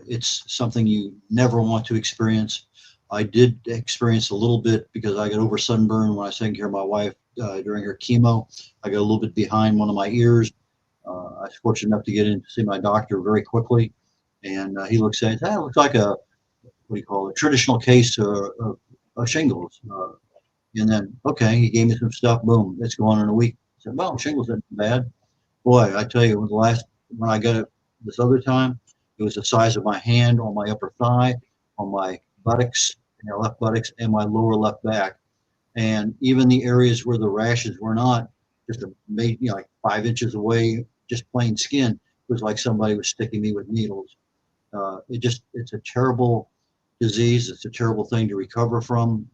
It's something you never want to experience. I did experience a little bit because I got over sunburn when I was taking care of my wife during her chemo. I got a little bit behind one of my ears. I was fortunate enough to get in to see my doctor very quickly. And he looks at it, it looks like a traditional case of shingles. And then, okay, he gave me some stuff, boom, it's gone in a week. I said, well, shingles isn't bad. Boy, I tell you, when I got it this other time, it was the size of my hand on my upper thigh, on my buttocks, my left buttocks and my lower left back. And even the areas where the rashes were not just like 5 inches away, just plain skin, it was like somebody was sticking me with needles. It's a terrible disease. It's a terrible thing to recover from.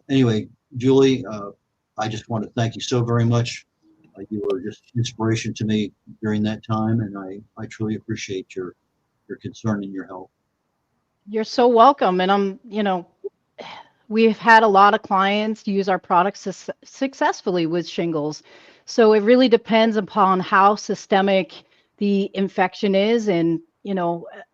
Anyway, Julie, I just want to thank you so very much. You were just inspiration to me during that time, and I truly appreciate your concern and your help. You're so welcome. And we've had a lot of clients use our products successfully with shingles. So it really depends upon how systemic the infection is. And,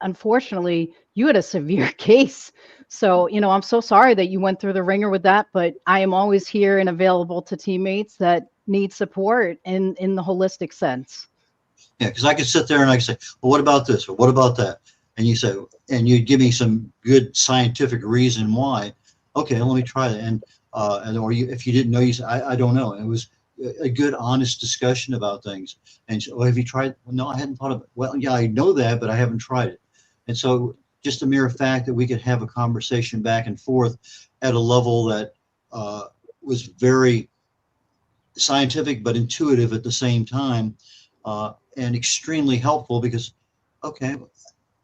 unfortunately, you had a severe case. So, I'm so sorry that you went through the ringer with that, but I am always here and available to teammates that need support in the holistic sense. Yeah, because I could sit there and I could say, well, what about this? Or what about that? And you say, and you'd give me some good scientific reason why. Okay, let me try that. If you didn't know, you say, I don't know. It was a good, honest discussion about things. And so, have you tried? Well, no, I hadn't thought of it. Well, yeah, I know that, but I haven't tried it. And so just the mere fact that we could have a conversation back and forth at a level that was very scientific, but intuitive at the same time, and extremely helpful because, okay,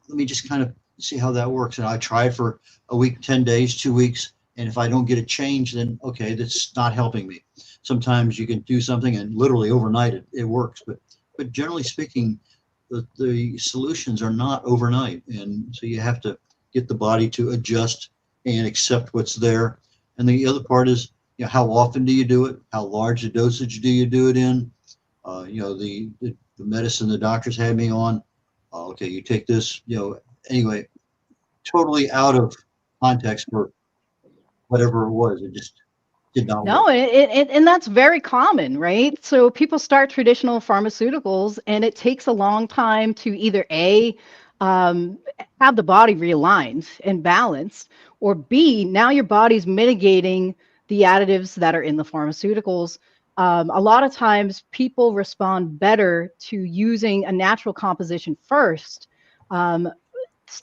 let me just kind of see how that works. And I tried for a week, 10 days, 2 weeks. And if I don't get a change, then okay, that's not helping me. Sometimes you can do something and literally overnight it works. But generally speaking, the solutions are not overnight. And so you have to get the body to adjust and accept what's there. And the other part is, how often do you do it? How large a dosage do you do it in? The medicine the doctors had me on. Okay, you take this, anyway, totally out of context for whatever it was. It just did not No, work. and that's very common, right? So people start traditional pharmaceuticals and it takes a long time to either have the body realigned and balanced, or B, now your body's mitigating the additives that are in the pharmaceuticals. A lot of times people respond better to using a natural composition first,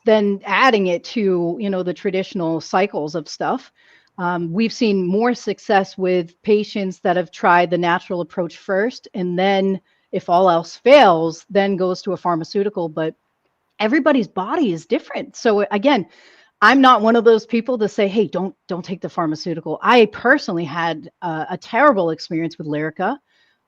than adding it to, the traditional cycles of stuff. We've seen more success with patients that have tried the natural approach first, and then if all else fails, then goes to a pharmaceutical. But everybody's body is different. So again, I'm not one of those people to say, hey, don't take the pharmaceutical. I personally had a terrible experience with Lyrica.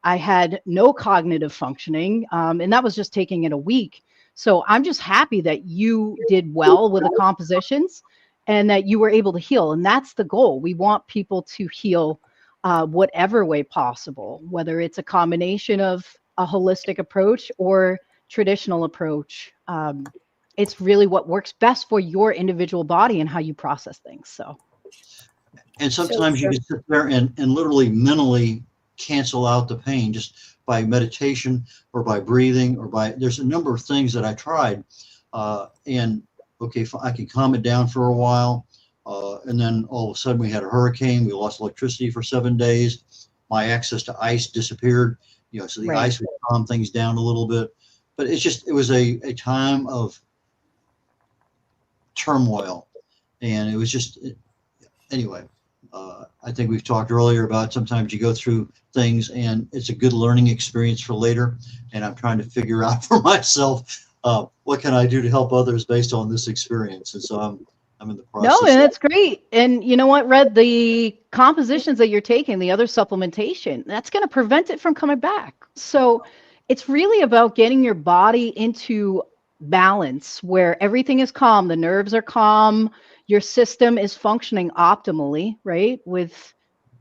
I had no cognitive functioning, and that was just taking it a week. So I'm just happy that you did well with the compositions and that you were able to heal. And that's the goal. We want people to heal whatever way possible, whether it's a combination of a holistic approach or traditional approach. It's really what works best for your individual body and how you process things. And sometimes you can sit there and literally mentally cancel out the pain just by meditation or by breathing or there's a number of things that I tried. And okay, I can calm it down for a while. And then all of a sudden we had a hurricane. We lost electricity for 7 days. My access to ice disappeared, so the ice would calm things down a little bit. But it was a time of turmoil. And it was just, anyway, I think we've talked earlier about sometimes you go through things and it's a good learning experience for later. And I'm trying to figure out for myself, what can I do to help others based on this experience? And so I'm in the process. No, and it's great. And you know what, Red, the compositions that you're taking, the other supplementation, that's going to prevent it from coming back. So it's really about getting your body into balance where everything is calm, the nerves are calm, your system is functioning optimally, right, with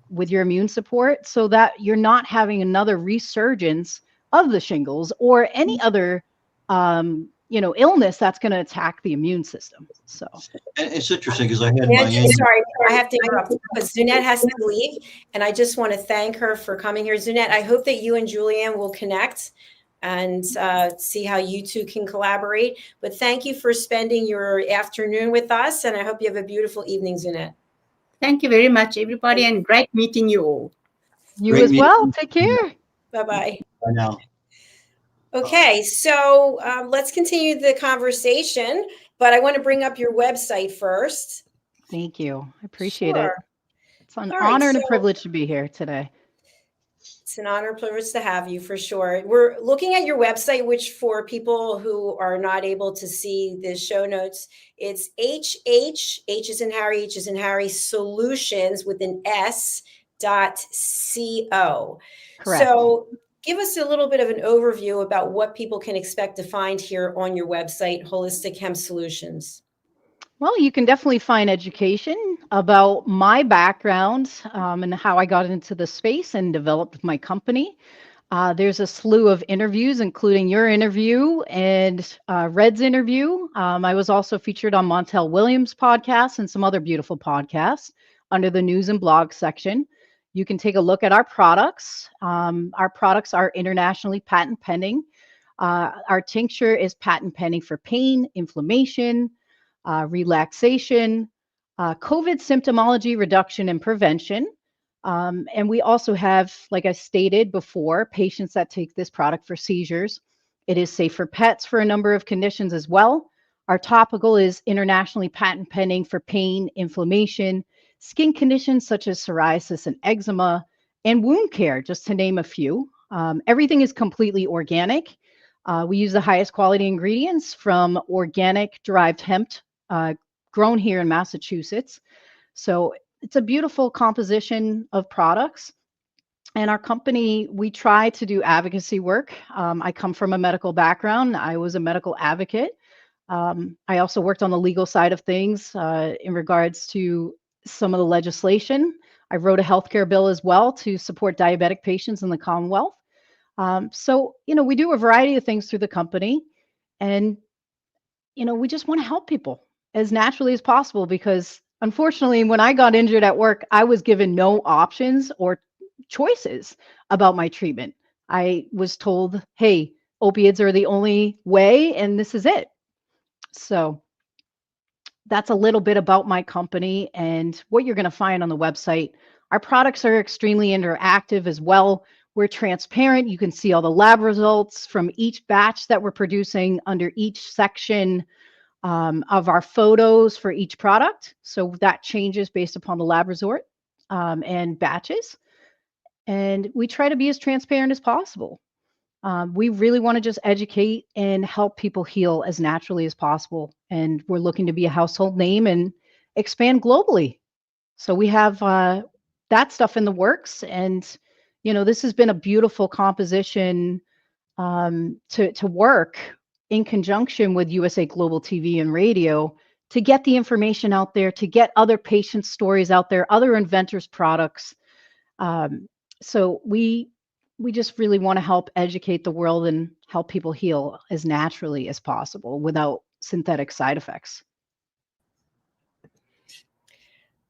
your immune support, so that you're not having another resurgence of the shingles or any other illness that's going to attack the immune system. So it's interesting because I had sorry, I have to interrupt because Zunette has to leave, and I just want to thank her for coming here. Zunette, I hope that you and Julianne will connect and see how you two can collaborate. But thank you for spending your afternoon with us, and I hope you have a beautiful evening, Zunette. Thank you very much, everybody, and great meeting you all. You as well. Take care. Bye-bye. Bye now. Okay, so let's continue the conversation. but I want to bring up your website first. Thank you. I appreciate it. Sure. It's an All right, honor and a so- privilege to be here today. It's an honor and privilege to have you, for sure. We're looking at your website, which for people who are not able to see the show notes, it's H is in Harry, solutions with an S.co. Correct. So give us a little bit of an overview about what people can expect to find here on your website, Holistic Hemp Solutions. Well, you can definitely find education about my background and how I got into the space and developed my company. There's a slew of interviews, including your interview and Red's interview. I was also featured on Montel Williams' podcast and some other beautiful podcasts under the news and blog section. You can take a look at our products. Our products are internationally patent pending. Our tincture is patent pending for pain, inflammation, relaxation, COVID symptomology reduction and prevention. And we also have, like I stated before, patients that take this product for seizures. It is safe for pets for a number of conditions as well. Our topical is internationally patent pending for pain, inflammation, skin conditions such as psoriasis and eczema, and wound care, just to name a few. Everything is completely organic. We use the highest quality ingredients from organic derived hemp grown here in Massachusetts. So it's a beautiful composition of products. And our company, we try to do advocacy work. I come from a medical background. I was a medical advocate. I also worked on the legal side of things in regards to some of the legislation. I wrote a healthcare bill as well to support diabetic patients in the Commonwealth. So, we do a variety of things through the company. And, we just want to help people as naturally as possible, because unfortunately, when I got injured at work, I was given no options or choices about my treatment. I was told, hey, opiates are the only way, and this is it. So that's a little bit about my company and what you're going to find on the website. Our products are extremely interactive as well. We're transparent. You can see all the lab results from each batch that we're producing under each section of our photos for each product. So that changes based upon the lab result and batches. And we try to be as transparent as possible. We really want to just educate and help people heal as naturally as possible. And we're looking to be a household name and expand globally. So we have that stuff in the works. And, this has been a beautiful composition to work in conjunction with USA Global TV and radio to get the information out there, to get other patients' stories out there, other inventors' products. So we just really want to help educate the world and help people heal as naturally as possible without synthetic side effects.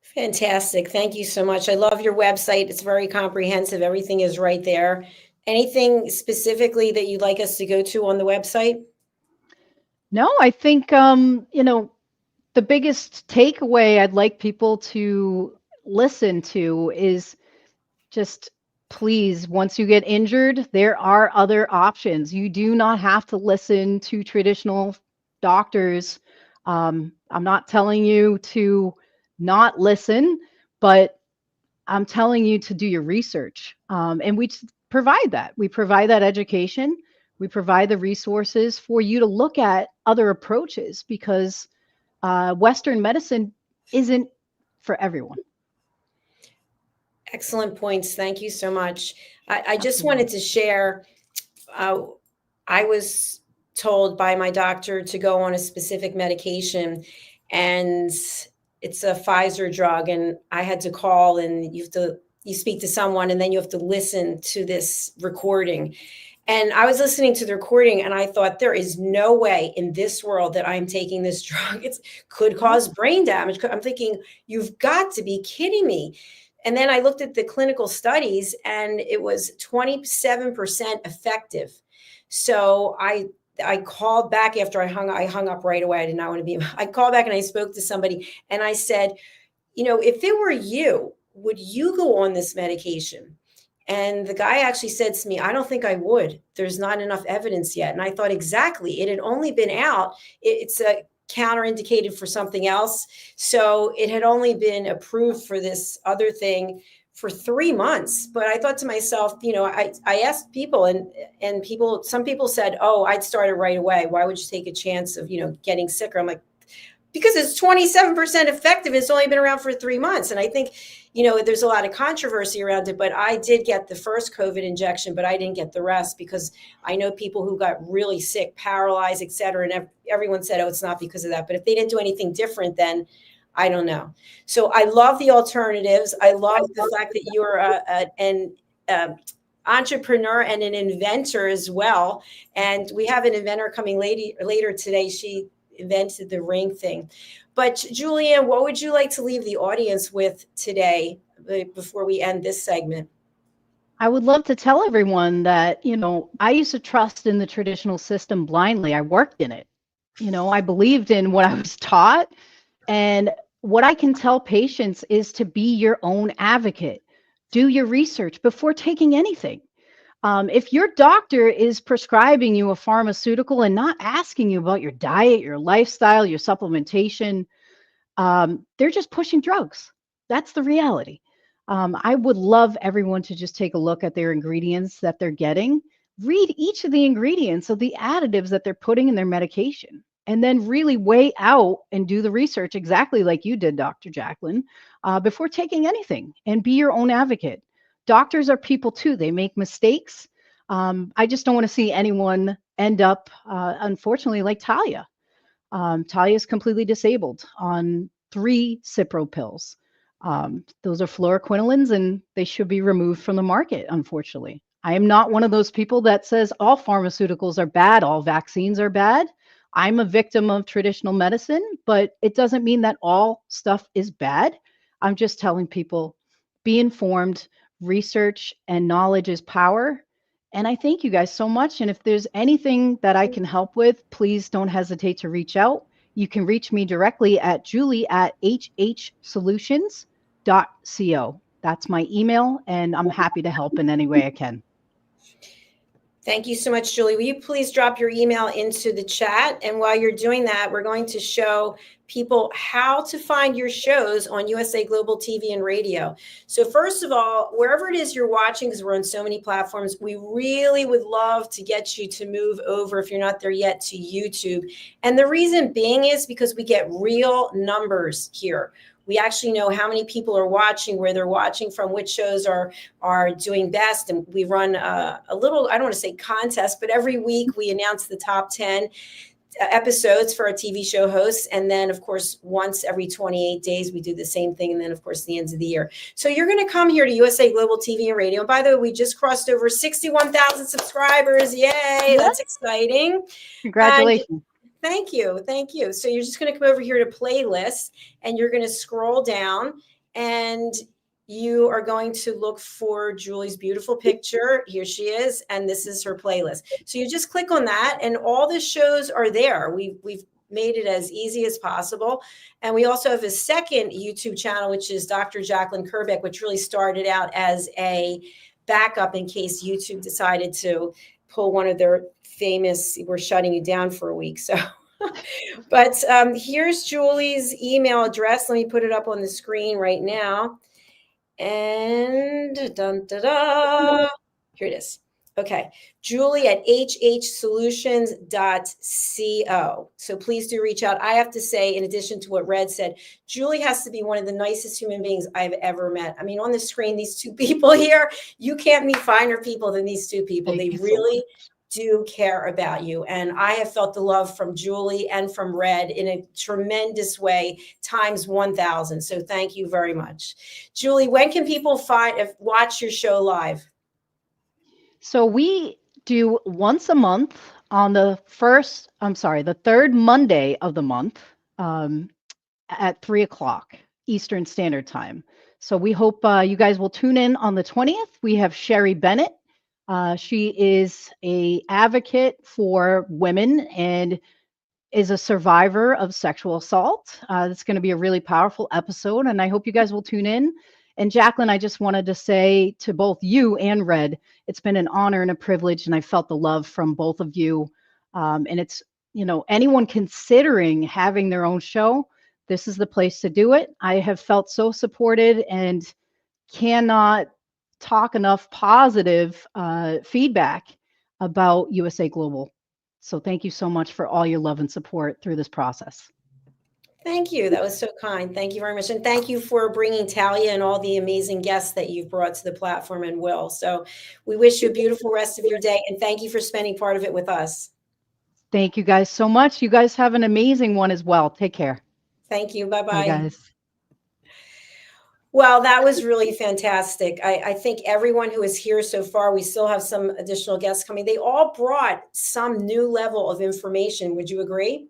Fantastic. Thank you so much. I love your website. It's very comprehensive. Everything is right there. Anything specifically that you'd like us to go to on the website? No, I think, the biggest takeaway I'd like people to listen to is just, please, once you get injured, there are other options. You do not have to listen to traditional doctors. I'm not telling you to not listen, but I'm telling you to do your research. And we provide that. We provide that education. We provide the resources for you to look at other approaches, because Western medicine isn't for everyone. Excellent points. Thank you so much. I just wanted to share, I was told by my doctor to go on a specific medication, and it's a Pfizer drug, and I had to call, and you speak to someone, and then you have to listen to this recording. And I was listening to the recording, and I thought, there is no way in this world that I'm taking this drug. It could cause brain damage. I'm thinking, you've got to be kidding me. And then I looked at the clinical studies, and it was 27% effective. So I called back after I hung up right away. I did not want to be. I called back and I spoke to somebody, and I said, if it were you, would you go on this medication? And the guy actually said to me, I don't think I would. There's not enough evidence yet. And I thought, exactly. It had only been out. It's counterindicated for something else. So it had only been approved for this other thing for 3 months. But I thought to myself, I asked people and some people said, oh, I'd start it right away. Why would you take a chance of, getting sicker? I'm like, because it's 27% effective. It's only been around for 3 months. And I think, there's a lot of controversy around it, but I did get the first COVID injection, but I didn't get the rest because I know people who got really sick, paralyzed, et cetera. And everyone said, oh, it's not because of that. But if they didn't do anything different, then I don't know. So I love the alternatives. I love the fact that you're an entrepreneur and an inventor as well. And we have an inventor coming later today. She invented the ring thing. But Julianne, what would you like to leave the audience with today before we end this segment? I would love to tell everyone that, I used to trust in the traditional system blindly. I worked in it. I believed in what I was taught. And what I can tell patients is to be your own advocate. Do your research before taking anything. If your doctor is prescribing you a pharmaceutical and not asking you about your diet, your lifestyle, your supplementation, they're just pushing drugs. That's the reality. I would love everyone to just take a look at their ingredients that they're getting. Read each of the ingredients of the additives that they're putting in their medication, and then really weigh out and do the research exactly like you did, Dr. Jacalyn, before taking anything, and be your own advocate. Doctors are people too. They make mistakes. I just don't want to see anyone end up, unfortunately, like Talia. Talia is completely disabled on 3 Cipro pills. Those are fluoroquinolines, and they should be removed from the market, unfortunately. I am not one of those people that says all pharmaceuticals are bad, all vaccines are bad. I'm a victim of traditional medicine, but it doesn't mean that all stuff is bad. I'm just telling people, be informed. Research and knowledge is power. And I thank you guys so much. And if there's anything that I can help with, please don't hesitate to reach out. You can reach me directly at julie@hhsolutions.co. That's my email, and I'm happy to help in any way I can. Thank you so much, Julie. Will you please drop your email into the chat? And while you're doing that, we're going to show people how to find your shows on USA Global TV and radio. So first of all, wherever it is you're watching, because we're on so many platforms, we really would love to get you to move over, if you're not there yet, to YouTube. And the reason being is because we get real numbers here. We actually know how many people are watching, where they're watching from, which shows are doing best. And we run a little, I don't want to say contest, but every week we announce the top 10 episodes for our TV show hosts. And then, of course, once every 28 days, we do the same thing. And then, of course, the ends of the year. So you're going to come here to USA Global TV and Radio. And by the way, we just crossed over 61,000 subscribers. Yay, that's exciting. Congratulations. Thank you. Thank you. So you're just going to come over here to playlist, and you're going to scroll down, and you are going to look for Julie's beautiful picture. Here she is. And this is her playlist. So you just click on that, and all the shows are there. We've made it as easy as possible. And we also have a second YouTube channel, which is Dr. Jacalyn Kerbeck, which really started out as a backup in case YouTube decided to pull one of their famous, we're shutting you down for a week. So, but here's Julie's email address. Let me put it up on the screen right now. And here it is. Okay. Julie at hhsolutions.co. So please do reach out. I have to say, in addition to what Red said, Julie has to be one of the nicest human beings I've ever met. I mean, on the screen, these two people here, you can't meet finer people than these two people. They really do care about you. And I have felt the love from Julie and from Red in a tremendous way, times 1,000. So thank you very much. Julie, when can people watch your show live? So we do once a month on the third Monday of the month at 3:00 Eastern Standard Time. So we hope you guys will tune in on the 20th. We have Sherry Bennett. She is an advocate for women and is a survivor of sexual assault. It's going to be a really powerful episode, and I hope you guys will tune in. And Jacalyn, I just wanted to say to both you and Red, it's been an honor and a privilege, and I felt the love from both of you. And it's, anyone considering having their own show, this is the place to do it. I have felt so supported and cannot talk enough positive feedback about USA Global. So thank you so much for all your love and support through this process. Thank you. That was so kind. Thank you very much. And thank you for bringing Talia and all the amazing guests that you've brought to the platform, and Will. So we wish you a beautiful rest of your day. And thank you for spending part of it with us. Thank you guys so much. You guys have an amazing one as well. Take care. Thank you. Bye-bye. Bye, guys. Well, that was really fantastic. I think everyone who is here so far, we still have some additional guests coming. They all brought some new level of information. Would you agree?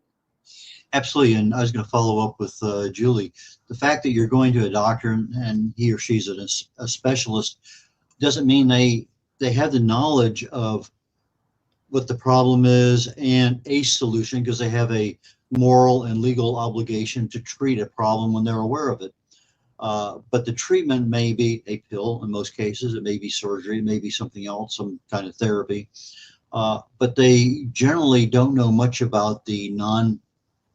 Absolutely. And I was going to follow up with Julie. The fact that you're going to a doctor and he or she's a specialist doesn't mean they have the knowledge of what the problem is and a solution, because they have a moral and legal obligation to treat a problem when they're aware of it. But the treatment may be a pill in most cases. It may be surgery. It may be something else, some kind of therapy. But they generally don't know much about the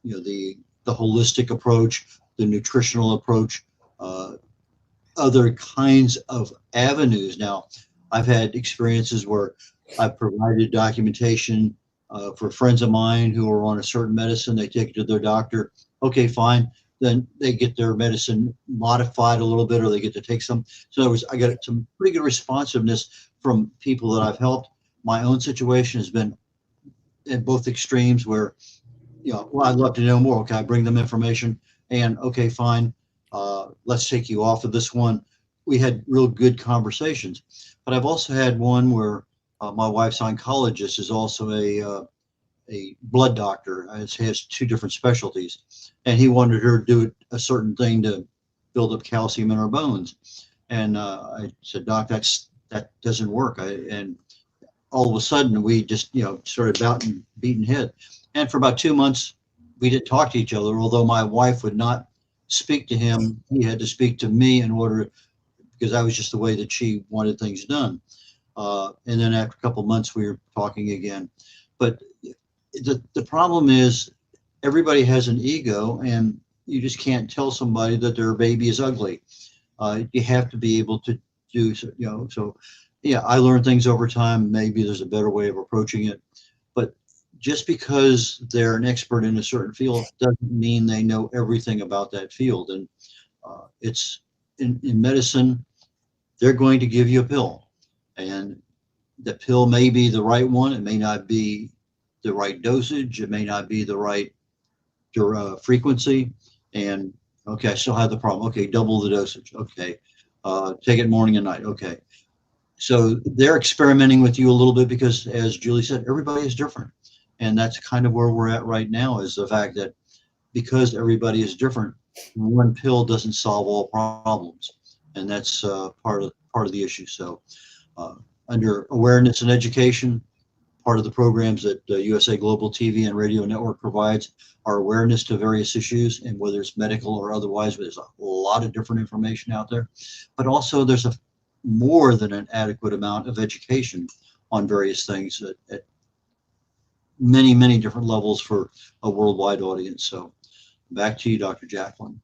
the holistic approach, the nutritional approach, other kinds of avenues. Now, I've had experiences where I've provided documentation for friends of mine who are on a certain medicine. They take it to their doctor. Okay, fine. Then they get their medicine modified a little bit, or they get to take some. So in other words, I got some pretty good responsiveness from people that I've helped. My own situation has been at both extremes where, well, I'd love to know more. Okay, I bring them information, and okay, fine. Let's take you off of this one. We had real good conversations. But I've also had one where my wife's oncologist is also a blood doctor. He has two different specialties, and he wanted her to do a certain thing to build up calcium in her bones. And I said, Doc, that doesn't work. And all of a sudden we just, started beating head. And for about 2 months, we didn't talk to each other. Although my wife would not speak to him, he had to speak to me in order, because that was just the way that she wanted things done. And then after a couple of months, we were talking again. But the problem is everybody has an ego, and you just can't tell somebody that their baby is ugly. You have to be able to do, so yeah, I learn things over time. Maybe there's a better way of approaching it. But just because they're an expert in a certain field doesn't mean they know everything about that field. And it's in medicine, they're going to give you a pill, and the pill may be the right one. It may not be the right dosage. It may not be the right frequency. And okay, I still have the problem. Okay, double the dosage. Okay, take it morning and night. Okay. So they're experimenting with you a little bit because, as Julie said, everybody is different. And that's kind of where we're at right now, is the fact that because everybody is different, one pill doesn't solve all problems. And that's part of the issue. So under awareness and education, part of the programs that USA Global TV and Radio Network provides are awareness to various issues, and whether it's medical or otherwise, there's a lot of different information out there. But also there's more than an adequate amount of education on various things at many, many different levels for a worldwide audience. So back to you, Dr. Jacalyn.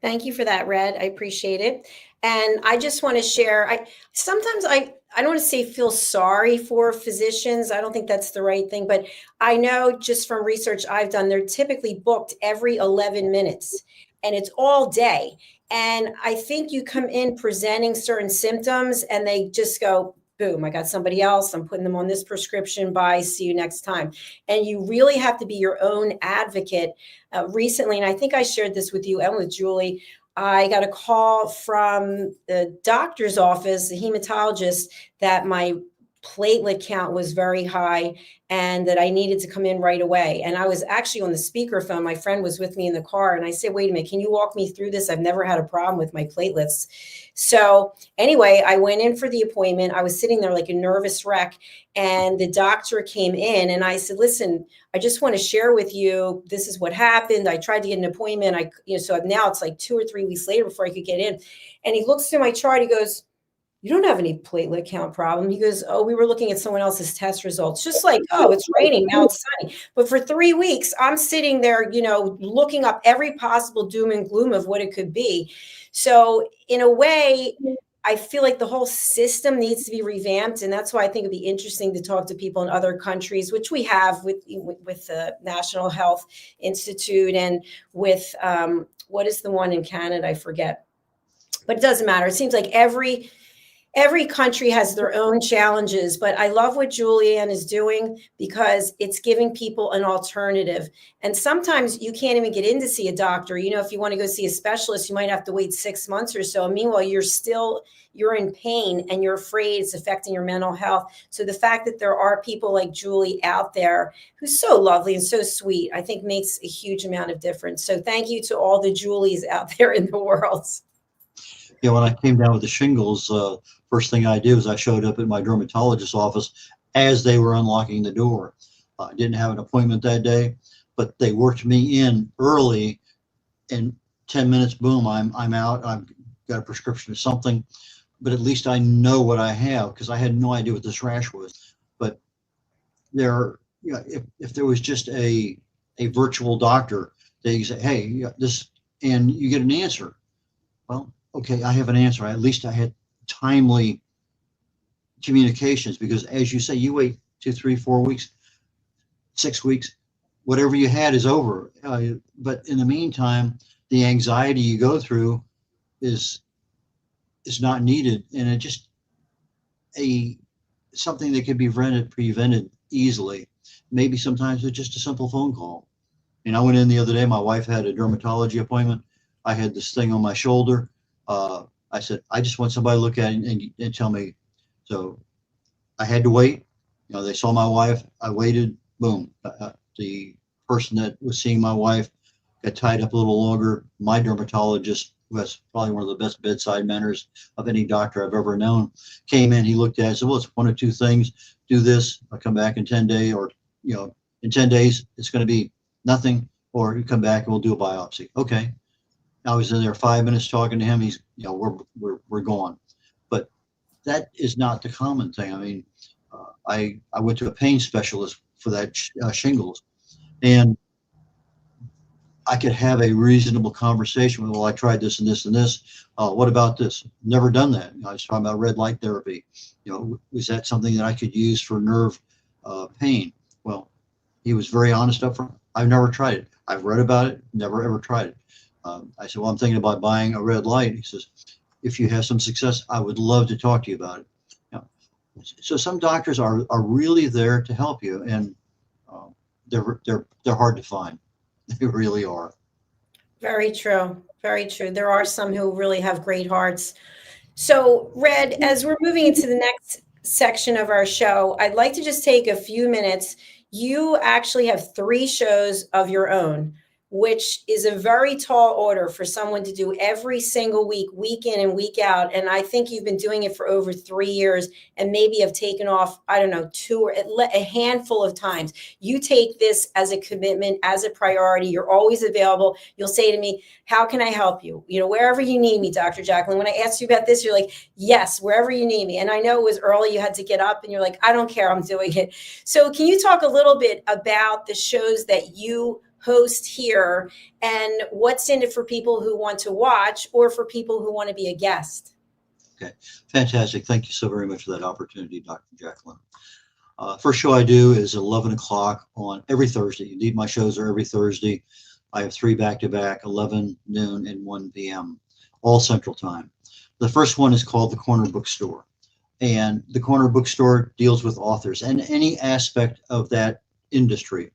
Thank you for that, Red. I appreciate it. And I just want to share, sometimes I don't want to say feel sorry for physicians. I don't think that's the right thing, but I know just from research I've done, they're typically booked every 11 minutes and it's all day. And I think you come in presenting certain symptoms and they just go, boom, I got somebody else. I'm putting them on this prescription. Bye. See you next time. And you really have to be your own advocate. Recently, and I think I shared this with you and with Julie, I got a call from the doctor's office, the hematologist, that my platelet count was very high and that I needed to come in right away. And I was actually on the speakerphone. My friend was with me in the car and I said, wait a minute, can you walk me through this? I've never had a problem with my platelets. So anyway, I went in for the appointment. I was sitting there like a nervous wreck and the doctor came in and I said, listen, I just want to share with you, this is what happened. I tried to get an appointment. So now it's like 2 or 3 weeks later before I could get in. And he looks through my chart. He goes, you don't have any platelet count problem. He goes, oh, we were looking at someone else's test results. Just like, oh, it's raining, now it's sunny. But for 3 weeks, I'm sitting there, looking up every possible doom and gloom of what it could be. So in a way, I feel like the whole system needs to be revamped. And that's why I think it'd be interesting to talk to people in other countries, which we have with the National Health Institute and with, what is the one in Canada? I forget. But it doesn't matter. It seems like every country has their own challenges, but I love what Julianne is doing because it's giving people an alternative. And sometimes you can't even get in to see a doctor. If you want to go see a specialist, you might have to wait 6 months or so. Meanwhile, you're in pain and you're afraid it's affecting your mental health. So the fact that there are people like Julie out there who's so lovely and so sweet, I think makes a huge amount of difference. So thank you to all the Julies out there in the world. Yeah, when I came down with the shingles, first thing I did was I showed up at my dermatologist's office as they were unlocking the door. I didn't have an appointment that day, but they worked me in early. In 10 minutes, boom, I'm out. I've got a prescription or something, but at least I know what I have because I had no idea what this rash was. But if there was just a virtual doctor, they say, hey, this, and you get an answer. Well, okay, I have an answer. At least I had timely communications because, as you say, you wait 2, 3, 4 weeks, 6 weeks, whatever you had is over. But in the meantime, the anxiety you go through is not needed, and it just something that can be prevented easily. Maybe sometimes it's just a simple phone call. I went in the other day. My wife had a dermatology appointment. I had this thing on my shoulder. I said, I just want somebody to look at it and tell me. So I had to wait. They saw my wife. I waited. Boom. The person that was seeing my wife got tied up a little longer. My dermatologist, who has probably one of the best bedside manners of any doctor I've ever known, came in. He looked at it and said, well, it's 1 or 2 things. Do this. I'll come back in 10 days, or, in 10 days, it's going to be nothing, or you come back and we'll do a biopsy. Okay. I was in there 5 minutes talking to him. He's, we're gone. But that is not the common thing. I mean, I went to a pain specialist for that shingles, and I could have a reasonable conversation with, well, I tried this and this and this. What about this? Never done that. I was talking about red light therapy. Was that something that I could use for nerve pain? Well, he was very honest up front. I've never tried it. I've read about it, never ever tried it. I said, well, I'm thinking about buying a red light. He says, if you have some success, I would love to talk to you about it. So some doctors are really there to help you, and they're hard to find. They really are. Very true. Very true. There are some who really have great hearts. So, Red, as we're moving into the next section of our show, I'd like to just take a few minutes. You actually have 3 shows of your own, which is a very tall order for someone to do every single week in and week out. And I think you've been doing it for over 3 years and maybe have taken off, I don't know, 2 or a handful of times. You take this as a commitment, as a priority. You're always available. You'll say to me, how can I help you? Wherever you need me, Dr. Jacalyn. When I asked you about this, you're like, yes, wherever you need me. And I know it was early. You had to get up and you're like, I don't care. I'm doing it. So can you talk a little bit about the shows that you host here and what's in it for people who want to watch or for people who want to be a guest? Okay, fantastic. Thank you so very much for that opportunity, Dr. Jacalyn. First show I do is 11 o'clock on every Thursday. Indeed, my shows are every Thursday. I have 3 back-to-back, 11, noon, and 1 p.m., all Central Time. The first one is called The Corner Bookstore. And The Corner Bookstore deals with authors and any aspect of that industry.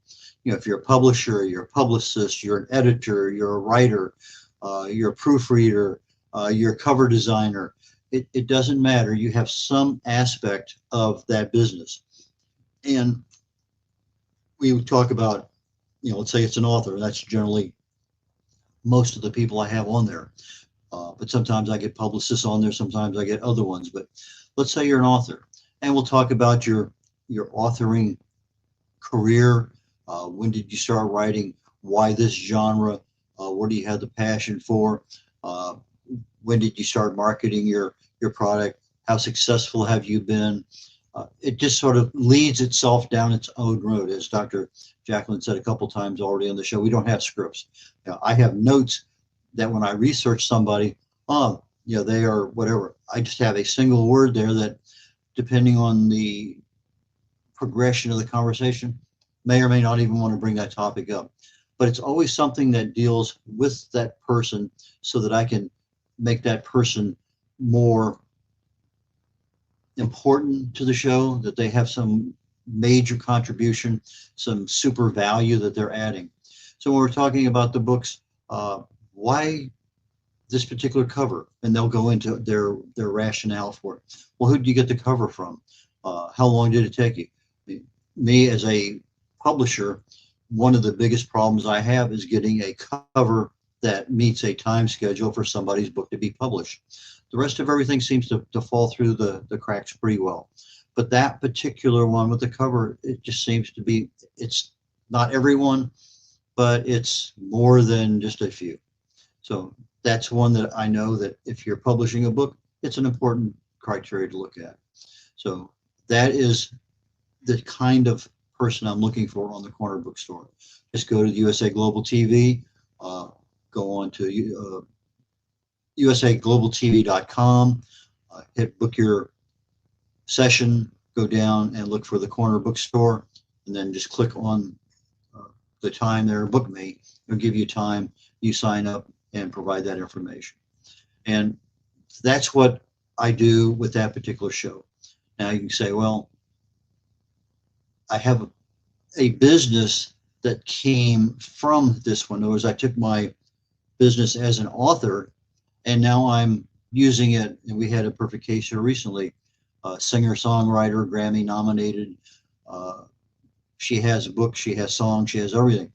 If you're a publisher, you're a publicist, you're an editor, you're a writer, you're a proofreader, you're a cover designer, it doesn't matter. You have some aspect of that business. And we would talk about, let's say it's an author. That's generally most of the people I have on there. But sometimes I get publicists on there. Sometimes I get other ones. But let's say you're an author. And we'll talk about your authoring career. When did you start writing? Why this genre? What do you have the passion for? When did you start marketing your product? how successful have you been? It just sort of leads itself down its own road. As Dr. Jacalyn said a couple times already on the show, we don't have scripts. I have notes that when I research somebody, they are whatever. I just have a single word there that, depending on the progression of the conversation, may or may not even want to bring that topic up. But it's always something that deals with that person so that I can make that person more important to the show, that they have some major contribution, some super value that they're adding. So when we're talking about the books, why this particular cover? And they'll go into their rationale for it. Well, who did you get the cover from? How long did it take you? Me as a publisher, one of the biggest problems I have is getting a cover that meets a time schedule for somebody's book to be published. The rest of everything seems to fall through the cracks pretty well. But that particular one with the cover, it just seems to be, it's not everyone, but it's more than just a few. So that's one that I know that if you're publishing a book, it's an important criteria to look at. So that is the kind of person I'm looking for on the corner bookstore. Just go to USA Global TV, go on to usaglobaltv.com, hit book your session, go down and look for the corner bookstore, and then just click on the time there, book me. It'll give you time, you sign up and provide that information. And that's what I do with that particular show. Now you can say, well, I have a business that came from this one. In other words, I took my business as an author and now I'm using it. And we had a perfect case here recently, singer-songwriter, Grammy nominated. She has a book, she has songs, she has everything,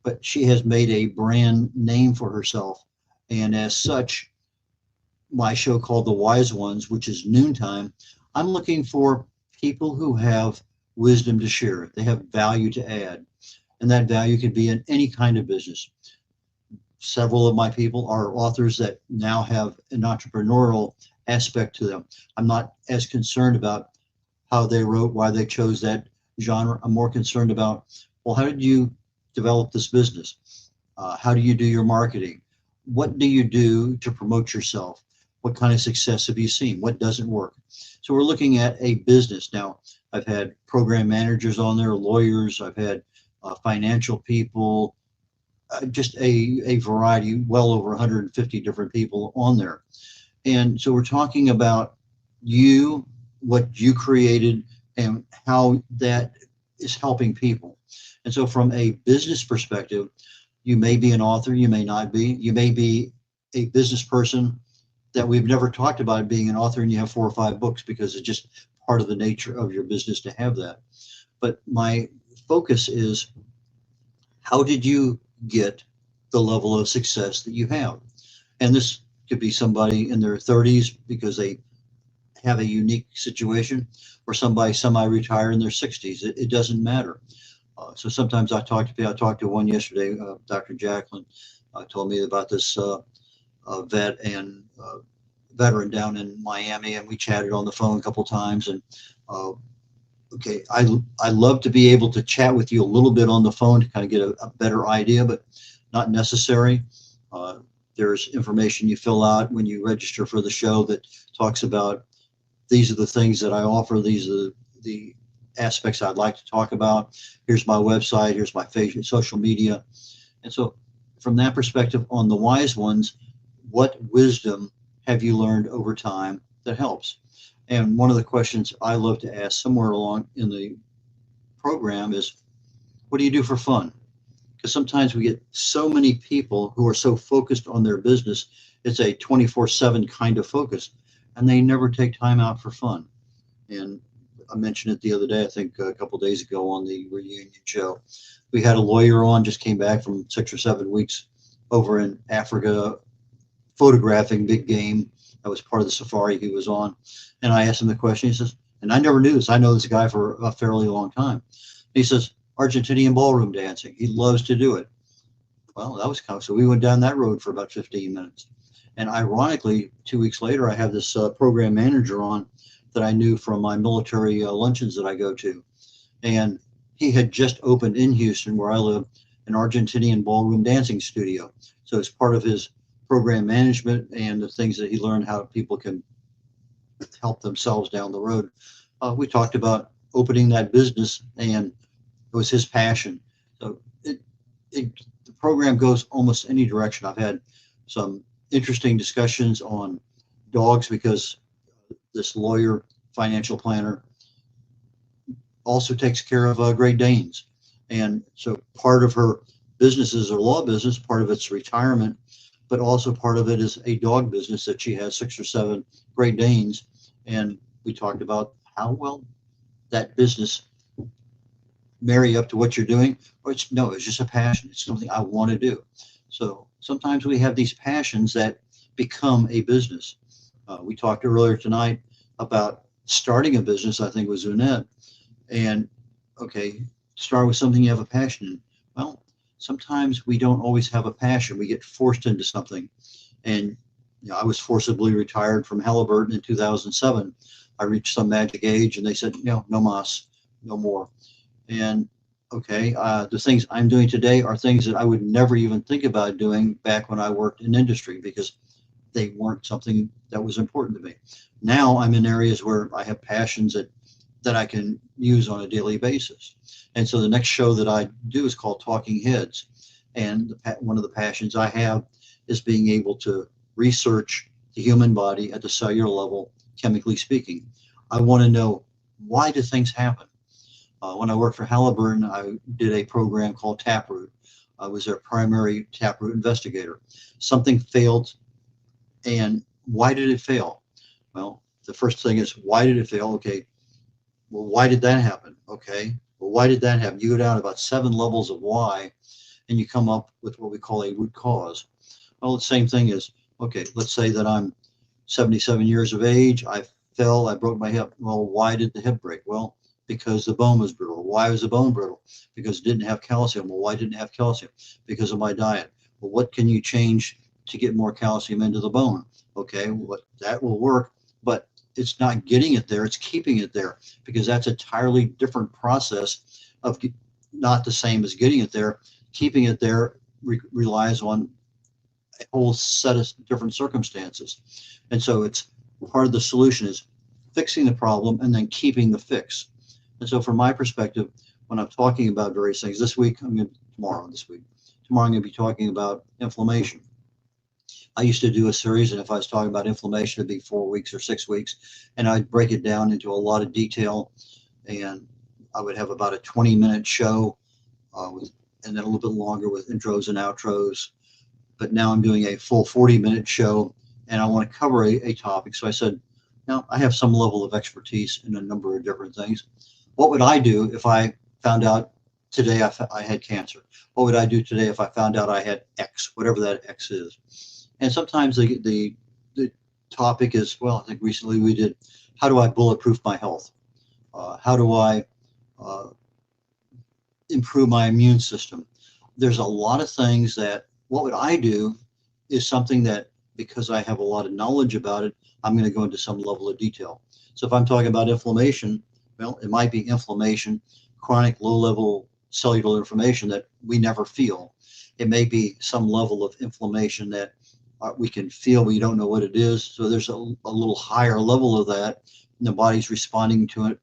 but she has made a brand name for herself. And as such, my show called The Wise Ones, which is noontime, I'm looking for people who have wisdom to share. They have value to add. And that value could be in any kind of business. Several of my people are authors that now have an entrepreneurial aspect to them. I'm not as concerned about how they wrote, why they chose that genre. I'm more concerned about, well, how did you develop this business? How do you do your marketing? What do you do to promote yourself? What kind of success have you seen? What doesn't work? So we're looking at a business. Now, I've had program managers on there, lawyers, I've had financial people, just a variety, well over 150 different people on there. And so we're talking about you, what you created, and how that is helping people. And so from a business perspective, you may be an author, you may not be. You may be a business person that we've never talked about being an author, and you have 4 or 5 books because it's just part of the nature of your business to have that. But my focus is, how did you get the level of success that you have? And this could be somebody in their 30s because they have a unique situation, or somebody semi-retired in their 60s. It doesn't matter. So sometimes I talk to people. I talked to one yesterday, Dr. Jacalyn told me about this veteran down in Miami, and we chatted on the phone a couple times. And okay, I love to be able to chat with you a little bit on the phone to kind of get a better idea, but not necessary. There's information you fill out when you register for the show that talks about, these are the things that I offer, these are the aspects I'd like to talk about. Here's my website, here's my social media. And so from that perspective, on the Wise Ones, what wisdom have you learned over time that helps? And one of the questions I love to ask somewhere along in the program is, what do you do for fun? Because sometimes we get so many people who are so focused on their business, it's a 24/7 kind of focus, and they never take time out for fun. And I mentioned it the other day, I think a couple of days ago on the reunion show. We had a lawyer on, just came back from 6 or 7 weeks over in Africa, photographing big game. That was part of the safari he was on. And I asked him the question, he says, and I never knew this, I know this guy for a fairly long time. He says, Argentinian ballroom dancing. He loves to do it. Well, that was kind of, so we went down that road for about 15 minutes. And ironically, 2 weeks later, I have this program manager on that I knew from my military luncheons that I go to. And he had just opened in Houston, where I live, an Argentinian ballroom dancing studio. So it's part of his program management and the things that he learned how people can help themselves down the road. We talked about opening that business, and it was his passion. So the program goes almost any direction. I've had some interesting discussions on dogs, because this lawyer, financial planner, also takes care of Great Danes. And so part of her business is her law business, part of it's retirement, but also part of it is a dog business that she has 6 or 7 Great Danes. And we talked about how well that business marry up to what you're doing, or it's just a passion. It's something I want to do. So sometimes we have these passions that become a business. We talked earlier tonight about starting a business, I think it was Unette. And okay, start with something you have a passion in. Well, sometimes we don't always have a passion. We get forced into something. And I was forcibly retired from Halliburton in 2007. I reached some magic age, and they said, no mas, no more. And okay, the things I'm doing today are things that I would never even think about doing back when I worked in industry, because they weren't something that was important to me. Now I'm in areas where I have passions that I can use on a daily basis. And so the next show that I do is called Talking Heads. And one of the passions I have is being able to research the human body at the cellular level, chemically speaking. I want to know, why do things happen? When I worked for Halliburton, I did a program called Taproot. I was their primary Taproot investigator. Something failed, and why did it fail? Well, the first thing is, why did it fail? Okay, well, why did that happen? Okay, well, why did that happen? You go down about 7 levels of why, and you come up with what we call a root cause. Well, the same thing is, okay, let's say that I'm 77 years of age. I fell, I broke my hip. Well, why did the hip break? Well, because the bone was brittle. Why was the bone brittle? Because it didn't have calcium. Well, why didn't it have calcium? Because of my diet. Well, what can you change to get more calcium into the bone? Okay, well, that will work, but it's not getting it there, it's keeping it there, because that's a entirely different process of not the same as getting it there. Keeping it there relies on a whole set of different circumstances. And so it's part of the solution is fixing the problem and then keeping the fix. And so from my perspective, when I'm talking about various things, tomorrow I'm going to be talking about inflammation. I used to do a series, and if I was talking about inflammation, it'd be 4 weeks or 6 weeks, and I'd break it down into a lot of detail, and I would have about a 20-minute show, and then a little bit longer with intros and outros. But now I'm doing a full 40-minute show, and I want to cover a topic. So I said, now I have some level of expertise in a number of different things. What would I do if I found out today I had cancer? What would I do today if I found out I had X, whatever that X is? And sometimes the topic is, well, I think recently we did, how do I bulletproof my health? How do I improve my immune system? There's a lot of things that, what would I do is something that, because I have a lot of knowledge about it, I'm going to go into some level of detail. So if I'm talking about inflammation, well, it might be inflammation, chronic low-level cellular inflammation that we never feel. It may be some level of inflammation that we can feel, we don't know what it is. So there's a little higher level of that, and the body's responding to it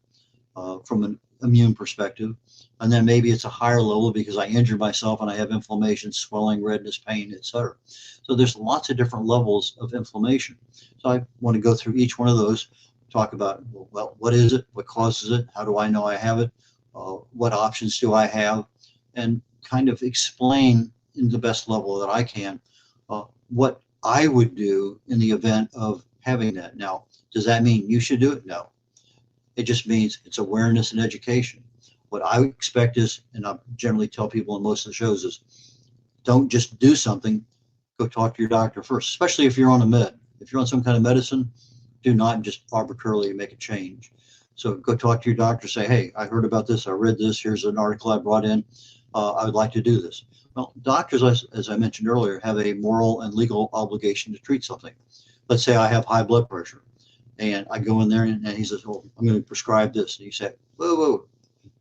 from an immune perspective. And then maybe it's a higher level because I injured myself and I have inflammation, swelling, redness, pain, etc. So there's lots of different levels of inflammation. So I want to go through each one of those, talk about, well, what is it? What causes it? How do I know I have it? What options do I have? And kind of explain in the best level that I can what I would do in the event of having that. Now, does that mean you should do it? No. It just means it's awareness and education. What I expect is, and I generally tell people in most of the shows, is don't just do something, go talk to your doctor first, especially if you're on a med. If you're on some kind of medicine, do not just arbitrarily make a change. So go talk to your doctor, say, hey, I heard about this, I read this, here's an article I brought in, I would like to do this. Well, doctors, as I mentioned earlier, have a moral and legal obligation to treat something. Let's say I have high blood pressure, and I go in there and he says, "Oh, I'm going to prescribe this." And you say, "Whoa, whoa!"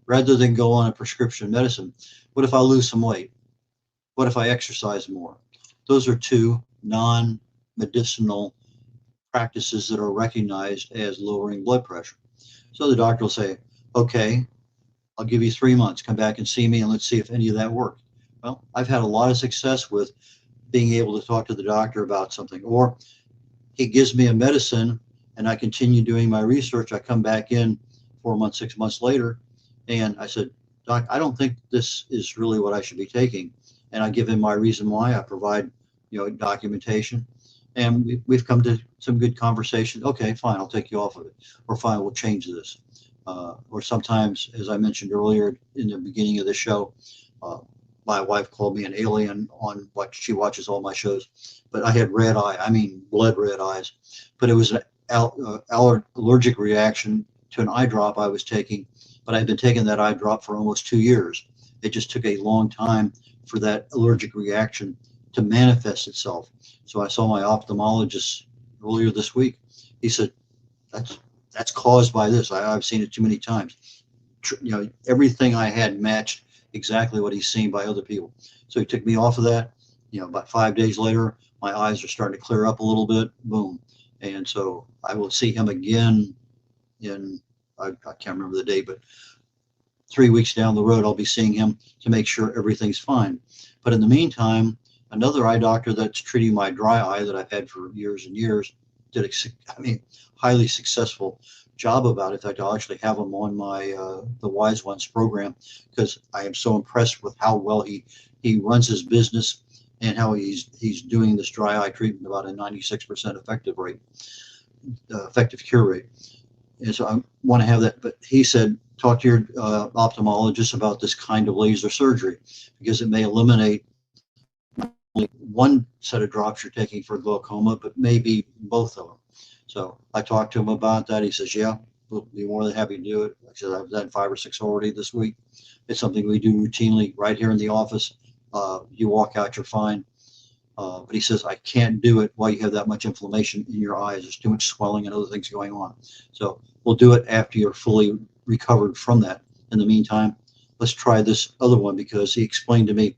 Rather than go on a prescription medicine, what if I lose some weight? What if I exercise more? Those are two non-medicinal practices that are recognized as lowering blood pressure. So the doctor will say, "Okay, I'll give you 3 months. Come back and see me, and let's see if any of that worked." Well, I've had a lot of success with being able to talk to the doctor about something, or he gives me a medicine and I continue doing my research. I come back in 4 months, 6 months later, and I said, "Doc, I don't think this is really what I should be taking." And I give him my reason why. I provide, documentation, and we've come to some good conversation. Okay, fine, I'll take you off of it, or fine, we'll change this. Or sometimes, as I mentioned earlier in the beginning of the show, my wife called me an alien on what she watches all my shows, but I had red eye. I mean, blood red eyes. But it was an allergic reaction to an eye drop I was taking. But I've been taking that eye drop for almost 2 years. It just took a long time for that allergic reaction to manifest itself. So I saw my ophthalmologist earlier this week. He said, that's caused by this. I've seen it too many times. Everything I had matched exactly what he's seen by other people. So he took me off of that. About 5 days later, my eyes are starting to clear up a little bit. Boom. And so I will see him again in, I can't remember the date, but 3 weeks down the road, I'll be seeing him to make sure everything's fine. But in the meantime, another eye doctor that's treating my dry eye that I've had for years and years did a highly successful job about it. In fact, I'll actually have him on my the Wise Ones program, because I am so impressed with how well he runs his business and how he's doing this dry eye treatment about a 96% effective cure rate. And so I want to have that. But he said, talk to your ophthalmologist about this kind of laser surgery, because it may eliminate not only one set of drops you're taking for glaucoma, but maybe both of them. So I talked to him about that. He says, "Yeah, we'll be more than happy to do it." Like I said, I've done 5 or 6 already this week. It's something we do routinely right here in the office. You walk out, you're fine. But he says, "I can't do it while you have that much inflammation in your eyes. There's too much swelling and other things going on. So we'll do it after you're fully recovered from that. In the meantime, let's try this other one," because he explained to me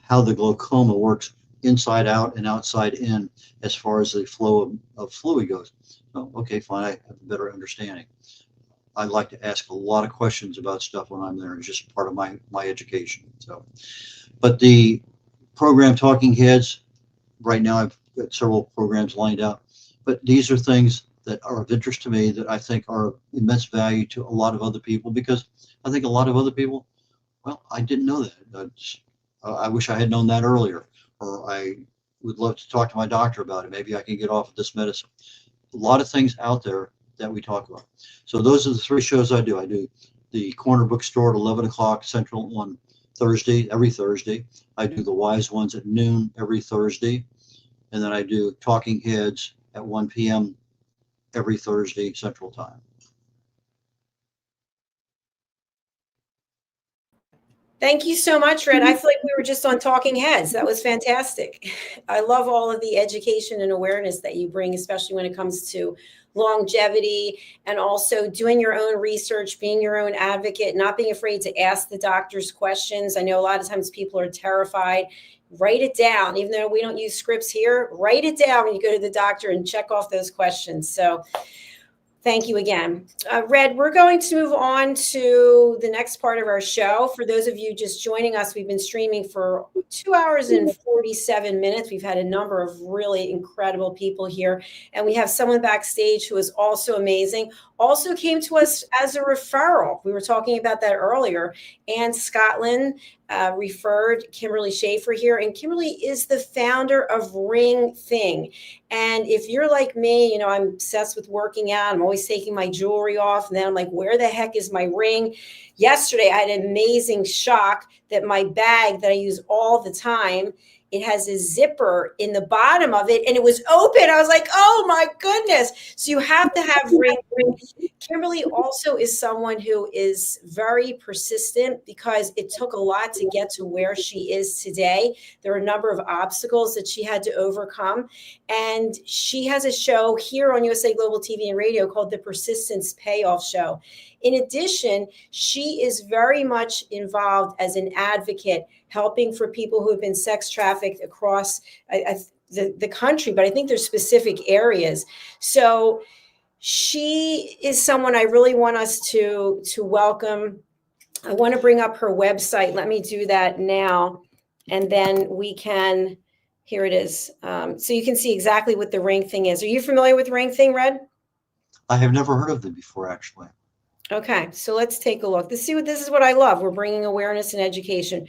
how the glaucoma works inside out and outside in as far as the flow of fluid goes. Oh, okay, fine. I have a better understanding. I like to ask a lot of questions about stuff when I'm there. It's just part of my education. So, but the program Talking Heads, right now I've got several programs lined out, but these are things that are of interest to me that I think are of immense value to a lot of other people, because I think a lot of other people, well, I didn't know that. I wish I had known that earlier, or I would love to talk to my doctor about it. Maybe I can get off of this medicine. A lot of things out there that we talk about. So those are the 3 shows I do. I do the Corner Bookstore at 11 o'clock Central on every Thursday. I do the Wise Ones at noon every Thursday. And then I do Talking Heads at 1 p.m. every Thursday Central Time. Thank you so much, Red. I feel like we were just on Talking Heads. That was fantastic. I love all of the education and awareness that you bring, especially when it comes to longevity and also doing your own research, being your own advocate, not being afraid to ask the doctors questions. I know a lot of times people are terrified. Write it down. Even though we don't use scripts here, write it down when you go to the doctor and check off those questions. So thank you again. Red, we're going to move on to the next part of our show. For those of you just joining us, we've been streaming for 2 hours and 47 minutes. We've had a number of really incredible people here. And we have someone backstage who is also amazing. Also came to us as a referral. We were talking about that earlier. And Scotland referred Kimberly Schaefer here. And Kimberly is the founder of Ring Thing. And if you're like me, I'm obsessed with working out. I'm always taking my jewelry off. And then I'm like, where the heck is my ring? Yesterday, I had an amazing shock that my bag that I use all the time it has a zipper in the bottom of it, and it was open. I was like, oh my goodness. So you have to have ring. Kimberly also is someone who is very persistent because it took a lot to get to where she is today. There are a number of obstacles that she had to overcome. And she has a show here on USA Global TV and Radio called The Persistence Payoff Show. In addition, she is very much involved as an advocate, helping for people who have been sex trafficked across the country, but I think there's specific areas. So she is someone I really want us to welcome. I want to bring up her website. Let me do that now, and then we can, here it is. So you can see exactly what the ring thing is. Are you familiar with ring thing, Red? I have never heard of them before, actually. Okay, so let's take a look. This is what I love. We're bringing awareness and education.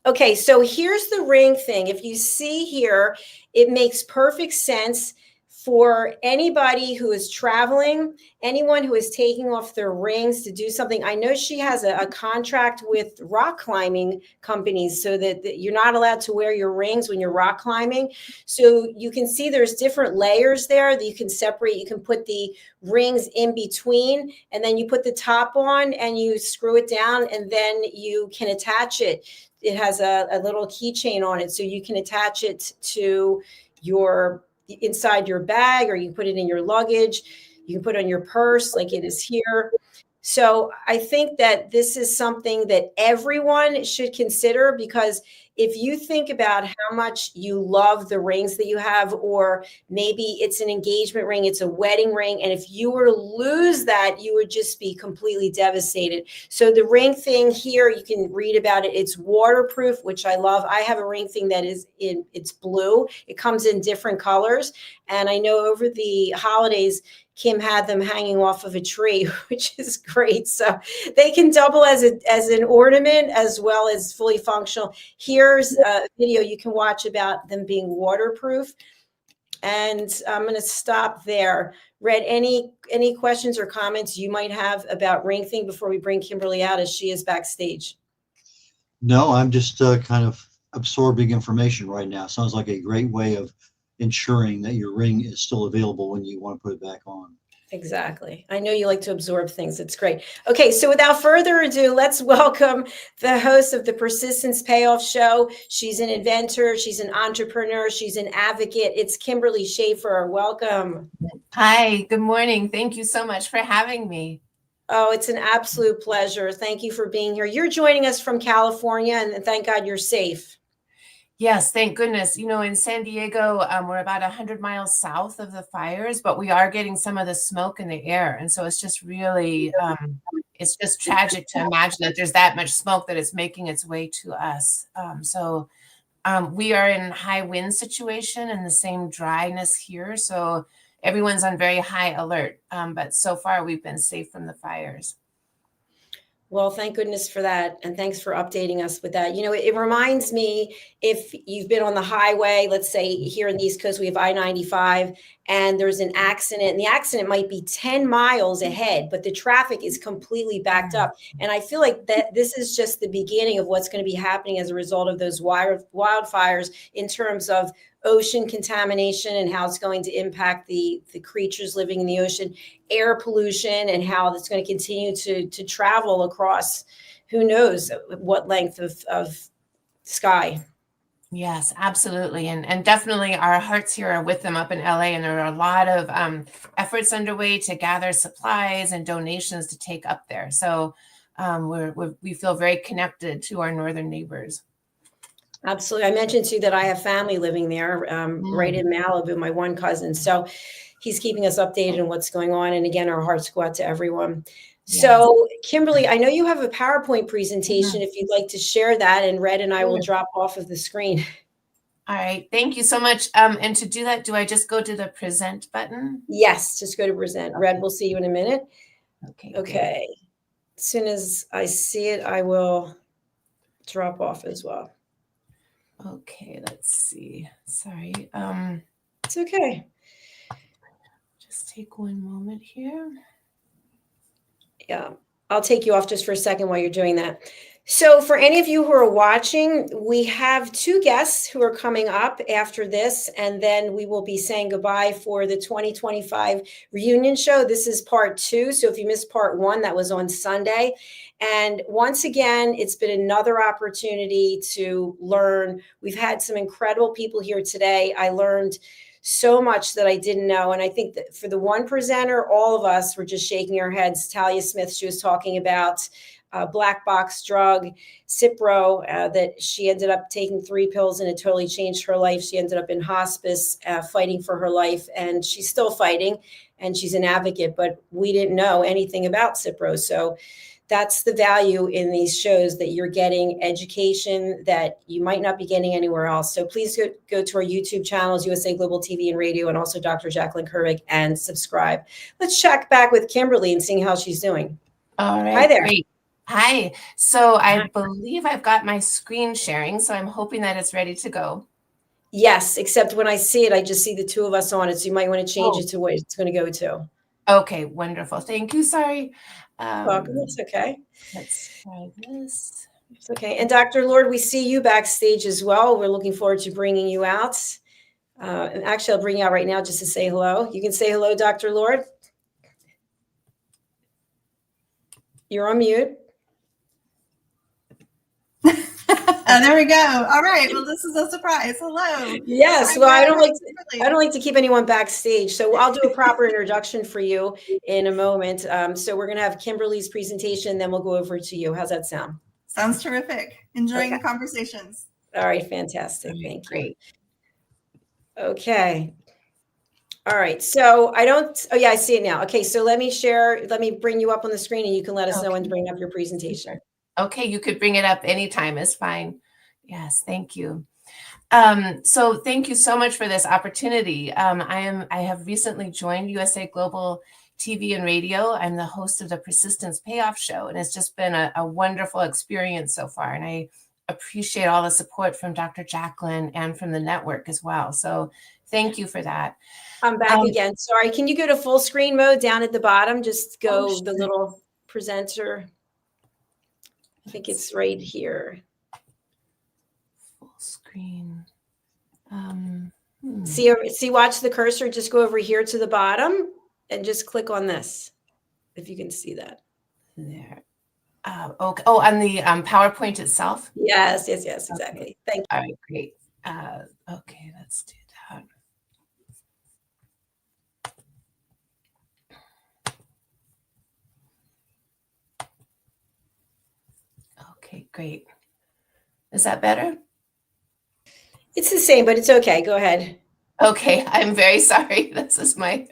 Okay, so here's the ring thing. If you see here, it makes perfect sense for anybody who is traveling, anyone who is taking off their rings to do something. I know she has a contract with rock climbing companies so that you're not allowed to wear your rings when you're rock climbing. So you can see there's different layers there that you can separate. You can put the rings in between, and then you put the top on and you screw it down, and then you can attach it. It has a little keychain on it, so you can attach it to your inside your bag, or you can put it in your luggage. You can put it on your purse like it is here. So I think that this is something that everyone should consider, because if you think about how much you love the rings that you have, or maybe it's an engagement ring, it's a wedding ring, and if you were to lose that, you would just be completely devastated. So the ring thing here, you can read about it. It's waterproof, which I love. I have a ring thing that it's blue. It comes in different colors. And I know over the holidays, Kim had them hanging off of a tree, which is great. So they can double as an ornament as well as fully functional. Here's a video you can watch about them being waterproof. And I'm going to stop there. Red, any questions or comments you might have about ring thing before we bring Kimberly out as she is backstage? No, I'm just kind of absorbing information right now. Sounds like a great way of ensuring that your ring is still available when you want to put it back on. Exactly. I know you like to absorb things. It's great. Okay, so without further ado, let's welcome the host of the Persistence Payoff Show. She's an inventor, she's an entrepreneur, she's an advocate. It's Kimberly Schaefer. Welcome. Hi, good morning. Thank you so much for having me. Oh, it's an absolute pleasure. Thank you for being here. You're joining us from California, and thank God you're safe. Yes, thank goodness. You know, in San Diego, we're about 100 miles south of the fires, but we are getting some of the smoke in the air. And so it's just really, it's just tragic to imagine that there's that much smoke that it's making its way to us. We are in high wind situation and the same dryness here. So everyone's on very high alert. But so far we've been safe from the fires. Well, thank goodness for that. And thanks for updating us with that. You know, it reminds me, if you've been on the highway, let's say here in the East Coast, we have I-95, and there's an accident, and the accident might be 10 miles ahead, but the traffic is completely backed up. And I feel like that this is just the beginning of what's going to be happening as a result of those wildfires in terms of ocean contamination and how it's going to impact the creatures living in the ocean, air pollution, and how it's going to continue to travel across who knows what length of sky. Yes, absolutely. And definitely our hearts here are with them up in LA. And there are a lot of efforts underway to gather supplies and donations to take up there. So we feel very connected to our northern neighbors. Absolutely. I mentioned too that I have family living there, right in Malibu, my one cousin. So he's keeping us updated on what's going on. And again, our hearts go out to everyone. Yes. So Kimberly, I know you have a PowerPoint presentation. If you'd like to share that, and Red and I will drop off of the screen. All right. Thank you so much. And to do that, do I just go to the present button? Yes, just go to present. Okay. Red, we'll see you in a minute. Okay. Okay. As soon as I see it, I will drop off as well. Okay, let's see. Sorry. It's okay. Just take one moment here. Yeah, I'll take you off just for a second while you're doing that. So for any of you who are watching, we have two guests who are coming up after this, and then we will be saying goodbye for the 2025 reunion show. This is part 2. So if you missed part 1, that was on Sunday. And once again, it's been another opportunity to learn. We've had some incredible people here today. I learned so much that I didn't know. And I think that for the one presenter, all of us were just shaking our heads. Talia Smith, she was talking about black box drug, Cipro, that she ended up taking 3 pills and it totally changed her life. She ended up in hospice fighting for her life, and she's still fighting, and she's an advocate, but we didn't know anything about Cipro. So that's the value in these shows, that you're getting education that you might not be getting anywhere else. So please go to our YouTube channels, USA Global TV and Radio, and also Dr. Jacalyn Kerbeck, and subscribe. Let's check back with Kimberly and seeing how she's doing. All right. Hi there. Great. Hi. So I believe I've got my screen sharing, so I'm hoping that it's ready to go. Yes, except when I see it, I just see the two of us on it. So you might want to change it to what it's going to go to. Okay, wonderful. Thank you. Sorry. Welcome. It's okay. Let's try this. It's okay. And Dr. Lord, we see you backstage as well. We're looking forward to bringing you out. And actually, I'll bring you out right now just to say hello. You can say hello, Dr. Lord. You're on mute. Oh, there we go. All right. Well, this is a surprise. Hello. Yes. Well, I don't like to keep anyone backstage, so I'll do a proper introduction for you in a moment. So we're going to have Kimberly's presentation, then we'll go over to you. How's that sound? Sounds terrific. Enjoying the conversations. All right. Fantastic. Thank you. Great. Okay. All right. So oh yeah, I see it now. Okay. So let me bring you up on the screen, and you can let us know when to bring up your presentation. Okay, you could bring it up anytime, is fine. Yes, thank you. So thank you so much for this opportunity. I have recently joined USA Global TV and Radio. I'm the host of the Persistence Payoff Show, and it's just been a wonderful experience so far. And I appreciate all the support from Dr. Jacalyn and from the network as well. So thank you for that. I'm back again. Sorry. Can you go to full screen mode down at the bottom? Just go sure. The little presenter. I think it's right here. Full screen. See, watch the cursor. Just go over here to the bottom and just click on this, if you can see that. There. Okay. Oh, on the PowerPoint itself? Yes, exactly. Thank you. All right, great. Okay, let's do that. Okay, great. Is that better? It's the same, but it's okay. Go ahead. Okay, I'm very sorry. This is my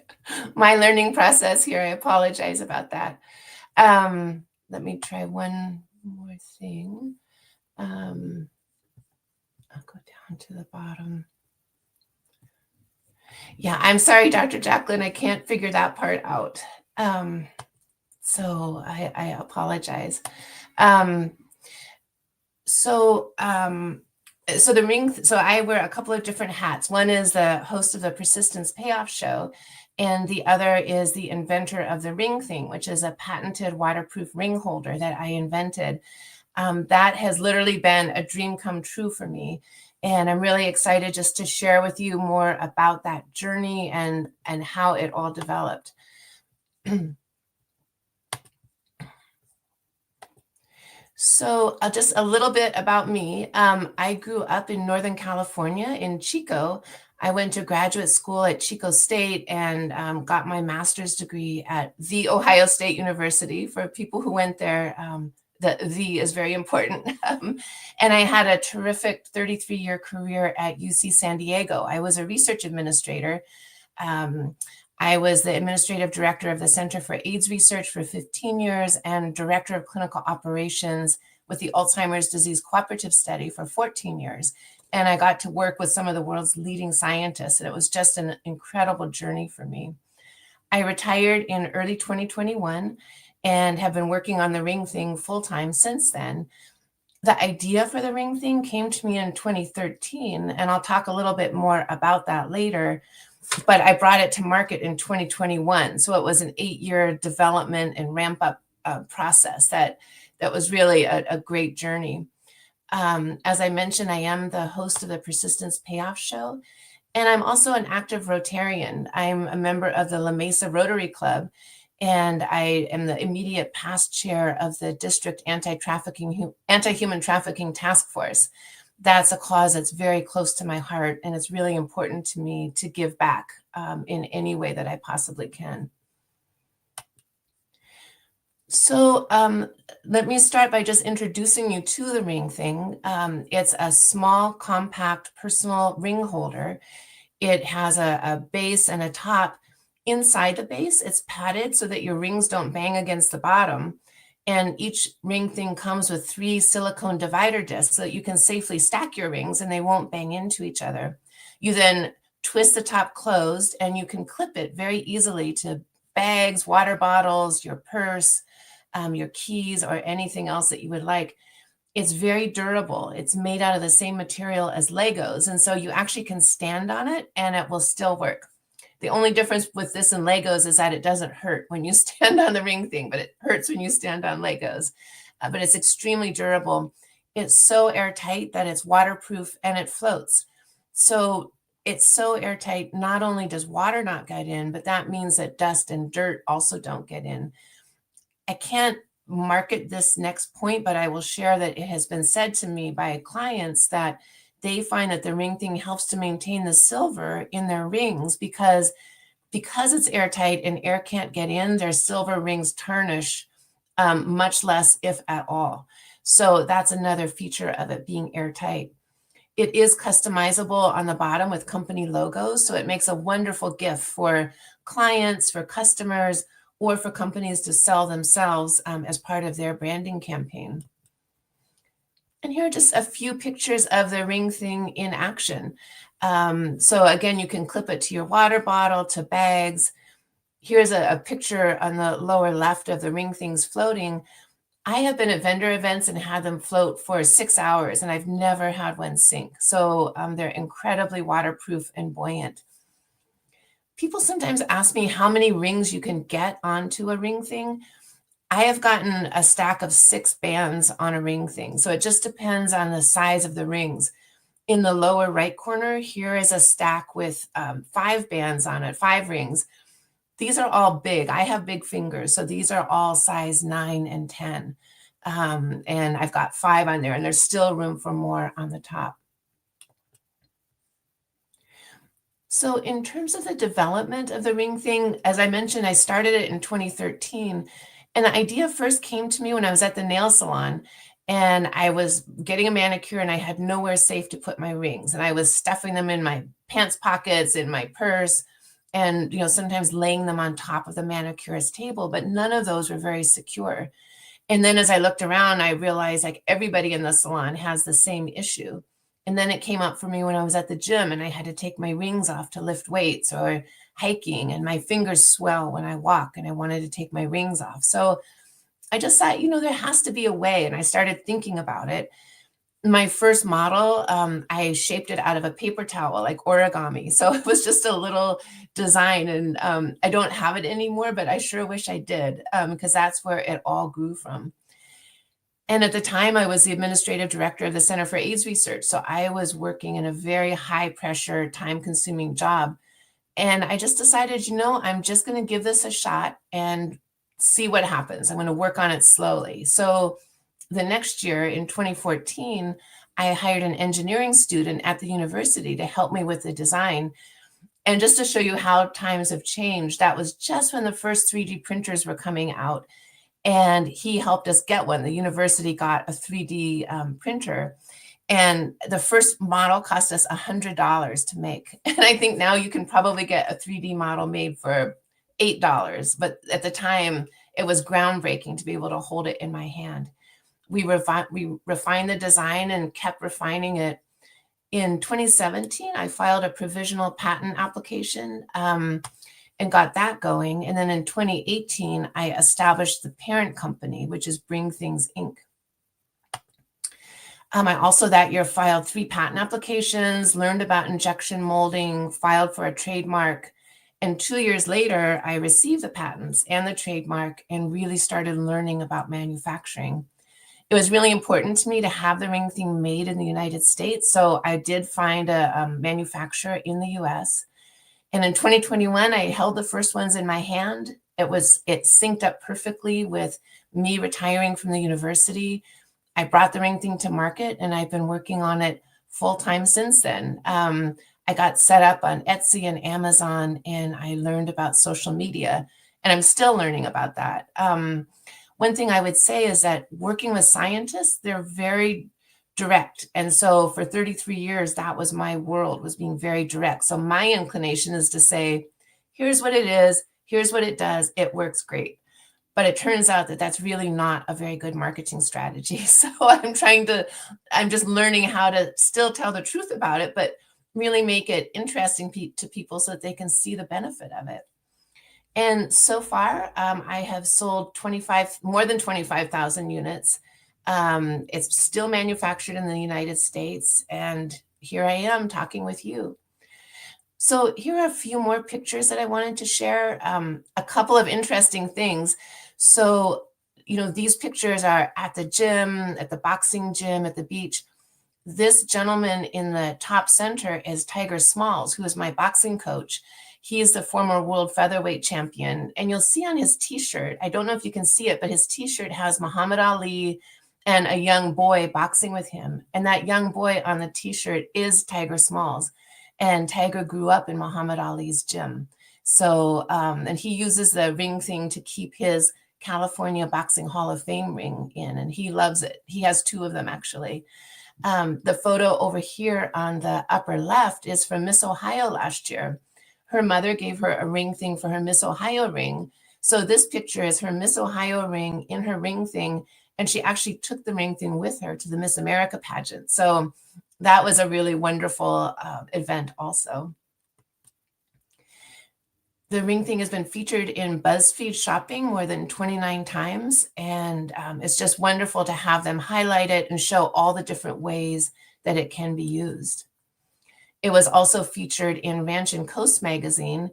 learning process here. I apologize about that. Let me try one more thing. I'll go down to the bottom. Yeah, I'm sorry, Dr. Jacalyn. I can't figure that part out. So I apologize. So I wear a couple of different hats. One is the host of the Persistence Payoff Show, and the other is the inventor of the ring thing, which is a patented waterproof ring holder that I invented. That has literally been a dream come true for me. And I'm really excited just to share with you more about that journey and how it all developed. So just a little bit about me. I grew up in Northern California in Chico. I went to graduate school at Chico State and got my master's degree at The Ohio State University. For people who went there, the is very important. And I had a terrific 33-year career at UC San Diego. I was a research administrator. I was the administrative director of the Center for AIDS Research for 15 years and director of clinical operations with the Alzheimer's Disease Cooperative Study for 14 years. And I got to work with some of the world's leading scientists, and it was just an incredible journey for me. I retired in early 2021 and have been working on the ring thing full-time since then. The idea for the ring thing came to me in 2013, and I'll talk a little bit more about that later. But I brought it to market in 2021. So it was an 8-year development and ramp up process that that was really a great journey. As I mentioned, I am the host of the Persistence Payoff Show, and I'm also an active Rotarian. I'm a member of the La Mesa Rotary Club, and I am the immediate past chair of the District Anti-Human Trafficking Task Force. That's a cause that's very close to my heart, and it's really important to me to give back in any way that I possibly can. So let me start by just introducing you to the ring thing. It's a small, compact, personal ring holder. It has a base and a top. Inside the base, it's padded so that your rings don't bang against the bottom. And each ring thing comes with 3 silicone divider discs so that you can safely stack your rings and they won't bang into each other. You then twist the top closed and you can clip it very easily to bags, water bottles, your purse, your keys, or anything else that you would like. It's very durable. It's made out of the same material as Legos. And so you actually can stand on it and it will still work. The only difference with this and Legos is that it doesn't hurt when you stand on the ring thing, but it hurts when you stand on Legos. But it's extremely durable. It's so airtight that it's waterproof and it floats. So it's so airtight, not only does water not get in, but that means that dust and dirt also don't get in. I can't market this next point, but I will share that it has been said to me by clients that they find that the ring thing helps to maintain the silver in their rings because it's airtight and air can't get in, their silver rings tarnish much less, if at all. So that's another feature of it being airtight. It is customizable on the bottom with company logos, so it makes a wonderful gift for clients, for customers, or for companies to sell themselves as part of their branding campaign. And here are just a few pictures of the ring thing in action. So again, you can clip it to your water bottle, to bags. Here's a picture on the lower left of the ring things floating. I have been at vendor events and had them float for 6 hours, and I've never had one sink. So they're incredibly waterproof and buoyant. People sometimes ask me how many rings you can get onto a ring thing. I have gotten a stack of 6 bands on a ring thing. So it just depends on the size of the rings. In the lower right corner, here is a stack with 5 bands on it, 5 rings. These are all big. I have big fingers. So these are all size 9 and 10. And I've got 5 on there, and there's still room for more on the top. So in terms of the development of the ring thing, as I mentioned, I started it in 2013. And the idea first came to me when I was at the nail salon and I was getting a manicure and I had nowhere safe to put my rings. And I was stuffing them in my pants pockets, in my purse, and sometimes laying them on top of the manicurist table, but none of those were very secure. And then as I looked around, I realized like everybody in the salon has the same issue. And then it came up for me when I was at the gym and I had to take my rings off to lift weights or hiking, and my fingers swell when I walk and I wanted to take my rings off. So I just thought, there has to be a way. And I started thinking about it. My first model, I shaped it out of a paper towel, like origami. So it was just a little design, and I don't have it anymore, but I sure wish I did, because that's where it all grew from. And at the time, I was the administrative director of the Center for AIDS Research. So I was working in a very high pressure, time consuming job. And I just decided, I'm just going to give this a shot and see what happens. I'm going to work on it slowly. So the next year in 2014, I hired an engineering student at the university to help me with the design. And just to show you how times have changed, that was just when the first 3D printers were coming out. And he helped us get one. The university got a 3D printer. And the first model cost us $100 to make. And I think now you can probably get a 3D model made for $8. But at the time, it was groundbreaking to be able to hold it in my hand. We refined the design and kept refining it. In 2017, I filed a provisional patent application and got that going. And then in 2018, I established the parent company, which is Bring Things Inc. I also that year filed 3 patent applications, learned about injection molding, filed for a trademark. And 2 years later, I received the patents and the trademark and really started learning about manufacturing. it was really important to me to have the ring thing made in the United States. So I did find a manufacturer in the US. And in 2021, I held the first ones in my hand. It synced up perfectly with me retiring from the university. I brought the ring thing to market, and I've been working on it full time since then. I got set up on Etsy and Amazon, and I learned about social media, and I'm still learning about that. One thing I would say is that working with scientists, they're very direct. And so for 33 years, that was my world, was being very direct. So my inclination is to say, here's what it is, here's what it does, it works great. But it turns out that that's really not a very good marketing strategy. So I'm just learning how to still tell the truth about it, but really make it interesting to people so that they can see the benefit of it. And so far, I have sold more than 25,000 units. It's still manufactured in the United States. And here I am talking with you. So here are a few more pictures that I wanted to share. A couple of interesting things. So, these pictures are at the gym, at the boxing gym, at the beach. This gentleman in the top center is Tiger Smalls, who is my boxing coach. He is the former world featherweight champion. And you'll see on his t-shirt, I don't know if you can see it, but his t-shirt has Muhammad Ali and a young boy boxing with him. And that young boy on the t-shirt is Tiger Smalls. And Tiger grew up in Muhammad Ali's gym. So, and he uses the ring thing to keep his California Boxing Hall of Fame ring in, and he loves it. He has 2 of them, actually. The photo over here on the upper left is from Miss Ohio last year. Her mother gave her a ring thing for her Miss Ohio ring. So this picture is her Miss Ohio ring in her ring thing, and she actually took the ring thing with her to the Miss America pageant. So that was a really wonderful event also. The ring thing has been featured in BuzzFeed Shopping more than 29 times, and it's just wonderful to have them highlight it and show all the different ways that it can be used. It was also featured in Ranch and Coast magazine,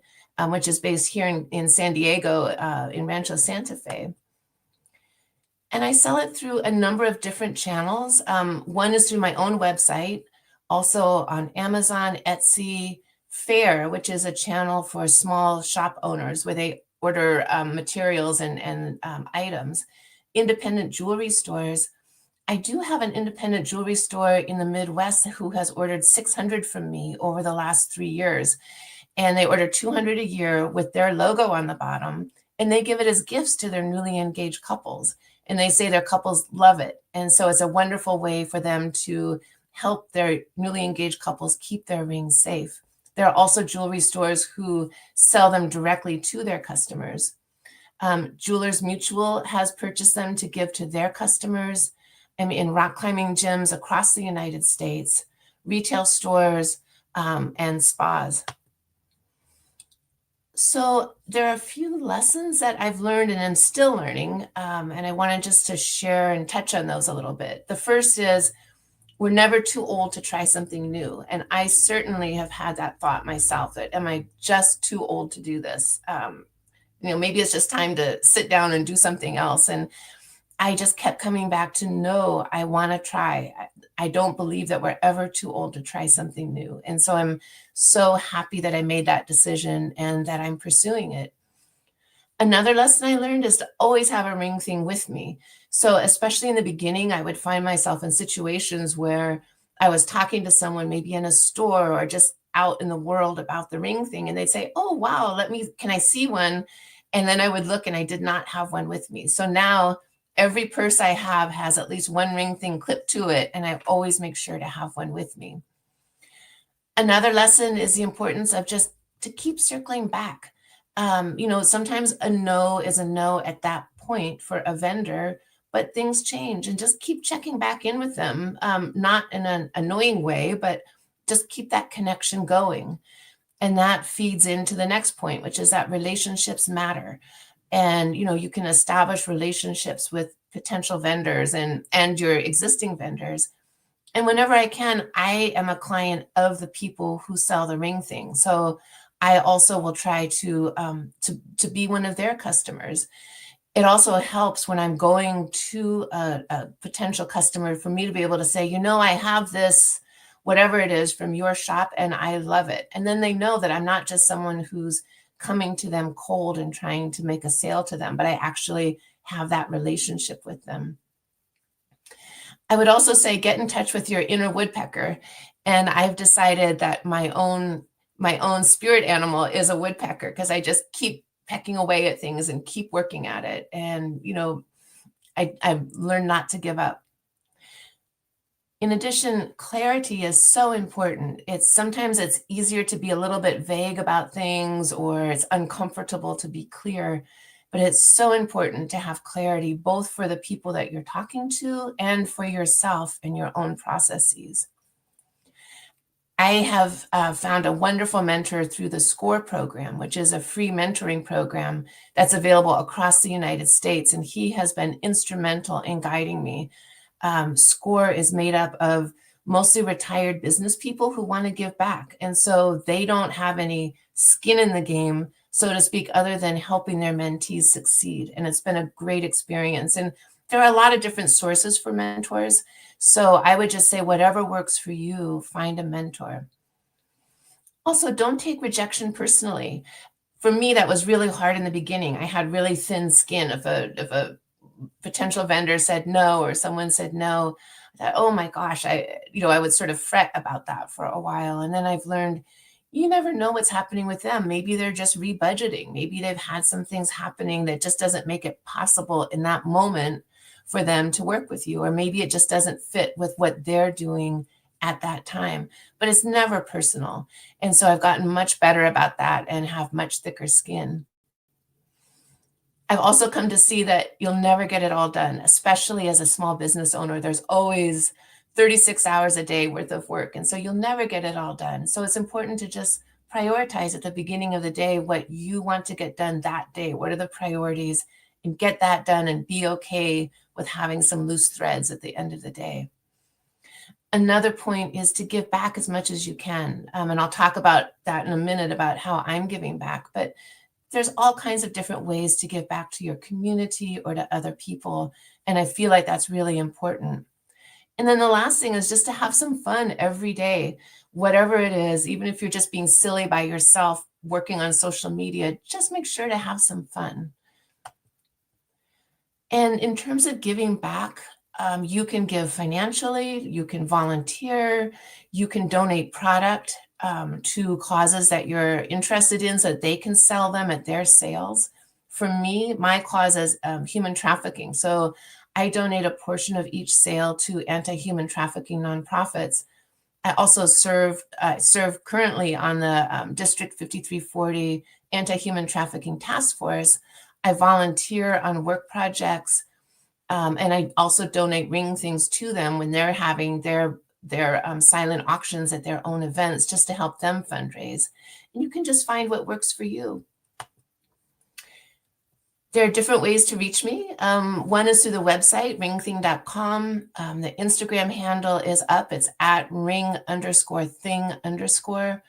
which is based here in San Diego, in Rancho Santa Fe. And I sell it through a number of different channels. One is through my own website, also on Amazon, Etsy, Fair, which is a channel for small shop owners where they order materials and items, independent jewelry stores. I do have an independent jewelry store in the Midwest who has ordered 600 from me over the last 3 years. And they order 200 a year with their logo on the bottom, and they give it as gifts to their newly engaged couples. And they say their couples love it. And so it's a wonderful way for them to help their newly engaged couples keep their rings safe. There are also jewelry stores who sell them directly to their customers. Jewelers Mutual has purchased them to give to their customers. In rock climbing gyms across the United States, retail stores, and spas. So there are a few lessons that I've learned and I'm still learning, and I wanted just to share and touch on those a little bit. The first is we're never too old to try something new. And I certainly have had that thought myself, that am I just too old to do this? Maybe it's just time to sit down and do something else. And I just kept coming back to, no, I want to try. I don't believe that we're ever too old to try something new. And so I'm so happy that I made that decision and that I'm pursuing it. Another lesson I learned is to always have a ring thing with me. So especially in the beginning, I would find myself in situations where I was talking to someone, maybe in a store or just out in the world about the ring thing. And they'd say, oh, wow, can I see one? And then I would look and I did not have one with me. So now every purse I have has at least one ring thing clipped to it. And I always make sure to have one with me. Another lesson is the importance of just to keep circling back. Sometimes a no is a no at that point for a vendor, but things change, and just keep checking back in with them, not in an annoying way, but just keep that connection going. And that feeds into the next point, which is that relationships matter. And, you can establish relationships with potential vendors and your existing vendors. And whenever I can, I am a client of the people who sell the ring thing. So I also will try to be one of their customers. it also helps when I'm going to a potential customer for me to be able to say, I have this, whatever it is from your shop, and I love it. And then they know that I'm not just someone who's coming to them cold and trying to make a sale to them, but I actually have that relationship with them. I would also say get in touch with your inner woodpecker. And I've decided that my own spirit animal is a woodpecker, because I just keep pecking away at things and keep working at it. And, I've learned not to give up. In addition, clarity is so important. Sometimes it's easier to be a little bit vague about things, or it's uncomfortable to be clear, but it's so important to have clarity, both for the people that you're talking to and for yourself and your own processes. I have found a wonderful mentor through the SCORE program, which is a free mentoring program that's available across the United States. And he has been instrumental in guiding me. SCORE is made up of mostly retired business people who want to give back. And so they don't have any skin in the game, so to speak, other than helping their mentees succeed. And it's been a great experience. And there are a lot of different sources for mentors. So I would just say, whatever works for you, find a mentor. Also, don't take rejection personally. For me, that was really hard in the beginning. I had really thin skin. If a potential vendor said no, or someone said no, I thought, oh my gosh, I would sort of fret about that for a while. And then I've learned, you never know what's happening with them. Maybe they're just rebudgeting. Maybe they've had some things happening that just doesn't make it possible in that moment for them to work with you. Or maybe it just doesn't fit with what they're doing at that time. But it's never personal. And so I've gotten much better about that and have much thicker skin. I've also come to see that you'll never get it all done, especially as a small business owner. There's always 36 hours a day worth of work. And so you'll never get it all done. So it's important to just prioritize at the beginning of the day what you want to get done that day. What are the priorities? And get that done, and be okay with having some loose threads at the end of the day. Another point is to give back as much as you can. And I'll talk about that in a minute, about how I'm giving back. But there's all kinds of different ways to give back to your community or to other people. And I feel like that's really important. And then the last thing is just to have some fun every day, whatever it is. Even if you're just being silly by yourself, working on social media, just make sure to have some fun. And in terms of giving back, you can give financially, you can volunteer, you can donate product to causes that you're interested in so that they can sell them at their sales. For me, my cause is human trafficking. So I donate a portion of each sale to anti-human trafficking nonprofits. I also serve currently on the District 5340 Anti-Human Trafficking Task Force. I volunteer on work projects, and I also donate ring things to them when they're having their silent auctions at their own events, just to help them fundraise. And you can just find what works for you. There are different ways to reach me. One is through the website, ringthing.com. The Instagram handle is up. It's at ring_thing_.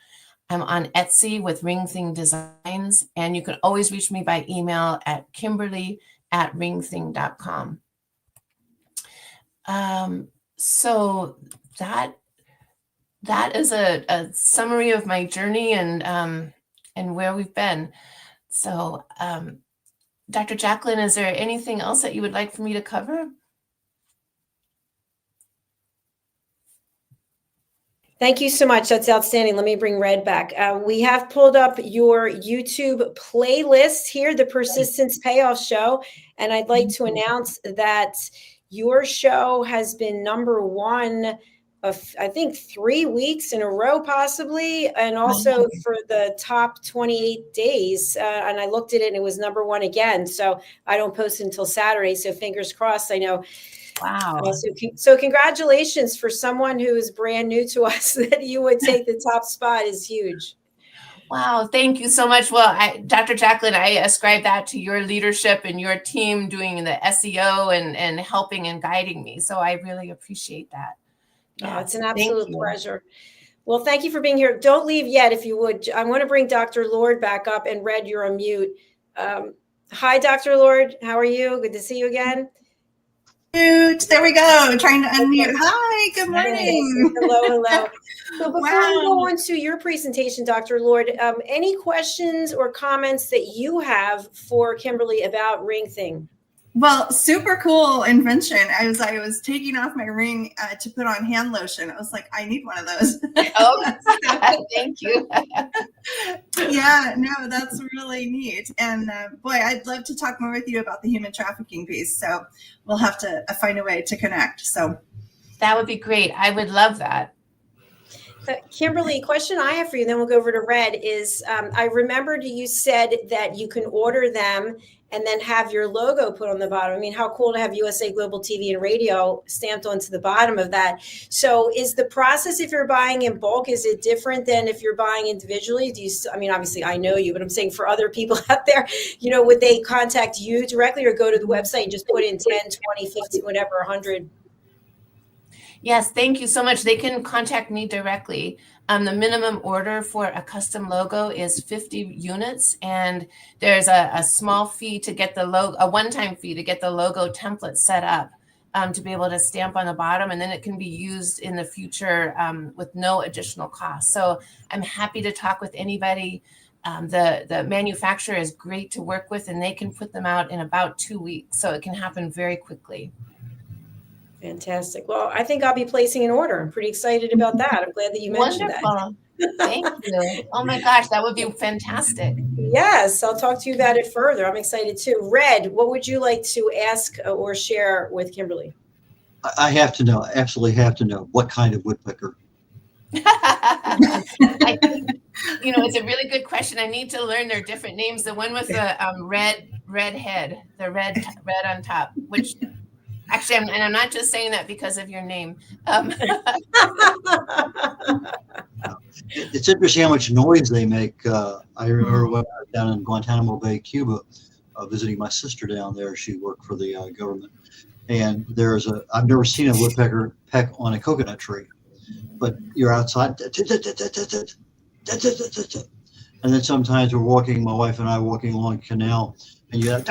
I'm on Etsy with Ring Thing Designs. And you can always reach me by email at kimberly@ringthing.com. So that is a summary of my journey and where we've been. So, Dr. Jacalyn, is there anything else that you would like for me to cover? Thank you so much. That's outstanding. Let me bring Red back. We have pulled up your YouTube playlist here, the Persistence Payoff Show. And I'd like to announce that your show has been #1 of, I think, 3 weeks in a row, possibly, and also for the top 28 days. And I looked at it and it was #1 again. So I don't post until Saturday. So fingers crossed. I know. Wow. So congratulations for someone who is brand new to us, that you would take the top spot is huge. Wow. Thank you so much. Well, Dr. Jacalyn, I ascribe that to your leadership and your team doing the SEO and helping and guiding me. So I really appreciate that. Yeah, it's an absolute pleasure. Well, thank you for being here. Don't leave yet, if you would. I want to bring Dr. Lord back up, and Red, you're on mute. Hi, Dr. Lord. How are you? Good to see you again. There we go. Trying to unmute. Hi, good morning. Hello. So before we go Wow. on to your presentation, Dr. Lord, any questions or comments that you have for Kimberly about ring thing? Well, super cool invention. I was taking off my ring to put on hand lotion. I was like, I need one of those. Oh, thank you. Yeah, no, that's really neat. And boy, I'd love to talk more with you about the human trafficking piece. So we'll have to find a way to connect. So That would be great. I would love that. Kimberly, question I have for you, then we'll go over to Red, is I remembered you said that you can order them and then have your logo put on the bottom. I mean, how cool to have USA Global TV and Radio stamped onto the bottom of that. So is the process, if you're buying in bulk, is it different than if you're buying individually? I mean, obviously I know you, but I'm saying for other people out there, would they contact you directly or go to the website and just put in 10, 20, 50, whatever, 100? Yes, thank you so much. They can contact me directly. The minimum order for a custom logo is 50 units, and there's a small fee to get the logo, a one-time fee to get the logo template set up to be able to stamp on the bottom, and then it can be used in the future with no additional cost. So I'm happy to talk with anybody. The manufacturer is great to work with, and they can put them out in about 2 weeks, so it can happen very quickly. Fantastic. Well, I think I'll be placing an order. I'm pretty excited about that. I'm glad that you mentioned Wonderful. that. Thank you. Oh my gosh, that would be fantastic. Yes, I'll talk to you about it further. I'm excited too. Red, what would you like to ask or share with Kimberly? I have to know, absolutely have to know, what kind of woodpecker? I think, it's a really good question. I need to learn their different names. The one with the red head, the red on top, which actually, I'm not just saying that because of your name. It's interesting how much noise they make. I remember when I was down in Guantanamo Bay, Cuba, visiting my sister down there. She worked for the government. And I've never seen a woodpecker peck on a coconut tree, but you're outside. And then sometimes my wife and I are walking along a canal, and you have,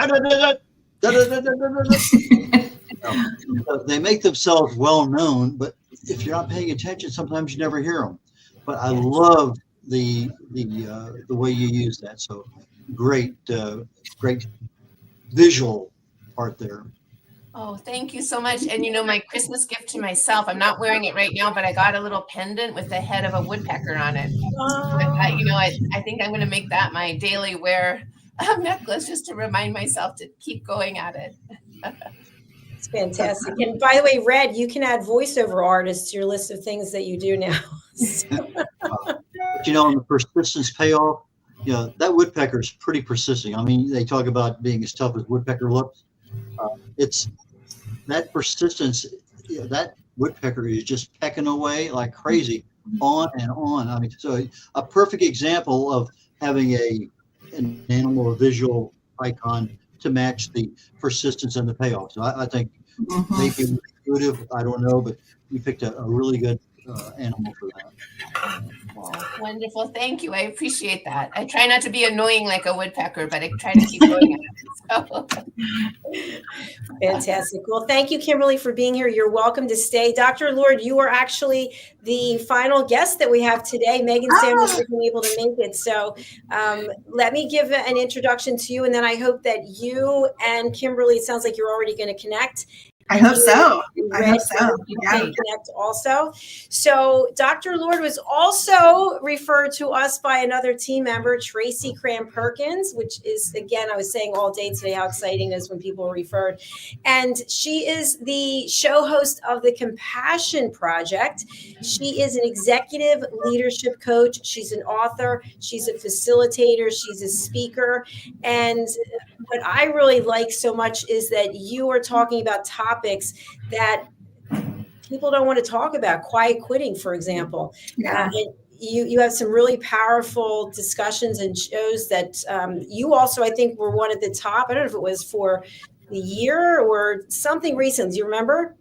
they make themselves well known, but if you're not paying attention, sometimes you never hear them. But I love the way you use that. So great visual part there. Oh, thank you so much. And my Christmas gift to myself, I'm not wearing it right now, but I got a little pendant with the head of a woodpecker on it. I think I'm going to make that my daily wear necklace, just to remind myself to keep going at it. It's fantastic. And by the way, Red, you can add voiceover artists to your list of things that you do now. But on the persistence payoff, that woodpecker is pretty persistent. I mean, they talk about being as tough as woodpecker looks. It's that persistence. That woodpecker is just pecking away like crazy, on and on. I mean, so a perfect example of having an animal, a visual icon to match the persistence and the payoff. So I think maybe intuitive, I don't know, but you picked a really good animal for that. Oh, wonderful. Thank you. I appreciate that. I try not to be annoying like a woodpecker, but I try to keep going at it. So. Fantastic. Well, thank you, Kimberly, for being here. You're welcome to stay. Dr. Lord, you are actually the final guest that we have today. Megan Samuels wasn't able to make it. So let me give an introduction to you, and then I hope that you and Kimberly, it sounds like you're already going to connect. I hope so. Connect also. So Dr. Lord was also referred to us by another team member, Tracy Cram-Perkins, which is, again, I was saying all day today how exciting it is when people are referred. And she is the show host of the Compassion Project. She is an executive leadership coach. She's an author. She's a facilitator. She's a speaker. And what I really like so much is that you are talking about topics that people don't want to talk about. Quiet quitting, for example. Yeah. You have some really powerful discussions and shows that you also, I think, were one at the top. I don't know if it was for the year or something recent. Do you remember?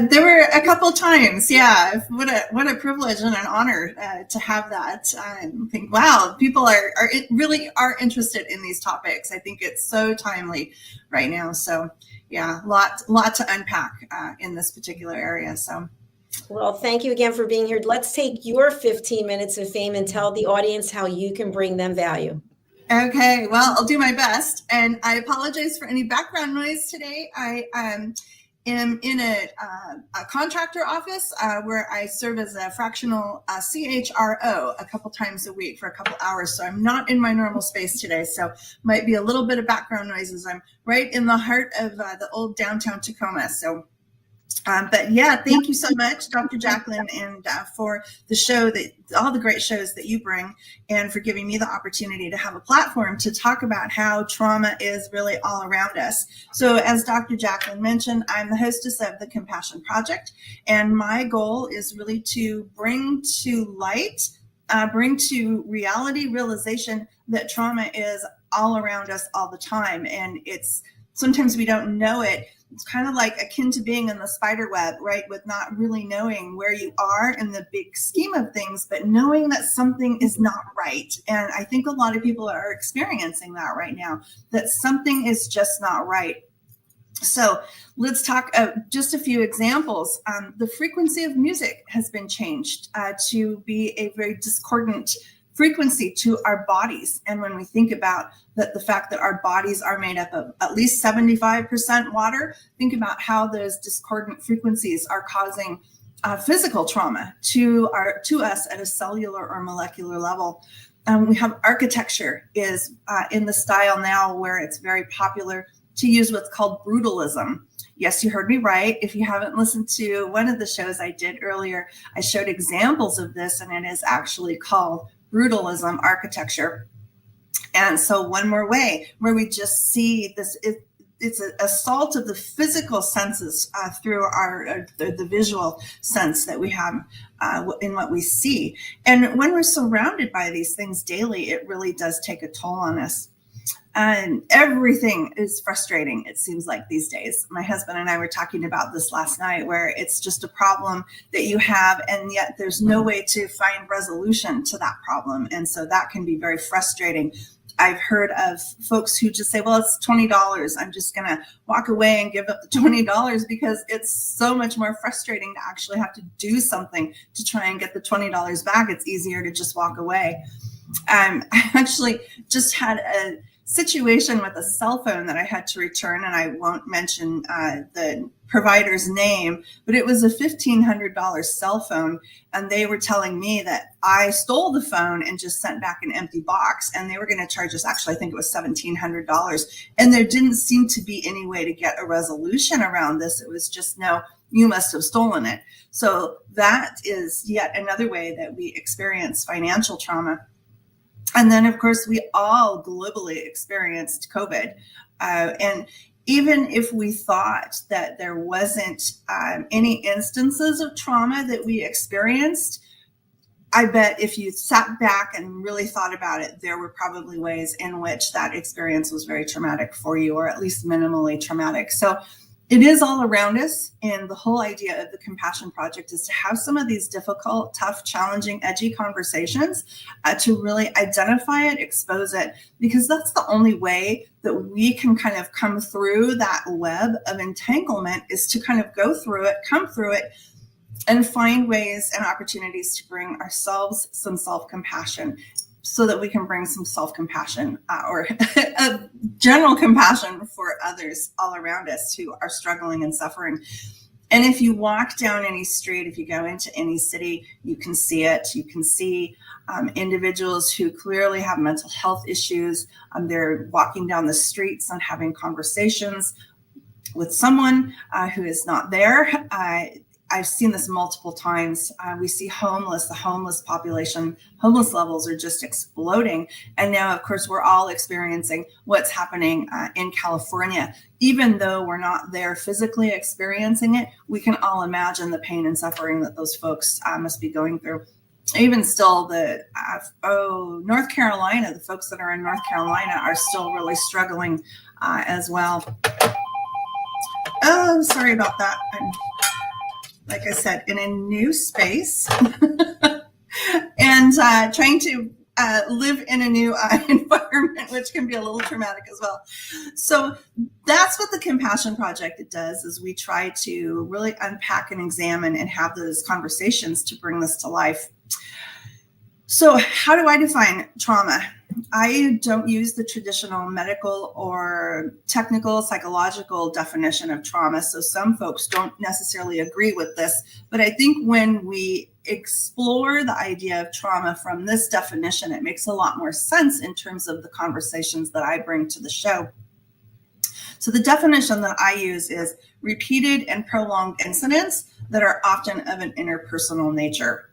There were a couple times, yeah. What a privilege and an honor to have that. I think, wow, people really are interested in these topics. I think it's so timely right now. So, yeah, lot to unpack in this particular area. So, well, thank you again for being here. Let's take your 15 minutes of fame and tell the audience how you can bring them value. Okay, well, I'll do my best, and I apologize for any background noise today. I am in a contractor office where I serve as a fractional CHRO a couple times a week for a couple hours. So I'm not in my normal space today. So might be a little bit of background noises. I'm right in the heart of the old downtown Tacoma. So, but yeah, thank you so much, Dr. Jacalyn, and for the show, all the great shows that you bring, and for giving me the opportunity to have a platform to talk about how trauma is really all around us. So as Dr. Jacalyn mentioned, I'm the hostess of the Compassion Project, and my goal is really to bring to light, bring to reality realization that trauma is all around us all the time. And sometimes we don't know it. It's kind of like akin to being in the spider web, right? With not really knowing where you are in the big scheme of things, but knowing that something is not right. And I think a lot of people are experiencing that right now, that something is just not right. So let's talk just a few examples. The frequency of music has been changed to be a very discordant frequency to our bodies. And when we think about the fact that our bodies are made up of at least 75% water, think about how those discordant frequencies are causing physical trauma to us at a cellular or molecular level. We have architecture is in the style now where it's very popular to use what's called brutalism. Yes, you heard me right. If you haven't listened to one of the shows I did earlier, I showed examples of this, and it is actually called brutalism architecture. And so one more way where we just see this, it's an assault of the physical senses through the visual sense that we have in what we see. And when we're surrounded by these things daily, it really does take a toll on us. And everything is frustrating, it seems like these days. My husband and I were talking about this last night, where it's just a problem that you have, and yet there's no way to find resolution to that problem. And so that can be very frustrating. I've heard of folks who just say, well, it's $20. I'm just going to walk away and give up the $20 because it's so much more frustrating to actually have to do something to try and get the $20 back. It's easier to just walk away. I actually just had a situation with a cell phone that I had to return, and I won't mention the provider's name, but it was a $1,500 cell phone, and they were telling me that I stole the phone and just sent back an empty box, and they were going to charge us, actually I think it was $1,700, and there didn't seem to be any way to get a resolution around this. It was just, no, you must have stolen it. So that is yet another way that we experience financial trauma. And then, of course, we all globally experienced COVID. And even if we thought that there wasn't any instances of trauma that we experienced, I bet if you sat back and really thought about it, there were probably ways in which that experience was very traumatic for you, or at least minimally traumatic. So it is all around us, and the whole idea of the Compassion Project is to have some of these difficult, tough, challenging, edgy conversations to really identify it, expose it, because that's the only way that we can kind of come through that web of entanglement, is to kind of go through it, come through it, and find ways and opportunities to bring ourselves some self-compassion, so that we can bring some self-compassion or general compassion for others all around us who are struggling and suffering. And if you walk down any street, if you go into any city, you can see it. You can see individuals who clearly have mental health issues. They're walking down the streets and having conversations with someone who is not there. I've seen this multiple times. We see the homeless population, homeless levels are just exploding. And now, of course, we're all experiencing what's happening in California. Even though we're not there physically experiencing it, we can all imagine the pain and suffering that those folks must be going through. Even still, North Carolina, the folks that are in North Carolina are still really struggling as well. Oh, sorry about that. like I said, in a new space and trying to live in a new environment, which can be a little traumatic as well. So that's what the Compassion Project does, is we try to really unpack and examine and have those conversations to bring this to life. So how do I define trauma? I don't use the traditional medical or technical psychological definition of trauma. So some folks don't necessarily agree with this, but I think when we explore the idea of trauma from this definition, it makes a lot more sense in terms of the conversations that I bring to the show. So the definition that I use is repeated and prolonged incidents that are often of an interpersonal nature.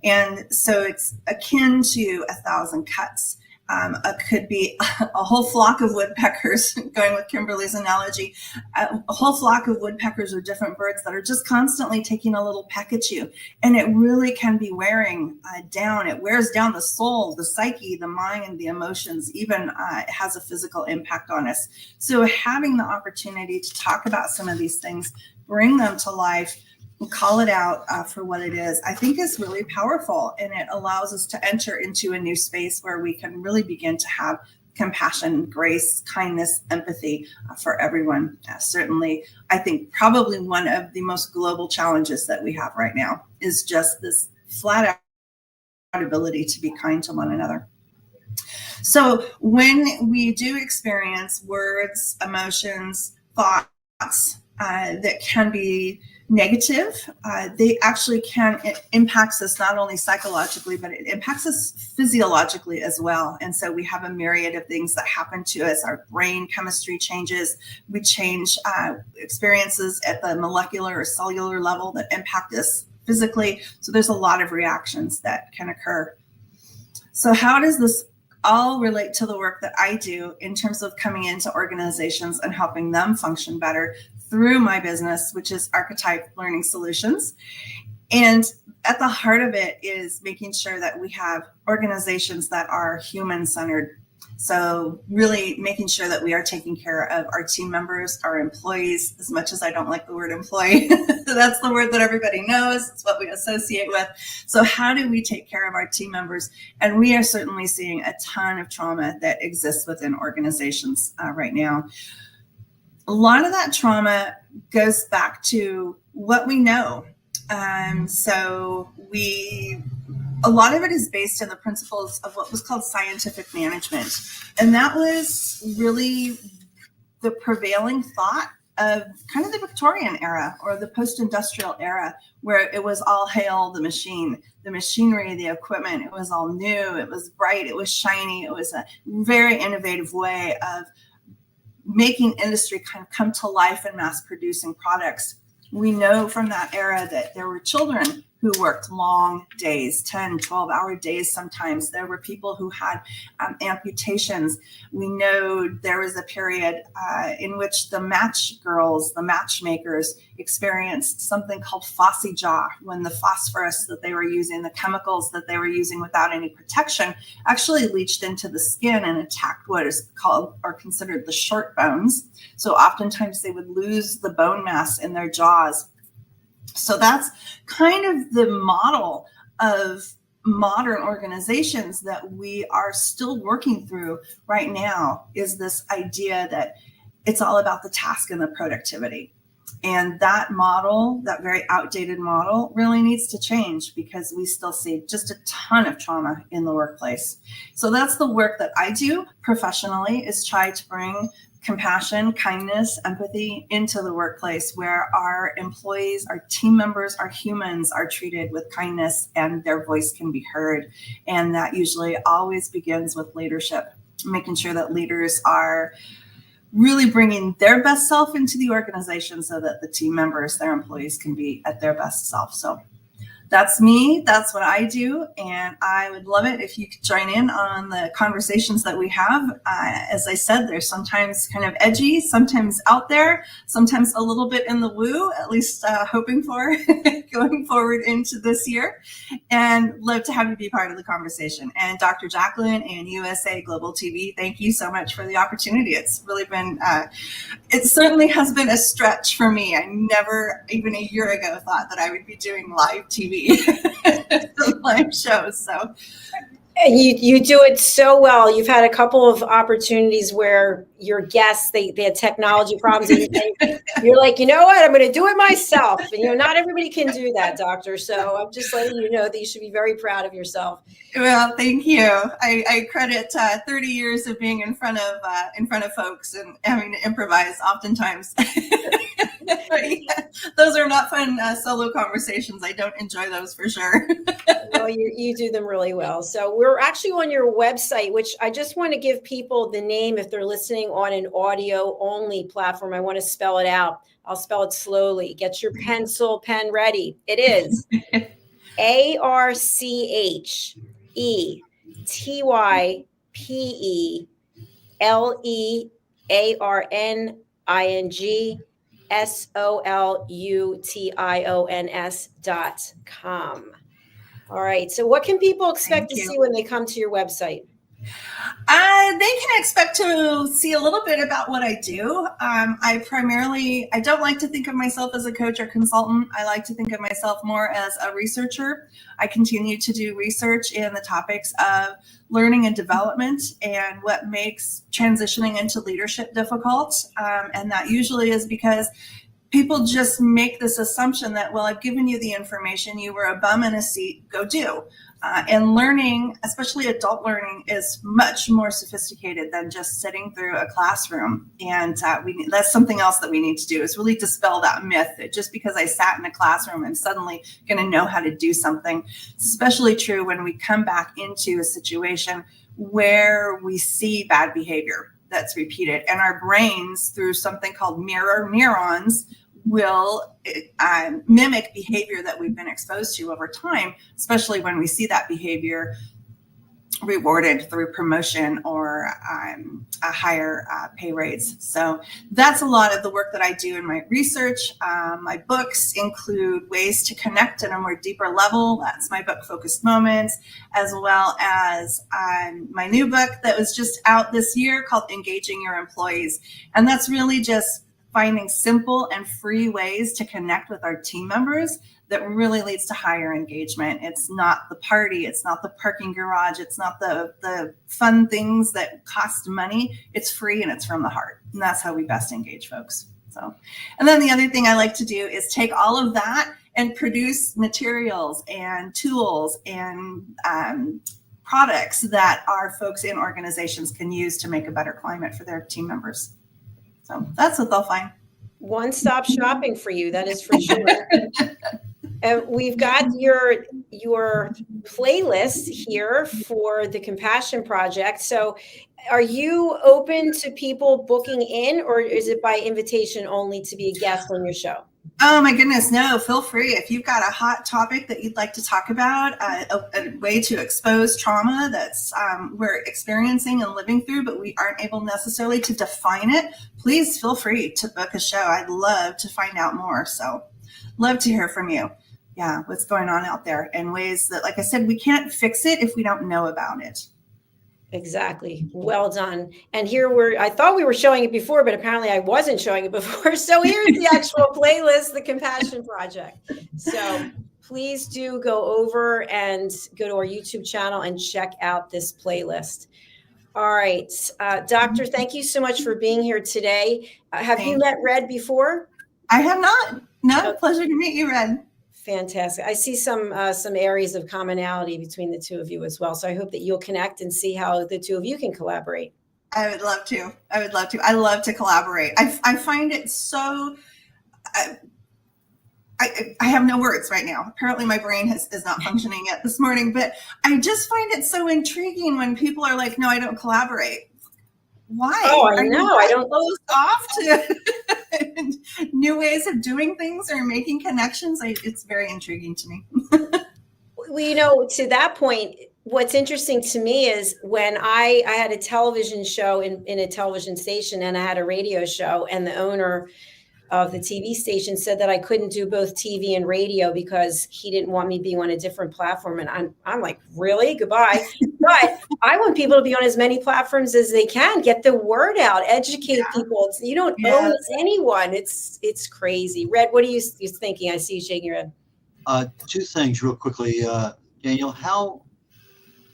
And so it's akin to 1,000 cuts. It could be a whole flock of woodpeckers, going with Kimberly's analogy, a whole flock of woodpeckers or different birds that are just constantly taking a little peck at you. And it really can be wearing down. It wears down the soul, the psyche, the mind, the emotions, even it has a physical impact on us. So having the opportunity to talk about some of these things, bring them to life, call it out for what it is, I think is really powerful. And it allows us to enter into a new space where we can really begin to have compassion, grace, kindness, empathy for everyone. Certainly, I think probably one of the most global challenges that we have right now is just this flat out ability to be kind to one another. So when we do experience words, emotions, thoughts that can be negative, they actually can, it impacts us not only psychologically, but it impacts us physiologically as well. And so we have a myriad of things that happen to us. Our brain chemistry changes. We change experiences at the molecular or cellular level that impact us physically. So there's a lot of reactions that can occur. So how does this all relate to the work that I do in terms of coming into organizations and helping them function better through my business, which is Archetype Learning Solutions? And at the heart of it is making sure that we have organizations that are human-centered. So really making sure that we are taking care of our team members, our employees, as much as I don't like the word employee. That's the word that everybody knows. It's what we associate with. So how do we take care of our team members? And we are certainly seeing a ton of trauma that exists within organizations right now. A lot of that trauma goes back to what we know. A lot of it is based on the principles of what was called scientific management. And that was really the prevailing thought of kind of the Victorian era or the post-industrial era, where it was all hail the machine, the machinery, the equipment. It was all new, it was bright, it was shiny. It was a very innovative way of making industry kind of come to life and mass producing products. We know from that era that there were children who worked long days, 10, 12-hour days sometimes. There were people who had amputations. We know there was a period in which the match girls, the matchmakers, experienced something called phossy jaw, when the phosphorus that they were using, the chemicals that they were using without any protection, actually leached into the skin and attacked what is called or considered the short bones. So oftentimes they would lose the bone mass in their jaws. So that's kind of the model of modern organizations that we are still working through right now, is this idea that it's all about the task and the productivity. And that model, that very outdated model, really needs to change, because we still see just a ton of trauma in the workplace. So that's the work that I do professionally, is try to bring compassion, kindness, empathy into the workplace, where our employees, our team members, our humans are treated with kindness and their voice can be heard. And that usually always begins with leadership, making sure that leaders are really bringing their best self into the organization so that the team members, their employees, can be at their best self. So that's me. That's what I do. And I would love it if you could join in on the conversations that we have. As I said, they're sometimes kind of edgy, sometimes out there, sometimes a little bit in the woo, at least hoping for going forward into this year. And love to have you be part of the conversation. And Dr. Jacalyn and USA Global TV, thank you so much for the opportunity. It's really been, it certainly has been a stretch for me. I never, even a year ago, thought that I would be doing live TV. Live shows. So and you do it so well. You've had a couple of opportunities where your guests, they had technology problems, and you're like, you know what, I'm going to do it myself. And not everybody can do that, Doctor. So I'm just letting you know that you should be very proud of yourself. Well, thank you. I credit 30 years of being in front of folks and having to improvise oftentimes. Yeah, those are not fun solo conversations. I don't enjoy those for sure. No, you do them really well. So we're actually on your website, which I just want to give people the name if they're listening on an audio only platform. I want to spell it out. I'll spell it slowly. Get your pencil, pen ready. It is ARCHTYPELERNINGSOLUTIONS.com. All right. So what can people expect to see when they come to your website? They can expect to see a little bit about what I do. I don't like to think of myself as a coach or consultant. I like to think of myself more as a researcher. I continue to do research in the topics of learning and development and what makes transitioning into leadership difficult. And that usually is because people just make this assumption that, well, I've given you the information, you were a bum in a seat, go do. And learning, especially adult learning, is much more sophisticated than just sitting through a classroom. And that's something else that we need to do, is really dispel that myth that just because I sat in a classroom, I'm suddenly going to know how to do something. It's especially true when we come back into a situation where we see bad behavior that's repeated. And our brains, through something called mirror neurons, will mimic behavior that we've been exposed to over time, especially when we see that behavior rewarded through promotion or a higher pay raise. So that's a lot of the work that I do in my research. My books include ways to connect at a more deeper level. That's my book, Focused Moments, as well as my new book that was just out this year called Engaging Your Employees. And that's really just finding simple and free ways to connect with our team members that really leads to higher engagement. It's not the party, it's not the parking garage, it's not the fun things that cost money. It's free and it's from the heart. And that's how we best engage folks. So, and then the other thing I like to do is take all of that and produce materials and tools and products that our folks in organizations can use to make a better climate for their team members. So that's what they'll find. One-stop shopping for you, that is for sure. We've got your playlist here for the Compassion Project. So are you open to people booking in, or is it by invitation only to be a guest on your show? Oh my goodness, no, feel free. If you've got a hot topic that you'd like to talk about, a way to expose trauma that's we're experiencing and living through, but we aren't able necessarily to define it, please feel free to book a show. I'd love to find out more. So love to hear from you. Yeah, what's going on out there in ways that, like I said, we can't fix it if we don't know about it. Exactly. Well done. And here I thought we were showing it before, but apparently I wasn't showing it before. So here's the actual playlist, the Compassion Project. So please do go over and go to our YouTube channel and check out this playlist. All right. Doctor, thank you so much for being here today. Have you met Red before? I have not. No, pleasure to meet you, Red. Fantastic. I see some areas of commonality between the two of you as well. So I hope that you'll connect and see how the two of you can collaborate. I would love to. I love to collaborate. I find it so, I have no words right now. Apparently my brain is not functioning yet this morning, but I just find it so intriguing when people are like, no, I don't collaborate. Why? Oh, I know. I don't close off to new ways of doing things or making connections. It's very intriguing to me. Well, to that point, what's interesting to me is when I had a television show in a television station, and I had a radio show, and the owner of the TV station said that I couldn't do both TV and radio because he didn't want me being on a different platform. And I'm like, really? Goodbye. But I want people to be on as many platforms as they can. Get the word out, educate people. You don't owe anyone. It's crazy. Red, what are you thinking? I see you shaking your head. Two things real quickly. Daniel,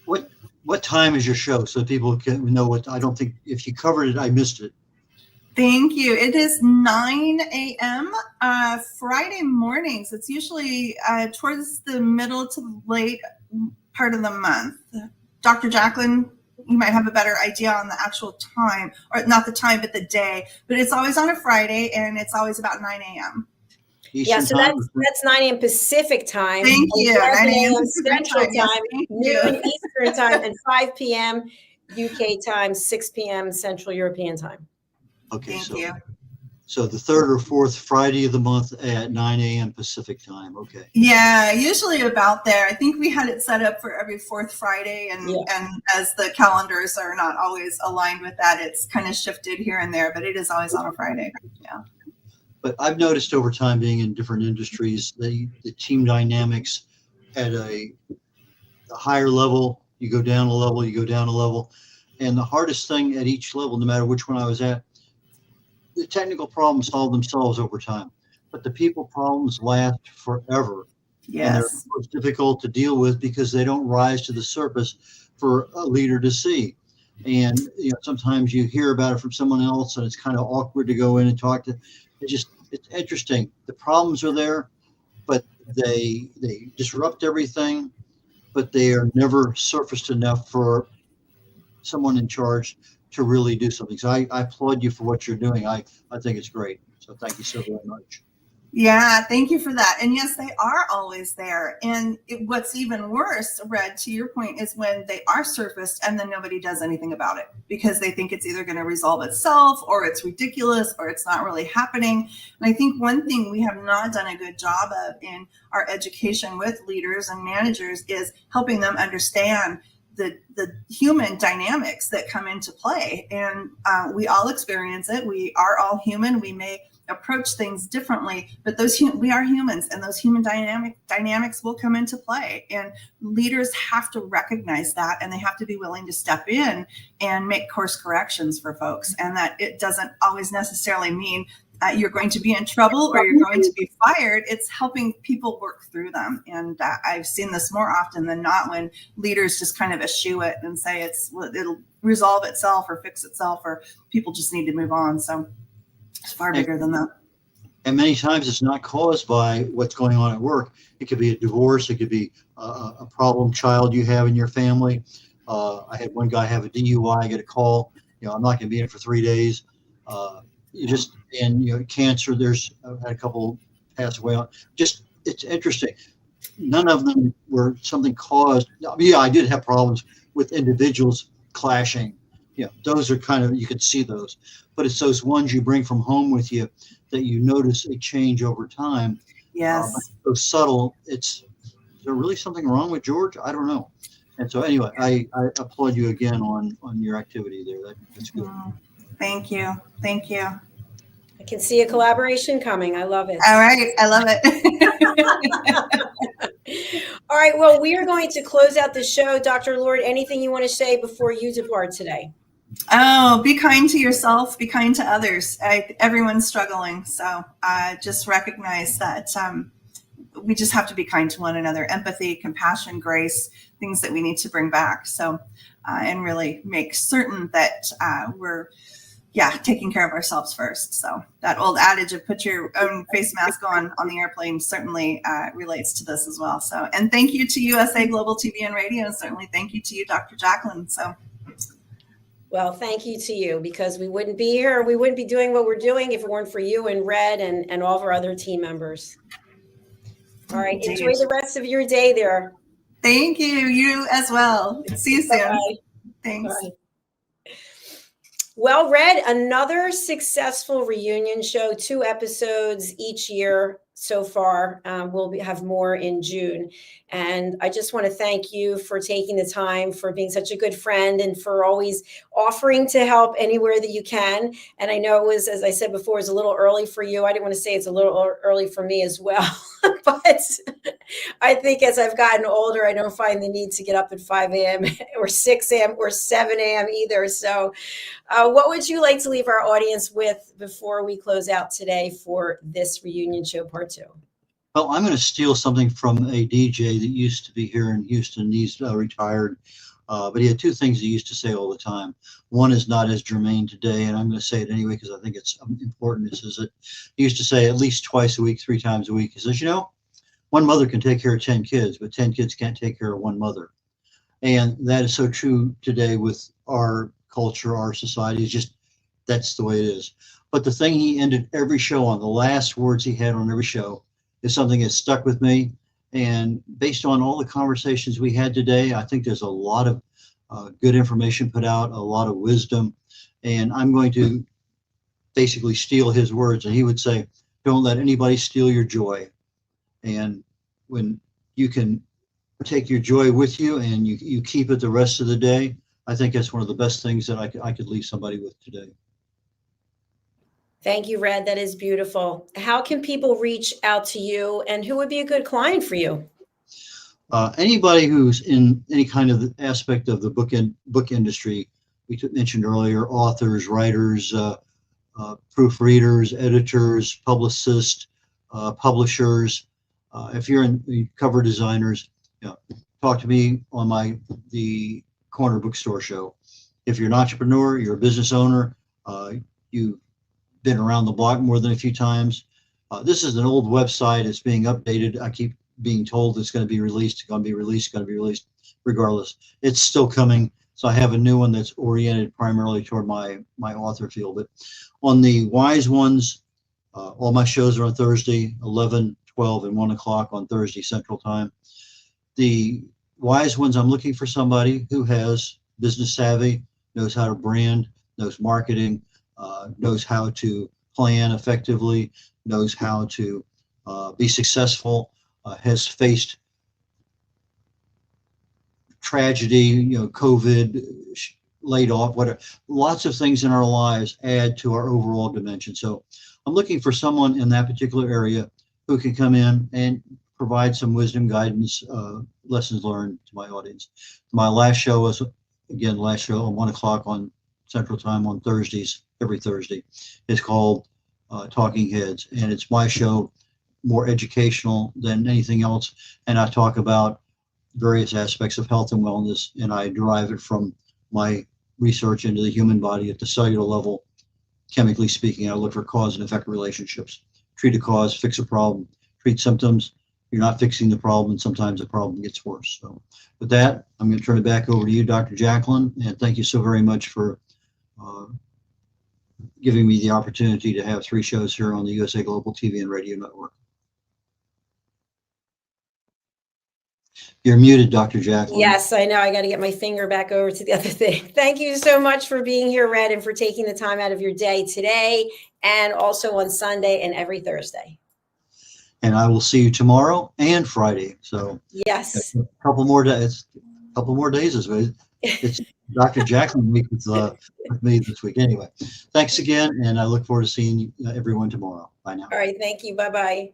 what time is your show so people can know what? I don't think if you covered it, I missed it. Thank you. It is 9 a.m. Friday mornings. It's usually towards the middle to the late part of the month. Dr. Jacalyn, you might have a better idea on the actual time, or not the time, but the day. But it's always on a Friday, and it's always about 9 a.m. Yeah, so that's 9 a.m. Pacific time. Thank you. 9 a.m. Central time, Yes, noon Eastern time, and 5 p.m. UK time, 6 p.m. Central European time. Okay, Thank you. So the third or fourth Friday of the month at 9 a.m. Pacific time. Okay. Yeah, usually about there. I think we had it set up for every fourth Friday, and as the calendars are not always aligned with that, it's kind of shifted here and there, but it is always on a Friday. Yeah. But I've noticed over time, being in different industries, the team dynamics at a higher level, you go down a level, you go down a level. And the hardest thing at each level, no matter which one I was at, the technical problems solve themselves over time, but the people problems last forever. Yes. And they're most difficult to deal with because they don't rise to the surface for a leader to see. And sometimes you hear about it from someone else, and it's kind of awkward to go in and talk to. It's interesting. The problems are there, but they disrupt everything, but they are never surfaced enough for someone in charge to really do something. So I applaud you for what you're doing. I think it's great. So thank you so very much. Yeah, thank you for that. And yes, they are always there. And what's even worse, Red, to your point, is when they are surfaced and then nobody does anything about it because they think it's either going to resolve itself, or it's ridiculous, or it's not really happening. And I think one thing we have not done a good job of in our education with leaders and managers is helping them understand the human dynamics that come into play. And we all experience it. We are all human. We may approach things differently, but we are humans, and those human dynamics will come into play. And leaders have to recognize that, and they have to be willing to step in and make course corrections for folks. And that it doesn't always necessarily mean you're going to be in trouble or you're going to be fired. It's helping people work through them. And I've seen this more often than not when leaders just kind of eschew it and say it'll resolve itself or fix itself, or people just need to move on. So it's far bigger than that. And many times it's not caused by what's going on at work. It could be a divorce. It could be a problem child you have in your family. I had one guy have a DUI. I get a call. I'm not going to be in for 3 days. Cancer. I've had a couple pass away on. It's interesting. None of them were something caused. Yeah, I did have problems with individuals clashing. Those are kind of, you could see those, but it's those ones you bring from home with you that you notice a change over time. Yes. So subtle. Is there really something wrong with George? I don't know. And so anyway, I applaud you again on your activity there. That's good. Thank you. Thank you. I can see a collaboration coming. I love it. All right. I love it. All right. Well, we are going to close out the show. Dr. Lord, anything you want to say before you depart today? Oh, be kind to yourself. Be kind to others. Everyone's struggling. So just recognize that we just have to be kind to one another. Empathy, compassion, grace, things that we need to bring back. So and really make certain that we're taking care of ourselves first. So that old adage of put your own face mask on the airplane certainly relates to this as well. So, and thank you to USA Global TV and Radio, and certainly thank you to you, Dr. Jacalyn. So, well, thank you to you, because we wouldn't be here. We wouldn't be doing what we're doing if it weren't for you and Red and all of our other team members. All right. Indeed. Enjoy the rest of your day there. Thank you. You as well. See you soon. Bye-bye. Thanks. Bye. Well, Red, another successful reunion show, 2 episodes each year so far. We'll have more in June. And I just want to thank you for taking the time, for being such a good friend, and for always offering to help anywhere that you can. And I know it was, as I said before, it's a little early for you. I didn't want to say it's a little early for me as well. But I think as I've gotten older, I don't find the need to get up at 5 a.m. or 6 a.m. or 7 a.m. either. So what would you like to leave our audience with before we close out today for this reunion show part 2? Well, I'm going to steal something from a DJ that used to be here in Houston. He's retired, but he had 2 things he used to say all the time. One is not as germane today, and I'm going to say it anyway because I think it's important. He says that he used to say at least twice a week, 3 times a week. He says, one mother can take care of 10 kids, but 10 kids can't take care of one mother. And that is so true today with our culture, our society. It's just, that's the way it is. But the thing he ended every show on, the last words he had on every show, is something that stuck with me. And based on all the conversations we had today, I think there's a lot of good information put out, a lot of wisdom. And I'm going to basically steal his words. And he would say, don't let anybody steal your joy. And when you can take your joy with you and you keep it the rest of the day, I think that's one of the best things that I could leave somebody with today. Thank you, Red. That is beautiful. How can people reach out to you, and who would be a good client for you? Anybody who's in any kind of aspect of the book industry, we mentioned earlier, authors, writers, proofreaders, editors, publicists, publishers. If you're in cover designers, talk to me on the Corner Bookstore Show. If you're an entrepreneur, you're a business owner, you've been around the block more than a few times. This is an old website. It's being updated. I keep being told it's going to be released, going to be released. Regardless, it's still coming. So I have a new one that's oriented primarily toward my author field. But on the Wise Ones, all my shows are on Thursday, 11, 12, and 1 o'clock on Thursday Central Time. The Wise Ones, I'm looking for somebody who has business savvy, knows how to brand, knows marketing, knows how to plan effectively, knows how to be successful, has faced tragedy, COVID, laid off, whatever. Lots of things in our lives add to our overall dimension. So I'm looking for someone in that particular area who can come in and provide some wisdom, guidance, lessons learned to my audience. My last show was, again, last show on 1 o'clock on Central Time on Thursdays, every Thursday. It's called Talking Heads, and it's my show, more educational than anything else. And I talk about various aspects of health and wellness, and I derive it from my research into the human body at the cellular level. Chemically speaking, I look for cause and effect relationships. Treat a cause, fix a problem. Treat symptoms. You're not fixing the problem, and sometimes the problem gets worse. So with that, I'm going to turn it back over to you, Dr. Jacalyn, and thank you so very much for giving me the opportunity to have 3 shows here on the USA Global TV and Radio Network. You're muted, Dr. Jacalyn. Yes, I know. I got to get my finger back over to the other thing. Thank you so much for being here, Red, and for taking the time out of your day today and also on Sunday and every Thursday. And I will see you tomorrow and Friday. So yes, a couple more days. This week. It's Dr. Jacalyn week with me this week. Anyway, thanks again, and I look forward to seeing everyone tomorrow. Bye now. All right. Thank you. Bye-bye.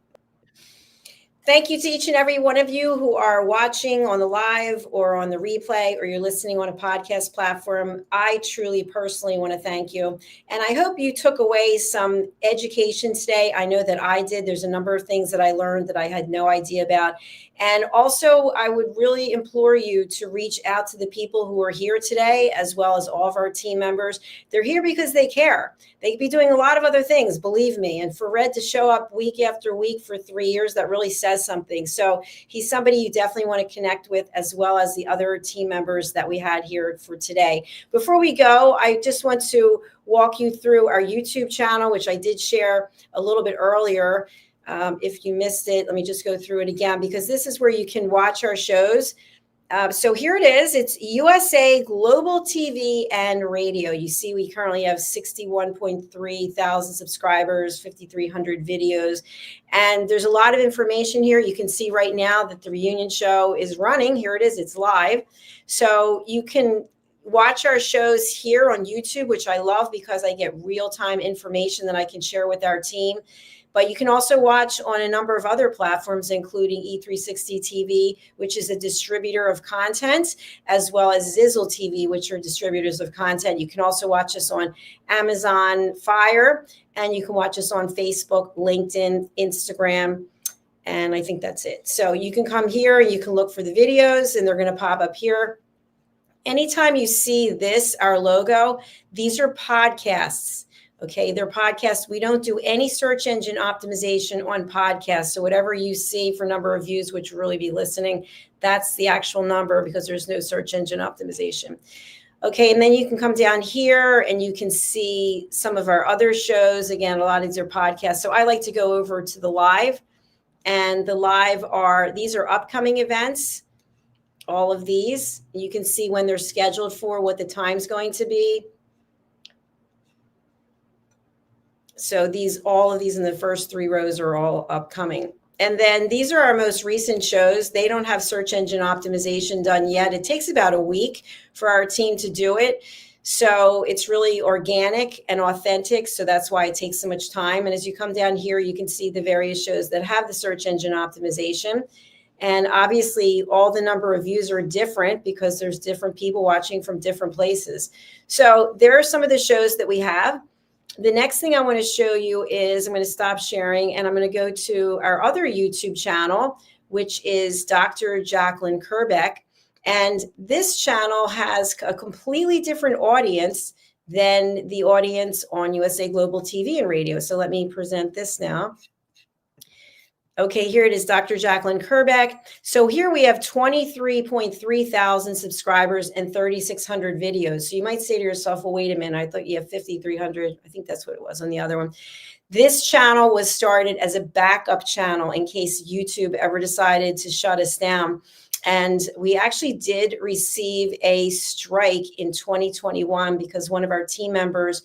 Thank you to each and every one of you who are watching on the live or on the replay, or you're listening on a podcast platform. I truly, personally want to thank you. And I hope you took away some education today. I know that I did. There's a number of things that I learned that I had no idea about. And also, I would really implore you to reach out to the people who are here today, as well as all of our team members. They're here because they care. They could be doing a lot of other things, believe me. And for Red to show up week after week for 3 years, that really says something. So he's somebody you definitely want to connect with, as well as the other team members that we had here for today. Before we go, I just want to walk you through our YouTube channel, which I did share a little bit earlier. If you missed it, let me just go through it again, because this is where you can watch our shows So here it is. It's USA Global TV and Radio. You see, we currently have 61.3 thousand subscribers, 5,300 videos, and there's a lot of information here. You can see right now that the reunion show is running. Here it is. It's live. So you can watch our shows here on YouTube, which I love because I get real-time information that I can share with our team. But you can also watch on a number of other platforms, including E360 TV, which is a distributor of content, as well as Xizzle TV, which are distributors of content. You can also watch us on Amazon Fire, and you can watch us on Facebook, LinkedIn, Instagram, and I think that's it. So you can come here, you can look for the videos, and they're going to pop up here. Anytime you see this, our logo, these are podcasts. Okay, they're podcasts. We don't do any search engine optimization on podcasts. So whatever you see for number of views, which will really be listening, that's the actual number because there's no search engine optimization. Okay, and then you can come down here and you can see some of our other shows. Again, a lot of these are podcasts. So I like to go over to the live, and the live these are upcoming events. All of these, you can see when they're scheduled for, what the time's going to be. So all of these in the first 3 rows are all upcoming. And then these are our most recent shows. They don't have search engine optimization done yet. It takes about a week for our team to do it. So it's really organic and authentic. So that's why it takes so much time. And as you come down here, you can see the various shows that have the search engine optimization. And obviously all the number of views are different because there's different people watching from different places. So there are some of the shows that we have. The next thing I want to show you is I'm going to stop sharing and I'm going to go to our other YouTube channel, which is Dr. Jacalyn Kerbeck. And this channel has a completely different audience than the audience on USA Global TV and Radio. So let me present this now. Okay, here it is, Dr. Jacalyn Kerbeck. So here we have 23.3 thousand subscribers and 3,600 videos. So you might say to yourself, well, wait a minute, I thought you have 5,300. I think that's what it was on the other one. This channel was started as a backup channel in case YouTube ever decided to shut us down. And we actually did receive a strike in 2021 because one of our team members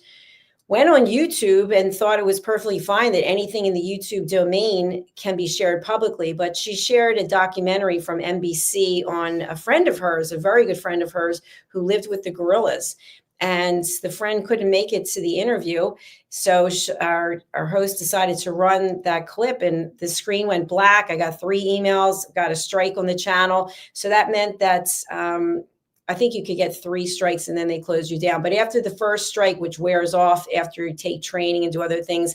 went on YouTube and thought it was perfectly fine that anything in the YouTube domain can be shared publicly. But she shared a documentary from NBC on a friend of hers, a very good friend of hers, who lived with the gorillas. And the friend couldn't make it to the interview. So our host decided to run that clip and the screen went black. I got 3 emails, got a strike on the channel. So that meant that I think you could get 3 strikes and then they close you down. But after the first strike, which wears off after you take training and do other things,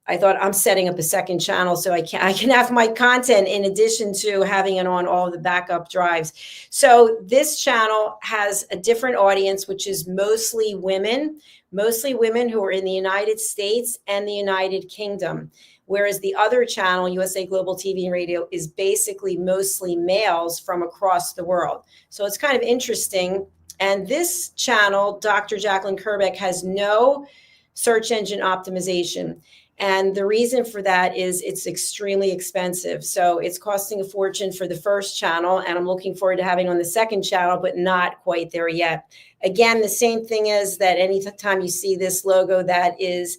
I thought I'm setting up a second channel so I can have my content in addition to having it on all of the backup drives. So this channel has a different audience, which is mostly women who are in the United States and the United Kingdom. Whereas the other channel, USA Global TV and Radio, is basically mostly males from across the world. So it's kind of interesting. And this channel, Dr. Jacalyn Kerbeck, has no search engine optimization. And the reason for that is it's extremely expensive. So it's costing a fortune for the first channel, and I'm looking forward to having on the second channel, but not quite there yet. Again, the same thing is that anytime you see this logo, that is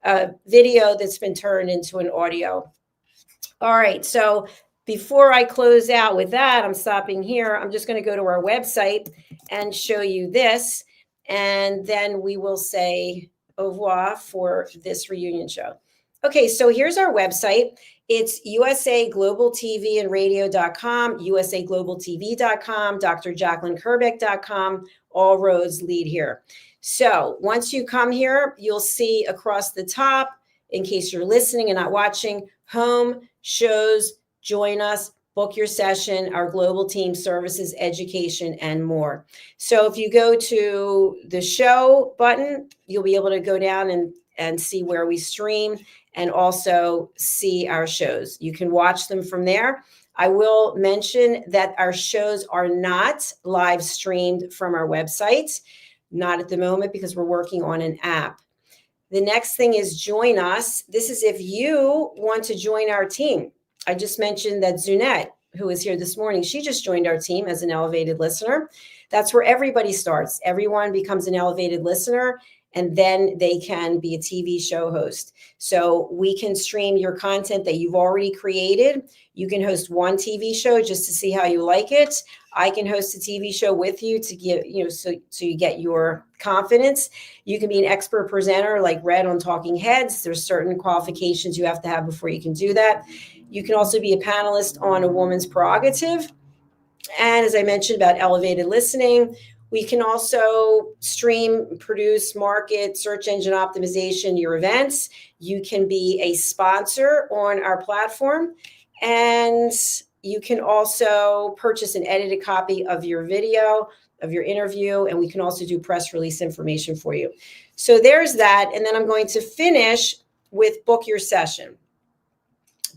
a video that's been turned into an audio. All right, so before I close out with that, I'm stopping here. I'm just going to go to our website and show you this, and then we will say au revoir for this reunion show. Okay, so here's our website. It's usaglobaltvandradio.com, usaglobaltv.com, drjacalynkerbeck.com. All roads lead here. So once you come here, you'll see across the top, in case you're listening and not watching, home, shows, join us, book your session, our global team services, education, and more. So if you go to the show button, you'll be able to go down and see where we stream and also see our shows. You can watch them from there. I will mention that our shows are not live streamed from our website, not at the moment because we're working on an app. The next thing is join us. This is if you want to join our team. I just mentioned that Zunette, who is here this morning, she just joined our team as an elevated listener. That's where everybody starts. Everyone becomes an elevated listener, and then they can be a TV show host. So we can stream your content that you've already created. You can host one TV show just to see how you like it. I can host a TV show with you to give, so you get your confidence. You can be an expert presenter like Red on Talking Heads. There's certain qualifications you have to have before you can do that. You can also be a panelist on A Woman's Prerogative. And as I mentioned about elevated listening, we can also stream, produce, market, search engine optimization, your events. You can be a sponsor on our platform, and you can also purchase an edited copy of your video, of your interview, and we can also do press release information for you. So there's that. And then I'm going to finish with Book Your Session.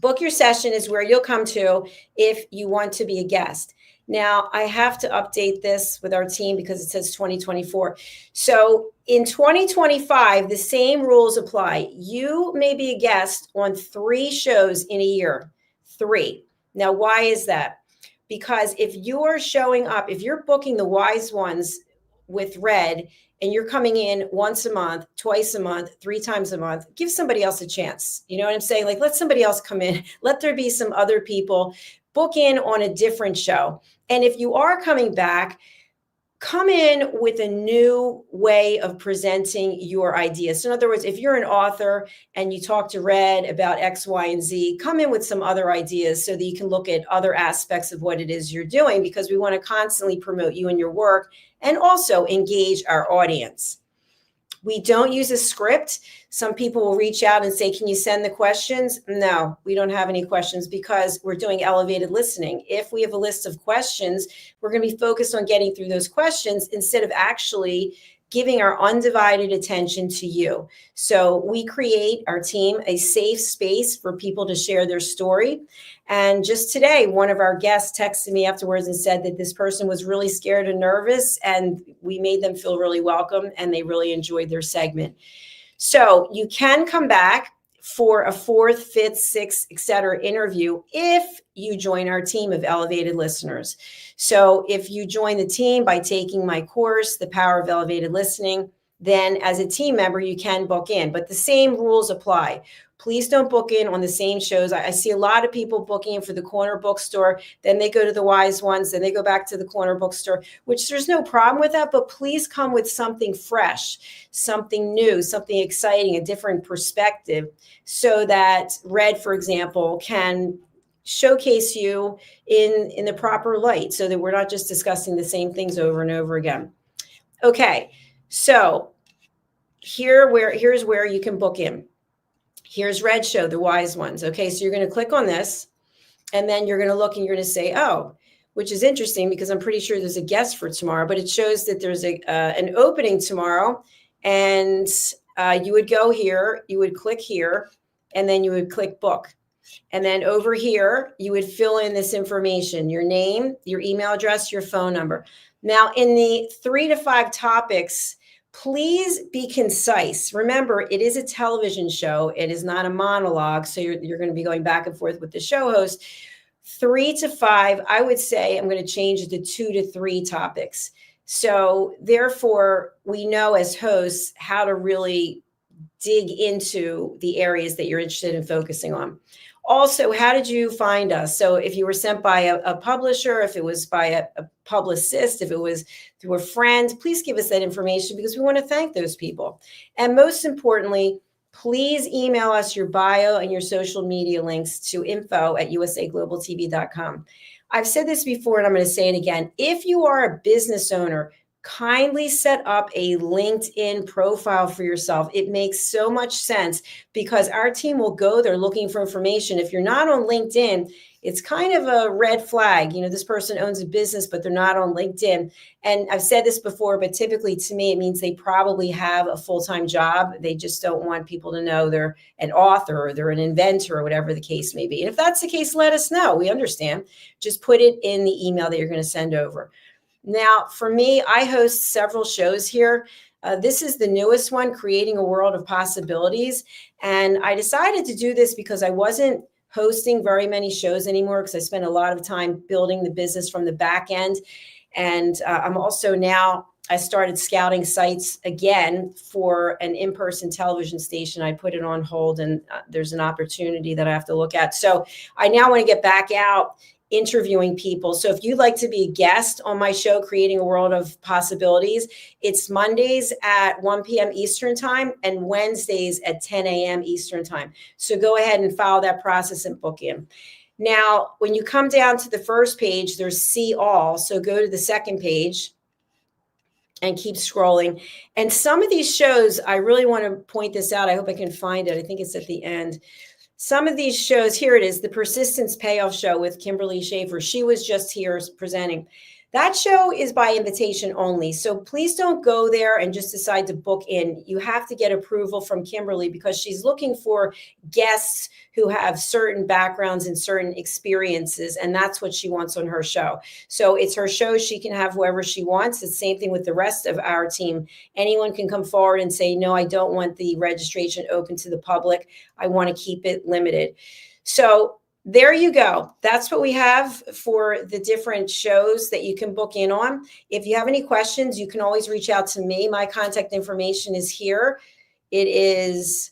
Book Your Session is where you'll come to if you want to be a guest. Now, I have to update this with our team because it says 2024. So in 2025, the same rules apply. You may be a guest on 3 shows in a year. 3. Now, why is that? Because if you're showing up, if you're booking the Wise Ones with Red, and you're coming in once a month, twice a month, 3 times a month, give somebody else a chance. You know what I'm saying? Like, let somebody else come in. Let there be some other people. Book in on a different show. And if you are coming back, come in with a new way of presenting your ideas. So in other words, if you're an author and you talk to Red about X, Y, and Z, come in with some other ideas so that you can look at other aspects of what it is you're doing, because we want to constantly promote you and your work and also engage our audience. We don't use a script. Some people will reach out and say, can you send the questions? No, we don't have any questions because we're doing elevated listening. If we have a list of questions, we're going to be focused on getting through those questions instead of actually giving our undivided attention to you. So we create, our team, a safe space for people to share their story. And just today, one of our guests texted me afterwards and said that this person was really scared and nervous, and we made them feel really welcome and they really enjoyed their segment. So you can come back for a 4th, 5th, 6th, etc. interview if you join our team of elevated listeners. So if you join the team by taking my course, The Power of Elevated Listening, then as a team member, you can book in, but the same rules apply. Please don't book in on the same shows. I see a lot of people booking in for the corner bookstore, then they go to the Wise Ones, then they go back to the corner bookstore, which there's no problem with that, but please come with something fresh, something new, something exciting, a different perspective, so that Red, for example, can showcase you in the proper light so that we're not just discussing the same things over and over again. Okay, so here's where you can book in. Here's Red Show, the Wise Ones. Okay, so you're going to click on this, and then you're going to look and you're going to say, oh, which is interesting because I'm pretty sure there's a guest for tomorrow, but it shows that there's an opening tomorrow, and you would go here, you would click here, and then you would click book. And then over here, you would fill in this information, your name, your email address, your phone number. Now, in the 3 to 5 topics, please be concise. Remember, it is a television show. It is not a monologue. So you're going to be going back and forth with the show host. 3 to 5, I would say I'm going to change it to 2 to 3 topics. So therefore, we know as hosts how to really dig into the areas that you're interested in focusing on. Also, how did you find us? So if you were sent by a publisher, if it was by a publicist, if it was through a friend, please give us that information because we want to thank those people. And most importantly, please email us your bio and your social media links to info@usaglobaltv.com. I've said this before and I'm going to say it again. If you are a business owner, kindly set up a LinkedIn profile for yourself. It makes so much sense because our team will go there looking for information. If you're not on LinkedIn, it's kind of a red flag. You know, this person owns a business, but they're not on LinkedIn. And I've said this before, but typically to me, it means they probably have a full-time job. They just don't want people to know they're an author or they're an inventor or whatever the case may be. And if that's the case, let us know. We understand. Just put it in the email that you're going to send over. Now, for me, I host several shows here. This is the newest one, Creating a World of Possibilities. And I decided to do this because I wasn't hosting very many shows anymore because I spend a lot of time building the business from the back end. And I'm also now, I started scouting sites again for an in-person television station. I put it on hold, and there's an opportunity that I have to look at. So I now want to get back out interviewing people. So if you'd like to be a guest on my show, Creating a World of Possibilities, it's Mondays at 1 p.m. Eastern time and Wednesdays at 10 a.m. Eastern time. So go ahead and follow that process and book in. Now, when you come down to the first page, there's See All. So go to the second page and keep scrolling. And some of these shows, I really want to point this out. I hope I can find it. I think it's at the end. Some of these shows, here it is, the Persistence Payoff Show with Kimberly Schaefer. She was just here presenting. That show is by invitation only. So please don't go there and just decide to book in. You have to get approval from Kimberly because she's looking for guests who have certain backgrounds and certain experiences. And that's what she wants on her show. So it's her show. She can have whoever she wants. It's the same thing with the rest of our team. Anyone can come forward and say, no, I don't want the registration open to the public. I want to keep it limited. So there you go. That's what we have for the different shows that you can book in on. If you have any questions, you can always reach out to me. My contact information is here. It is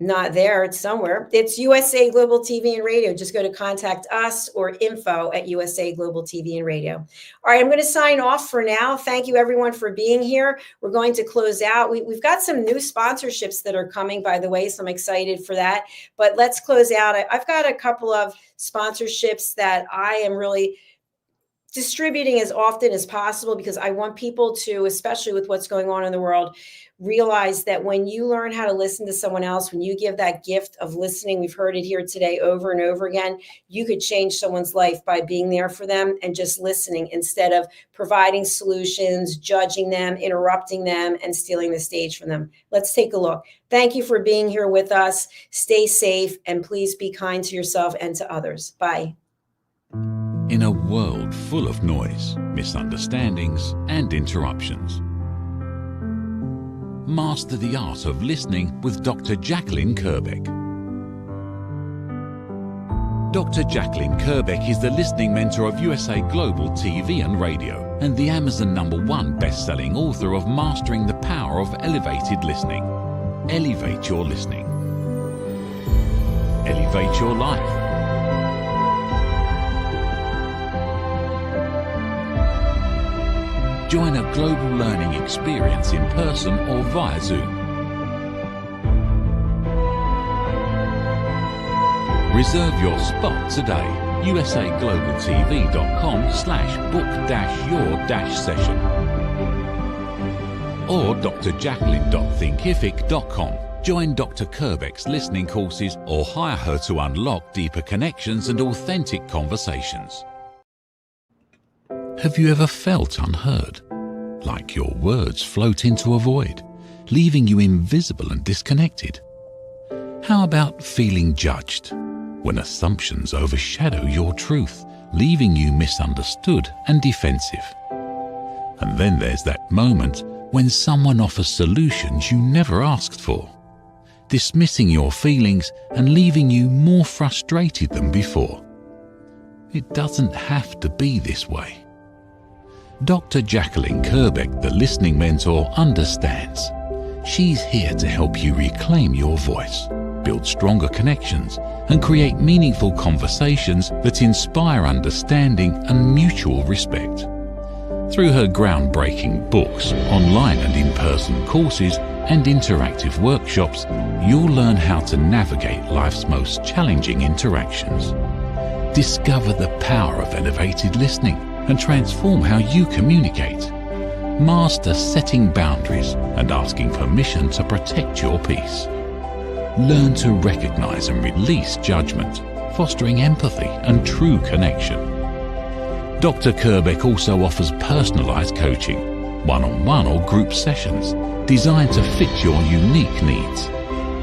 not there. It's somewhere. It's USA Global TV and Radio. Just go to contact us or info@USA Global TV and Radio. All right, I'm going to sign off for now. Thank you, everyone, for being here. We're going to close out. We've got some new sponsorships that are coming, by the way, so I'm excited for that. But let's close out. I've got a couple of sponsorships that I am really distributing as often as possible because I want people to, especially with what's going on in the world, realize that when you learn how to listen to someone else, when you give that gift of listening, we've heard it here today over and over again, you could change someone's life by being there for them and just listening instead of providing solutions, judging them, interrupting them, and stealing the stage from them. Let's take a look. Thank you for being here with us. Stay safe, and please be kind to yourself and to others. Bye. In a world full of noise, misunderstandings, and interruptions, master the art of listening with Dr. Jacalyn Kerbeck. Dr. Jacalyn Kerbeck is the listening mentor of USA Global TV and Radio and the Amazon #1 best-selling author of Mastering the Power of Elevated Listening. Elevate your listening. Elevate your life. Join a global learning experience in person or via Zoom. Reserve your spot today. usaglobaltv.com/book-your-session or drjacalyn.thinkific.com. Join Dr. Kerbeck's listening courses or hire her to unlock deeper connections and authentic conversations. Have you ever felt unheard? Like your words float into a void, leaving you invisible and disconnected? How about feeling judged, when assumptions overshadow your truth, leaving you misunderstood and defensive? And then there's that moment when someone offers solutions you never asked for, dismissing your feelings and leaving you more frustrated than before. It doesn't have to be this way. Dr. Jacalyn Kerbeck, the listening mentor, understands. She's here to help you reclaim your voice, build stronger connections, and create meaningful conversations that inspire understanding and mutual respect. Through her groundbreaking books, online and in-person courses, and interactive workshops, you'll learn how to navigate life's most challenging interactions. Discover the power of elevated listening and transform how you communicate. Master setting boundaries and asking permission to protect your peace. Learn to recognize and release judgment, fostering empathy and true connection. Dr. Kerbeck also offers personalized coaching, one-on-one or group sessions designed to fit your unique needs.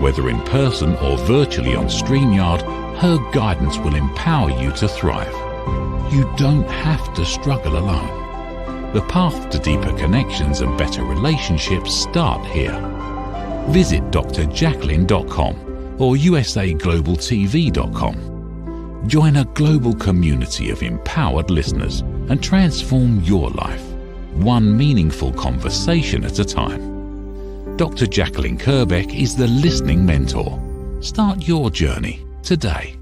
Whether in person or virtually on StreamYard, her guidance will empower you to thrive. You don't have to struggle alone. The path to deeper connections and better relationships start here. Visit drjacalyn.com or usaglobaltv.com Join a global community of empowered listeners and transform your life, one meaningful conversation at a time. Dr. Jacalyn Kerbeck is the listening mentor. Start your journey today.